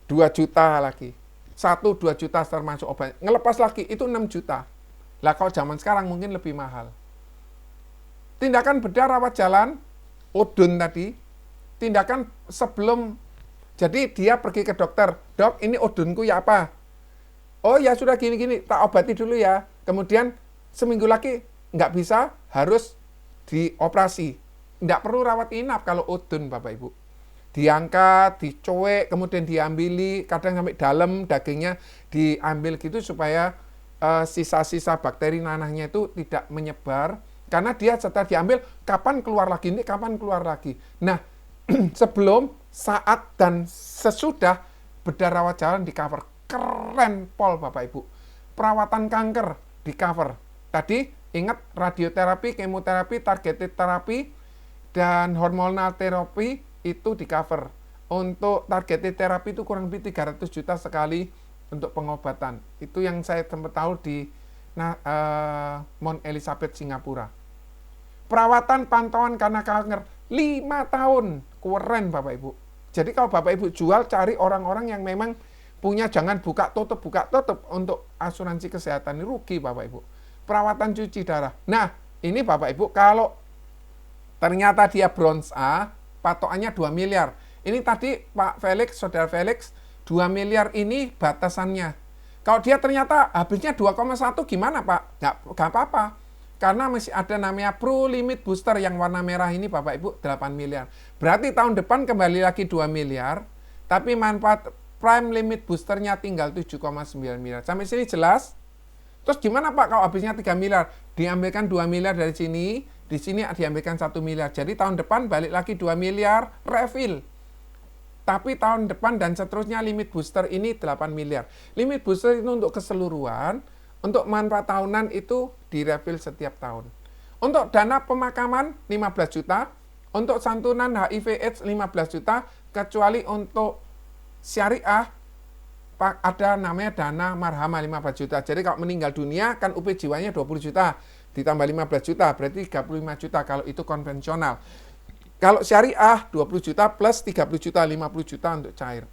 2 juta lagi. 1-2 juta termasuk obat. Ngelepas lagi itu 6 juta. Lah kalau zaman sekarang mungkin lebih mahal. Tindakan bedah rawat jalan, odon tadi, tindakan sebelum, jadi dia pergi ke dokter, dok ini odonku ya apa? Oh ya sudah gini-gini, tak obati dulu ya. Kemudian seminggu lagi nggak bisa, harus dioperasi. Nggak perlu rawat inap kalau odon Bapak Ibu. Diangkat, dicuek, kemudian diambili, kadang sampai dalam dagingnya diambil gitu supaya sisa-sisa bakteri nanahnya itu tidak menyebar. Karena dia setelah diambil, kapan keluar lagi, ini kapan keluar lagi. Nah, sebelum, saat, dan sesudah bedah rawat jalan di cover. Keren pol Bapak Ibu. Perawatan kanker di cover. Tadi ingat radioterapi, kemoterapi, targeted terapi, dan hormonal terapi itu di cover. Untuk targeted terapi itu kurang lebih 300 juta sekali untuk pengobatan. Itu yang saya sempat tahu di Mount Elizabeth, Singapura. Perawatan pantauan karena kanker 5 tahun. Keren Bapak Ibu. Jadi kalau Bapak Ibu jual, cari orang-orang yang memang punya, jangan buka tutup untuk asuransi kesehatan. Ini rugi Bapak Ibu. Perawatan cuci darah. Nah, ini Bapak Ibu, kalau ternyata dia bronze A, patokannya 2 miliar. Ini tadi Pak Felix, Saudara Felix, 2 miliar ini batasannya. Kalau dia ternyata habisnya 2,1 gimana Pak? Nggak apa-apa. Karena masih ada namanya Pro Limit Booster yang warna merah ini Bapak Ibu 8 miliar. Berarti tahun depan kembali lagi 2 miliar, tapi manfaat Prime Limit Boosternya tinggal 7,9 miliar. Sampai sini jelas? Terus gimana Pak kalau habisnya 3 miliar? Diambilkan 2 miliar dari sini, di sini diambilkan 1 miliar. Jadi tahun depan balik lagi 2 miliar, refill. Tapi tahun depan dan seterusnya limit booster ini 8 miliar. Limit booster itu untuk keseluruhan, untuk manfaat tahunan itu direfill setiap tahun. Untuk dana pemakaman 15 juta, untuk santunan HIV AIDS 15 juta, kecuali untuk syariah ada namanya dana marhama 15 juta. Jadi kalau meninggal dunia kan UP jiwanya 20 juta, ditambah 15 juta, berarti 35 juta kalau itu konvensional. Kalau syariah 20 juta plus 30 juta, 50 juta untuk cair.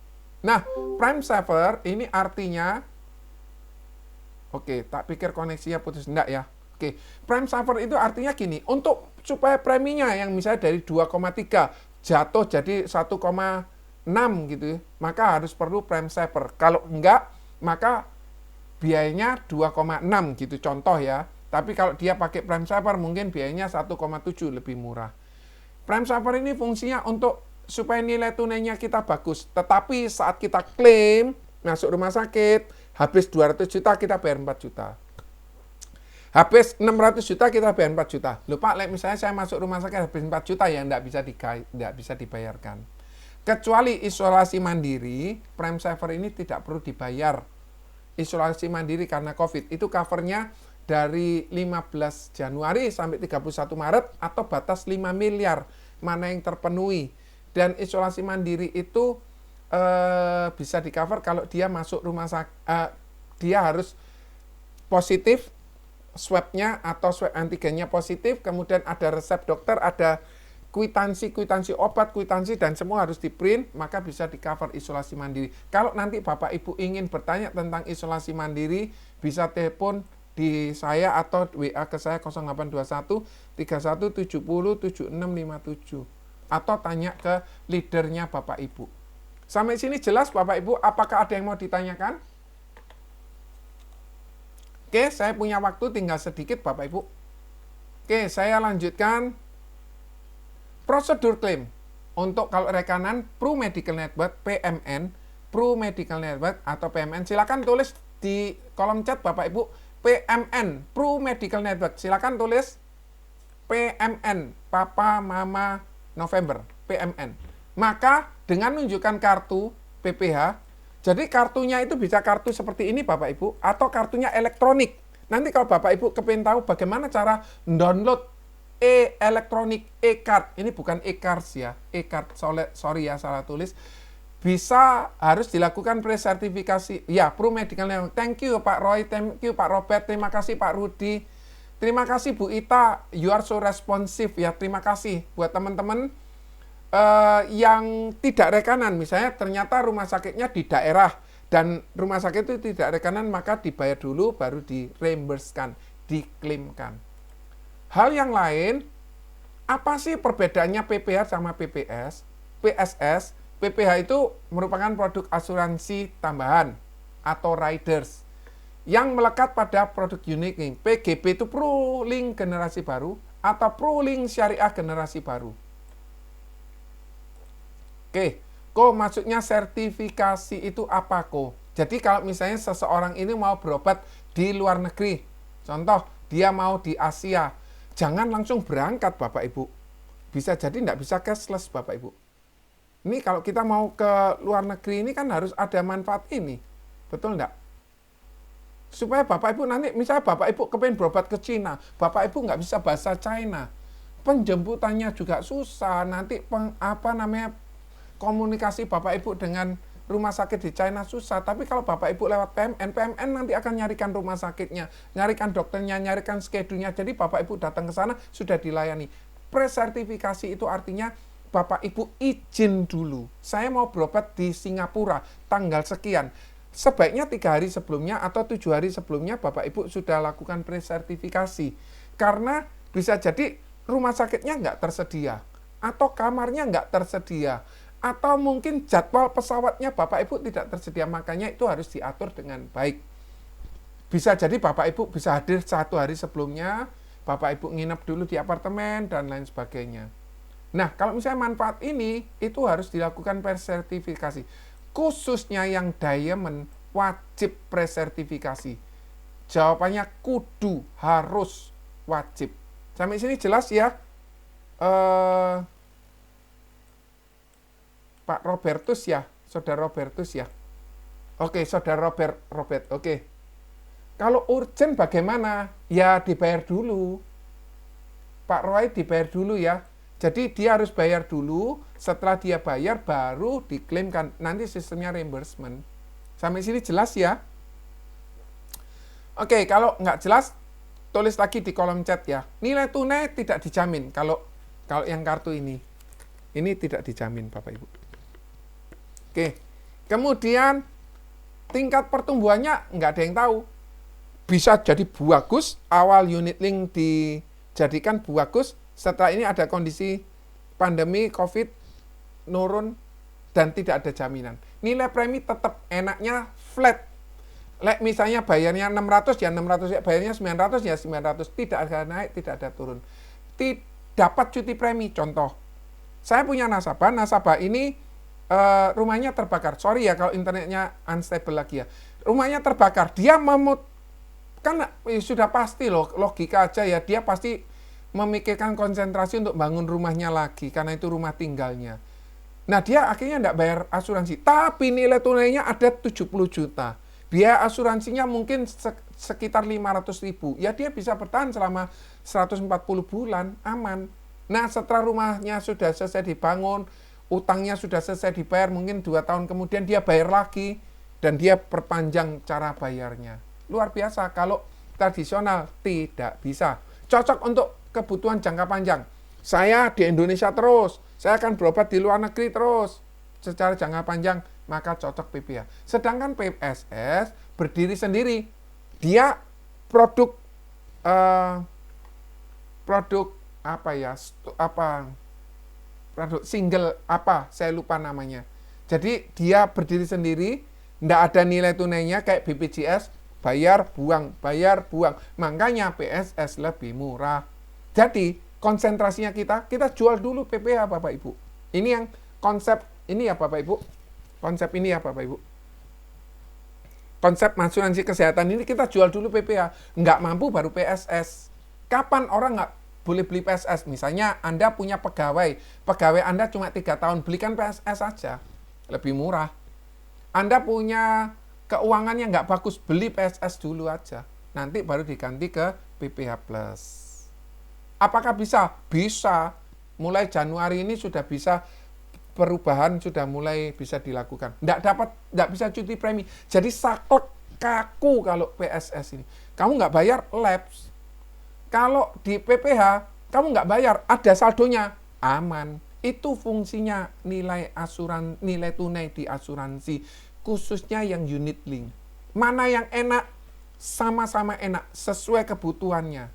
Nah, Prime Saver ini artinya, oke, tak pikir koneksinya putus, enggak ya. Oke, Prime Saver itu artinya gini, untuk supaya preminya yang misalnya dari 2,3 jatuh jadi 1,6 gitu, maka harus perlu Prime Saver. Kalau enggak, maka biayanya 2,6 gitu, contoh ya. Tapi kalau dia pakai Prime Saver mungkin biayanya 1,7 lebih murah. Prime Saver ini fungsinya untuk supaya nilai tunainya kita bagus. Tetapi saat kita klaim, masuk rumah sakit, habis 200 juta kita bayar 4 juta. Habis 600 juta kita bayar 4 juta. Loh Pak, misalnya saya masuk rumah sakit habis 4 juta ya enggak bisa dibayarkan. Kecuali isolasi mandiri, Prime Saver ini tidak perlu dibayar. Isolasi mandiri karena COVID, itu covernya dari 15 Januari sampai 31 Maret atau batas 5 miliar mana yang terpenuhi. Dan isolasi mandiri itu bisa di cover kalau dia masuk rumah sakit, dia harus positif swab-nya atau swab antigennya positif, kemudian ada resep dokter, ada kwitansi obat, kwitansi dan semua harus di print, maka bisa di cover isolasi mandiri. Kalau nanti Bapak Ibu ingin bertanya tentang isolasi mandiri, bisa telepon di saya atau WA ke saya 0821 3170 7657 atau tanya ke leadernya Bapak Ibu. Sampai sini jelas Bapak Ibu, apakah ada yang mau ditanyakan? Oke, saya punya waktu tinggal sedikit Bapak Ibu. Oke, saya lanjutkan prosedur klaim. Untuk kalau rekanan Pro Medical Network PMN, Pro Medical Network atau PMN, silakan tulis di kolom chat Bapak Ibu PMN, Pro Medical Network. Silakan tulis PMN, Papa Mama November, PMN. Maka dengan menunjukkan kartu PPH, jadi kartunya itu bisa kartu seperti ini Bapak Ibu, atau kartunya elektronik. Nanti kalau Bapak Ibu kepingin tahu bagaimana cara download elektronik e-card, ini bukan e-cards ya, e-card, sorry ya salah tulis. bisa harus dilakukan pre-sertifikasi. Ya, pro-medical level. Thank you Pak Roy, thank you Pak Robert, terima kasih Pak Rudi. Terima kasih Bu Ita, you are so responsive ya. Terima kasih buat teman-teman yang tidak rekanan. Misalnya ternyata rumah sakitnya di daerah dan rumah sakit itu tidak rekanan, maka dibayar dulu baru di-reimburse-kan, diklaimkan. Hal yang lain, apa sih perbedaannya PPH sama PSS? PPH itu merupakan produk asuransi tambahan atau riders yang melekat pada produk unit link. PGB itu Pro Link generasi baru atau Pro Link syariah generasi baru. Oke, maksudnya sertifikasi itu apa Jadi kalau misalnya seseorang ini mau berobat di luar negeri, contoh dia mau di Asia, jangan langsung berangkat Bapak Ibu. Bisa jadi tidak bisa cashless Bapak Ibu. Ini kalau kita mau ke luar negeri ini kan harus ada manfaat ini. Betul enggak? Supaya Bapak Ibu nanti, misalnya Bapak Ibu kepengen berobat ke Cina, Bapak Ibu nggak bisa bahasa China. Penjemputannya juga susah. Nanti komunikasi Bapak Ibu dengan rumah sakit di China susah. Tapi kalau Bapak Ibu lewat PMN nanti akan nyarikan rumah sakitnya, nyarikan dokternya, nyarikan schedule-nya. Jadi Bapak Ibu datang ke sana sudah dilayani. Presertifikasi itu artinya Bapak Ibu izin dulu. Saya mau berobat di Singapura tanggal sekian. Sebaiknya 3 hari sebelumnya atau 7 hari sebelumnya Bapak Ibu sudah lakukan presertifikasi. Karena bisa jadi rumah sakitnya nggak tersedia. Atau kamarnya nggak tersedia. Atau mungkin jadwal pesawatnya Bapak Ibu tidak tersedia. Makanya itu harus diatur dengan baik. Bisa jadi Bapak Ibu bisa hadir 1 hari sebelumnya. Bapak Ibu nginep dulu di apartemen dan lain sebagainya. Nah, kalau misalnya manfaat ini, itu harus dilakukan presertifikasi. Khususnya yang diamond, wajib presertifikasi. Jawabannya kudu, harus, wajib. Sampai sini jelas ya? Pak Robertus ya? Saudara Robertus ya? Oke, Saudara Robert, oke. Kalau urgent bagaimana? Ya, dibayar dulu. Pak Roy dibayar dulu ya. Jadi dia harus bayar dulu, setelah dia bayar baru diklaimkan. Nanti sistemnya reimbursement. Sampai sini jelas ya? Oke, kalau nggak jelas, tulis lagi di kolom chat ya. Nilai tunai tidak dijamin kalau yang kartu ini. Ini tidak dijamin Bapak Ibu. Oke, kemudian tingkat pertumbuhannya nggak ada yang tahu. Bisa jadi bagus, awal unit link dijadikan bagus, setelah ini ada kondisi pandemi, COVID, nurun, dan tidak ada jaminan. Nilai premi tetap enaknya flat. Misalnya bayarnya 600, ya 600, ya bayarnya 900, ya 900. Tidak ada naik, tidak ada turun. Dapat cuti premi, contoh. Saya punya nasabah ini rumahnya terbakar. Sorry ya kalau internetnya unstable lagi ya. Rumahnya terbakar, dia kan sudah pasti loh, logika aja ya, dia pasti memikirkan konsentrasi untuk bangun rumahnya lagi, karena itu rumah tinggalnya. Nah, dia akhirnya tidak bayar asuransi, tapi nilai tunainya ada 70 juta. Biaya asuransinya mungkin sekitar 500.000. Ya, dia bisa bertahan selama 140 bulan, aman. Nah, setelah rumahnya sudah selesai dibangun, utangnya sudah selesai dibayar, mungkin 2 tahun kemudian dia bayar lagi, dan dia perpanjang cara bayarnya. Luar biasa, kalau tradisional tidak bisa. Cocok untuk kebutuhan jangka panjang. Saya di Indonesia terus, saya akan berobat di luar negeri terus. Secara jangka panjang, maka cocok PPH. Sedangkan PSS berdiri sendiri. Dia produk produk single saya lupa namanya. Jadi dia berdiri sendiri, tidak ada nilai tunainya kayak BPJS, bayar buang. Makanya PSS lebih murah. Jadi konsentrasinya kita jual dulu PPH Bapak Ibu. Ini yang konsep ini ya Bapak Ibu. Konsep ini ya Bapak Ibu. Konsep asuransi kesehatan ini kita jual dulu PPH. Nggak mampu baru PSS. Kapan orang nggak boleh beli PSS? Misalnya Anda punya pegawai Anda cuma 3 tahun, belikan PSS saja. Lebih murah. Anda punya keuangan yang nggak bagus, beli PSS dulu aja. Nanti baru diganti ke PPH Plus. Apakah bisa? Bisa. Mulai Januari ini sudah bisa perubahan sudah mulai bisa dilakukan. Nggak bisa cuti premi. Jadi saklek kaku kalau PSS ini. Kamu nggak bayar, lapse. Kalau di PPH, kamu nggak bayar, ada saldonya, aman. Itu fungsinya nilai tunai di asuransi, khususnya yang unit link. Mana yang enak, sama-sama enak, sesuai kebutuhannya.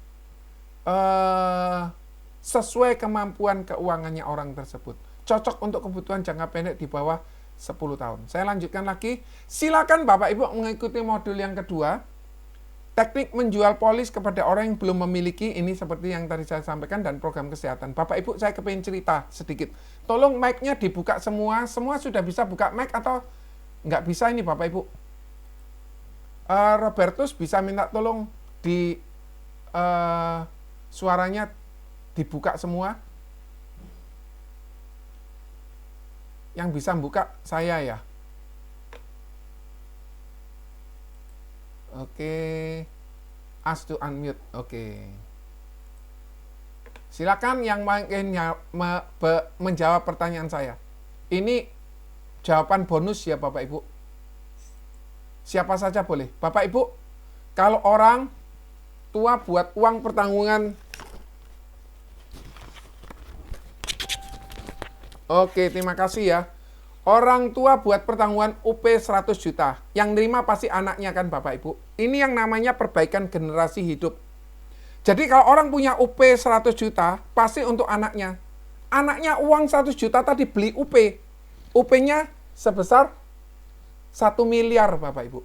Sesuai kemampuan keuangannya orang tersebut. Cocok untuk kebutuhan jangka pendek di bawah 10 tahun. Saya lanjutkan lagi. Silakan Bapak Ibu mengikuti modul yang kedua. Teknik menjual polis kepada orang yang belum memiliki, ini seperti yang tadi saya sampaikan, dan program kesehatan. Bapak Ibu, saya kepingin cerita sedikit. Tolong mic-nya dibuka semua. Semua sudah bisa buka mic atau nggak bisa ini Bapak Ibu? Robertus bisa minta tolong di suaranya dibuka semua. Yang bisa buka saya ya. Oke. Ask to unmute. Oke. Silakan yang mungkin menjawab pertanyaan saya. Ini jawaban bonus ya Bapak Ibu. Siapa saja boleh. Bapak Ibu, kalau orang tua buat uang pertanggungan. Oke, terima kasih ya. Orang tua buat pertanggungan UP 100 juta. Yang nerima pasti anaknya kan Bapak Ibu. Ini yang namanya perbaikan generasi hidup. Jadi kalau orang punya UP 100 juta, pasti untuk anaknya. Anaknya uang 100 juta tadi beli UP. UP-nya sebesar 1 miliar Bapak Ibu.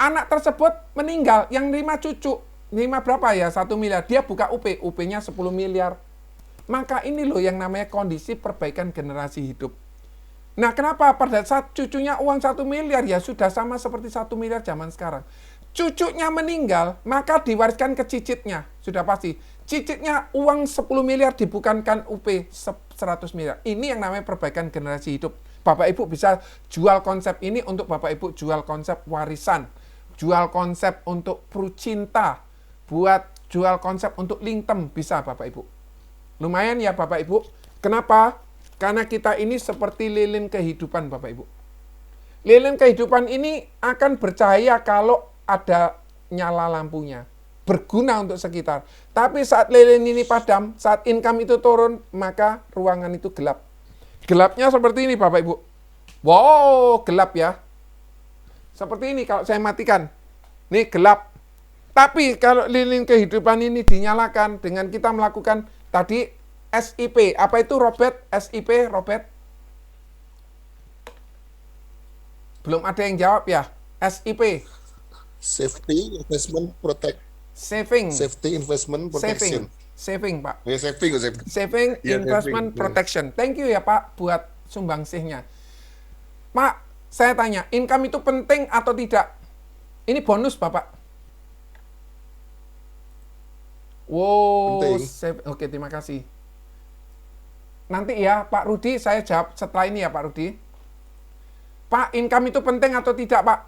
Anak tersebut meninggal, yang nerima cucu. Nerima berapa ya? 1 miliar. Dia buka UP. UP-nya 10 miliar. Maka ini loh yang namanya kondisi perbaikan generasi hidup. Nah, kenapa pada saat cucunya uang 1 miliar ya sudah sama seperti 1 miliar zaman sekarang. Cucunya meninggal, maka diwariskan ke cicitnya. Sudah pasti. Cicitnya uang 10 miliar dibukankan UP 100 miliar. Ini yang namanya perbaikan generasi hidup. Bapak Ibu bisa jual konsep ini untuk Bapak Ibu jual konsep warisan. Jual konsep untuk prucinta. Buat jual konsep untuk lingtem bisa Bapak Ibu. Lumayan ya Bapak Ibu. Kenapa? Karena kita ini seperti lilin kehidupan Bapak Ibu. Lilin kehidupan ini akan bercahaya kalau ada nyala lampunya. Berguna untuk sekitar. Tapi saat lilin ini padam, saat income itu turun, maka ruangan itu gelap. Gelapnya seperti ini Bapak Ibu. Wow, gelap ya. Seperti ini kalau saya matikan. Ini gelap. Tapi kalau lilin kehidupan ini dinyalakan dengan kita melakukan tadi SIP. Apa itu Robert? SIP, Robert? Belum ada yang jawab ya? SIP. Safety Investment Protect. Saving. Safety Investment Protection. Saving, Pak. Ya, saving. Saving Ya, Investment saving. Protection. Thank you ya Pak buat sumbangsihnya. Pak, saya tanya, income itu penting atau tidak? Ini bonus Bapak. Wow, Penting. oke, terima kasih. Nanti ya Pak Rudi, saya jawab setelah ini ya Pak Rudi. Pak, income itu penting atau tidak Pak?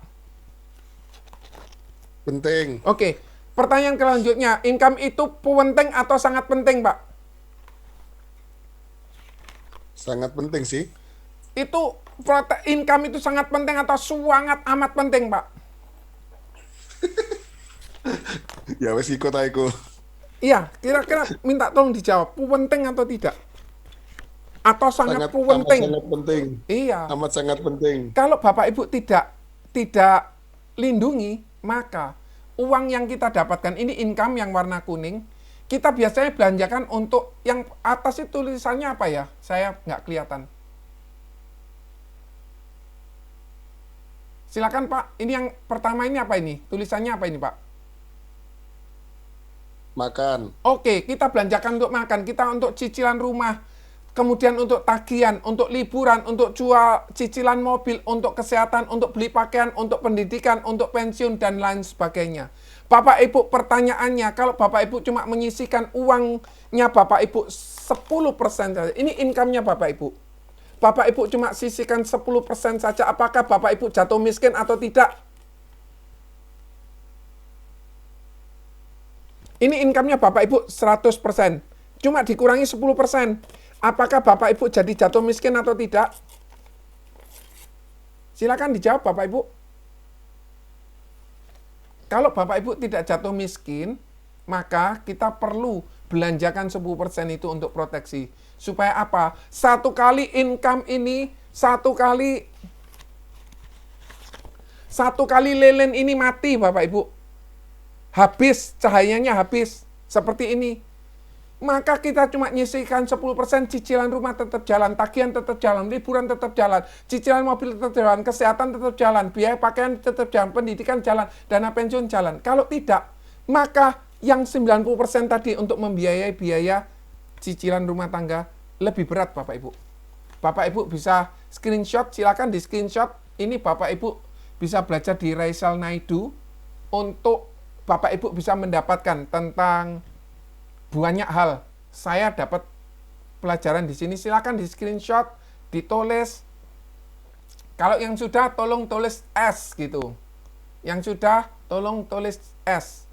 Penting. Oke, pertanyaan selanjutnya, income itu penting atau sangat penting Pak? Sangat penting sih. Itu income itu sangat penting atau sangat amat penting Pak? Ya wes ikut aku. Iya, kira-kira minta tolong dijawab, penting atau tidak? Atau sangat Amat penting? sangat penting. Iya. Amat sangat penting. Kalau Bapak Ibu tidak lindungi, maka uang yang kita dapatkan, ini income yang warna kuning, kita biasanya belanjakan untuk yang atas itu tulisannya apa ya? Saya nggak kelihatan. Silakan Pak, ini yang pertama ini apa ini? Tulisannya apa ini Pak? Makan. Oke, kita belanjakan untuk makan, kita untuk cicilan rumah, kemudian untuk tagihan, untuk liburan, untuk jual cicilan mobil, untuk kesehatan, untuk beli pakaian, untuk pendidikan, untuk pensiun, dan lain sebagainya. Bapak Ibu, pertanyaannya, kalau Bapak Ibu cuma menyisihkan uangnya Bapak Ibu 10% saja, ini income-nya Bapak Ibu. Bapak Ibu cuma sisihkan 10% saja, apakah Bapak Ibu jatuh miskin atau tidak? Ini income-nya Bapak Ibu 100%. Cuma dikurangi 10%. Apakah Bapak Ibu jadi jatuh miskin atau tidak? Silakan dijawab Bapak Ibu. Kalau Bapak Ibu tidak jatuh miskin, maka kita perlu belanjakan 10% itu untuk proteksi. Supaya apa? Satu kali income ini, satu kali lilin ini mati Bapak Ibu. Habis, cahayanya habis. Seperti ini. Maka kita cuma nyisihkan 10%, cicilan rumah tetap jalan, tagihan tetap jalan, liburan tetap jalan, cicilan mobil tetap jalan, kesehatan tetap jalan, biaya pakaian tetap jalan, pendidikan jalan, dana pensiun jalan. Kalau tidak, maka yang 90% tadi untuk membiayai biaya cicilan rumah tangga lebih berat Bapak Ibu. Bapak Ibu bisa screenshot, silakan di screenshot. Ini Bapak Ibu bisa belajar di Raisal Naidu untuk Bapak Ibu bisa mendapatkan tentang banyak hal. Saya dapat pelajaran di sini. Silakan di screenshot, ditulis. Kalau yang sudah tolong tulis S gitu. Yang sudah tolong tulis S.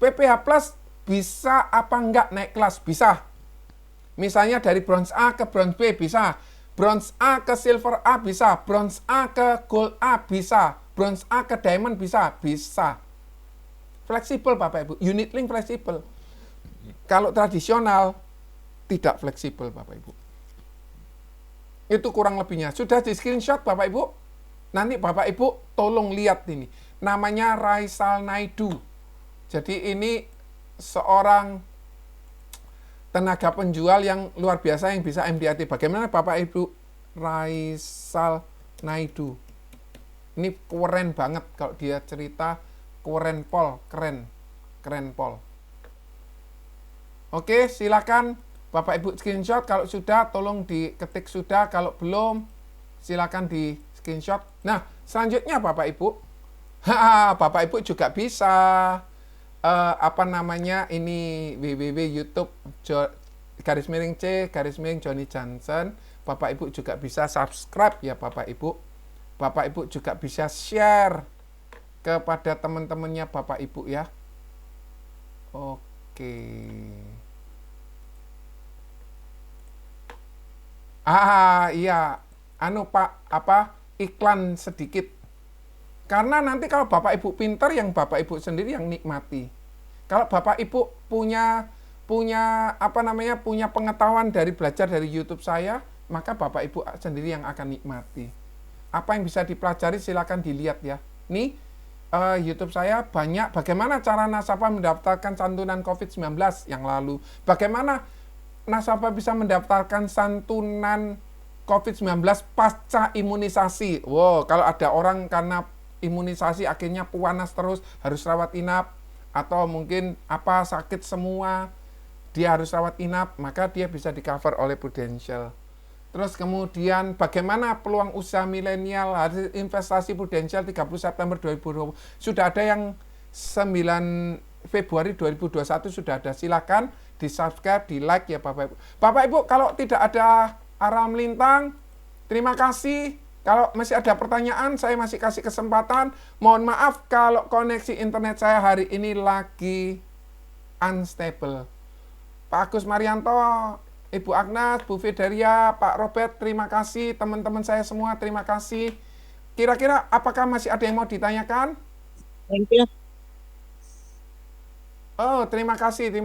PPH Plus bisa apa enggak naik kelas? Bisa. Misalnya dari bronze A ke bronze B bisa. Bronze A ke silver A bisa. Bronze A ke gold A bisa. Bronze A ke diamond bisa. Bisa. Fleksibel Bapak Ibu. Unit link fleksibel. Kalau tradisional, tidak fleksibel Bapak Ibu. Itu kurang lebihnya. Sudah di screenshot Bapak Ibu? Nanti Bapak Ibu tolong lihat ini. Namanya Raisal Naidu. Jadi ini seorang tenaga penjual yang luar biasa yang bisa MDRT. Bagaimana Bapak Ibu? Raisal Naidu. Ini keren banget kalau dia cerita. Keren Pol. Oke, silakan Bapak Ibu screenshot. Kalau sudah, tolong diketik sudah. Kalau belum, silakan di screenshot. Nah, selanjutnya Bapak Ibu, Bapak Ibu juga bisa ini www.youtube /C Johnny Johnson. Bapak Ibu juga bisa subscribe ya Bapak Ibu. Bapak Ibu juga bisa share kepada teman-temannya Bapak Ibu ya. Oke. Iya. Pak, iklan sedikit. Karena nanti kalau Bapak Ibu pinter, yang Bapak Ibu sendiri yang nikmati. Kalau Bapak Ibu punya pengetahuan dari belajar dari YouTube saya, maka Bapak Ibu sendiri yang akan nikmati. Apa yang bisa dipelajari silakan dilihat ya. Nih, YouTube saya banyak bagaimana cara nasabah mendaftarkan santunan COVID-19 yang lalu. Bagaimana nasabah bisa mendaftarkan santunan COVID-19 pasca imunisasi. Wow, kalau ada orang karena imunisasi akhirnya panas terus, harus rawat inap, atau mungkin sakit semua, dia harus rawat inap, maka dia bisa di-cover oleh Prudential. Terus kemudian bagaimana peluang usaha milenial, hasil investasi Prudential 30 September 2020. Sudah ada yang 9 Februari 2021 sudah ada. Silakan di-subscribe, di-like ya Bapak Ibu. Bapak Ibu, kalau tidak ada arah melintang, terima kasih. Kalau masih ada pertanyaan, saya masih kasih kesempatan. Mohon maaf kalau koneksi internet saya hari ini lagi unstable. Pak Agus Marianto, Ibu Agnes, Bu Fideria, Pak Robert, terima kasih. Teman-teman saya semua, terima kasih. Kira-kira apakah masih ada yang mau ditanyakan? Thank you. Oh, terima kasih.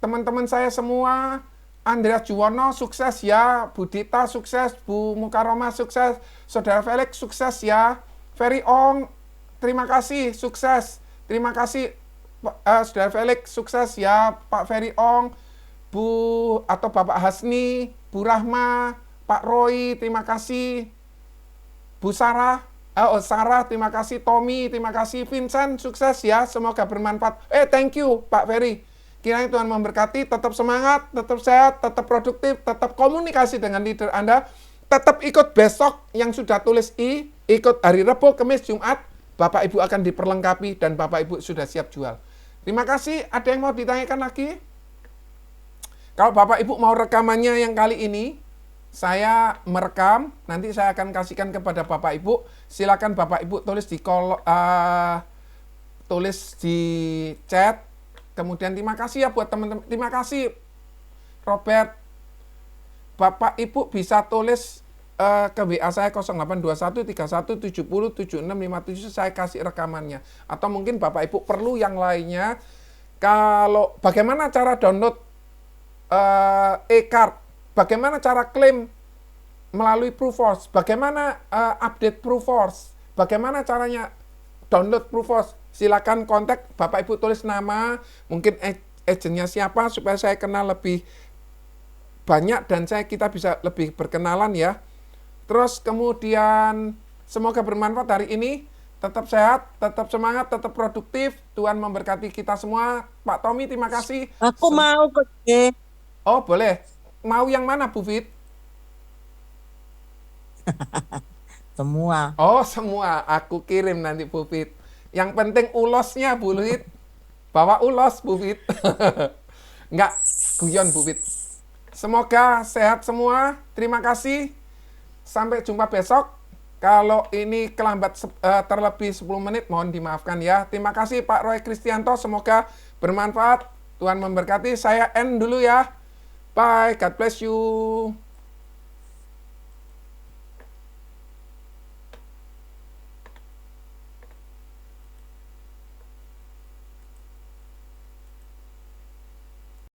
Teman-teman saya semua, Andreas Juwono, sukses ya. Bu Dita, sukses. Bu Mukaroma, sukses. Saudara Felix, sukses ya. Ferry Ong, terima kasih, sukses. Terima kasih, Saudara Felix, sukses ya. Pak Ferry Ong, Bapak Hasni, Bu Rahma, Pak Roy, terima kasih. Bu Sarah, Sarah, terima kasih. Tommy, terima kasih. Vincent, sukses ya. Semoga bermanfaat. Thank you, Pak Ferry. Kiranya Tuhan memberkati, tetap semangat, tetap sehat, tetap produktif, tetap komunikasi dengan leader Anda, tetap ikut besok yang sudah tulis ikut hari Rabu, Kamis, Jumat, Bapak Ibu akan diperlengkapi dan Bapak Ibu sudah siap jual. Terima kasih. Ada yang mau ditanyakan lagi? Kalau Bapak Ibu mau rekamannya yang kali ini, saya merekam, nanti saya akan kasihkan kepada Bapak Ibu. Silakan Bapak Ibu tulis di chat. Kemudian terima kasih ya buat teman-teman. Terima kasih Robert, Bapak Ibu bisa tulis ke WA saya 082131707657, saya kasih rekamannya. Atau mungkin Bapak Ibu perlu yang lainnya. Kalau bagaimana cara download e-card, bagaimana cara klaim melalui Proofforce, bagaimana update Proofforce, bagaimana caranya download Proofforce, silakan kontak Bapak Ibu, tulis nama, mungkin agennya siapa supaya saya kenal lebih banyak dan kita bisa lebih berkenalan ya. Terus kemudian semoga bermanfaat hari ini. Tetap sehat, tetap semangat, tetap produktif. Tuhan memberkati kita semua. Pak Tommy, terima kasih. Aku mau kok. Oh, boleh. Mau yang mana, Bu Fit? Semua. Oh, semua. Aku kirim nanti, Bu Fit. Yang penting ulosnya, Bu Fit. Bawa ulos, Bu Fit. Enggak, guyon, Bu Fit. Semoga sehat semua. Terima kasih. Sampai jumpa besok. Kalau ini terlebih 10 menit, mohon dimaafkan ya. Terima kasih Pak Roy Kristianto. Semoga bermanfaat. Tuhan memberkati. Saya end dulu ya. Bye. God bless you.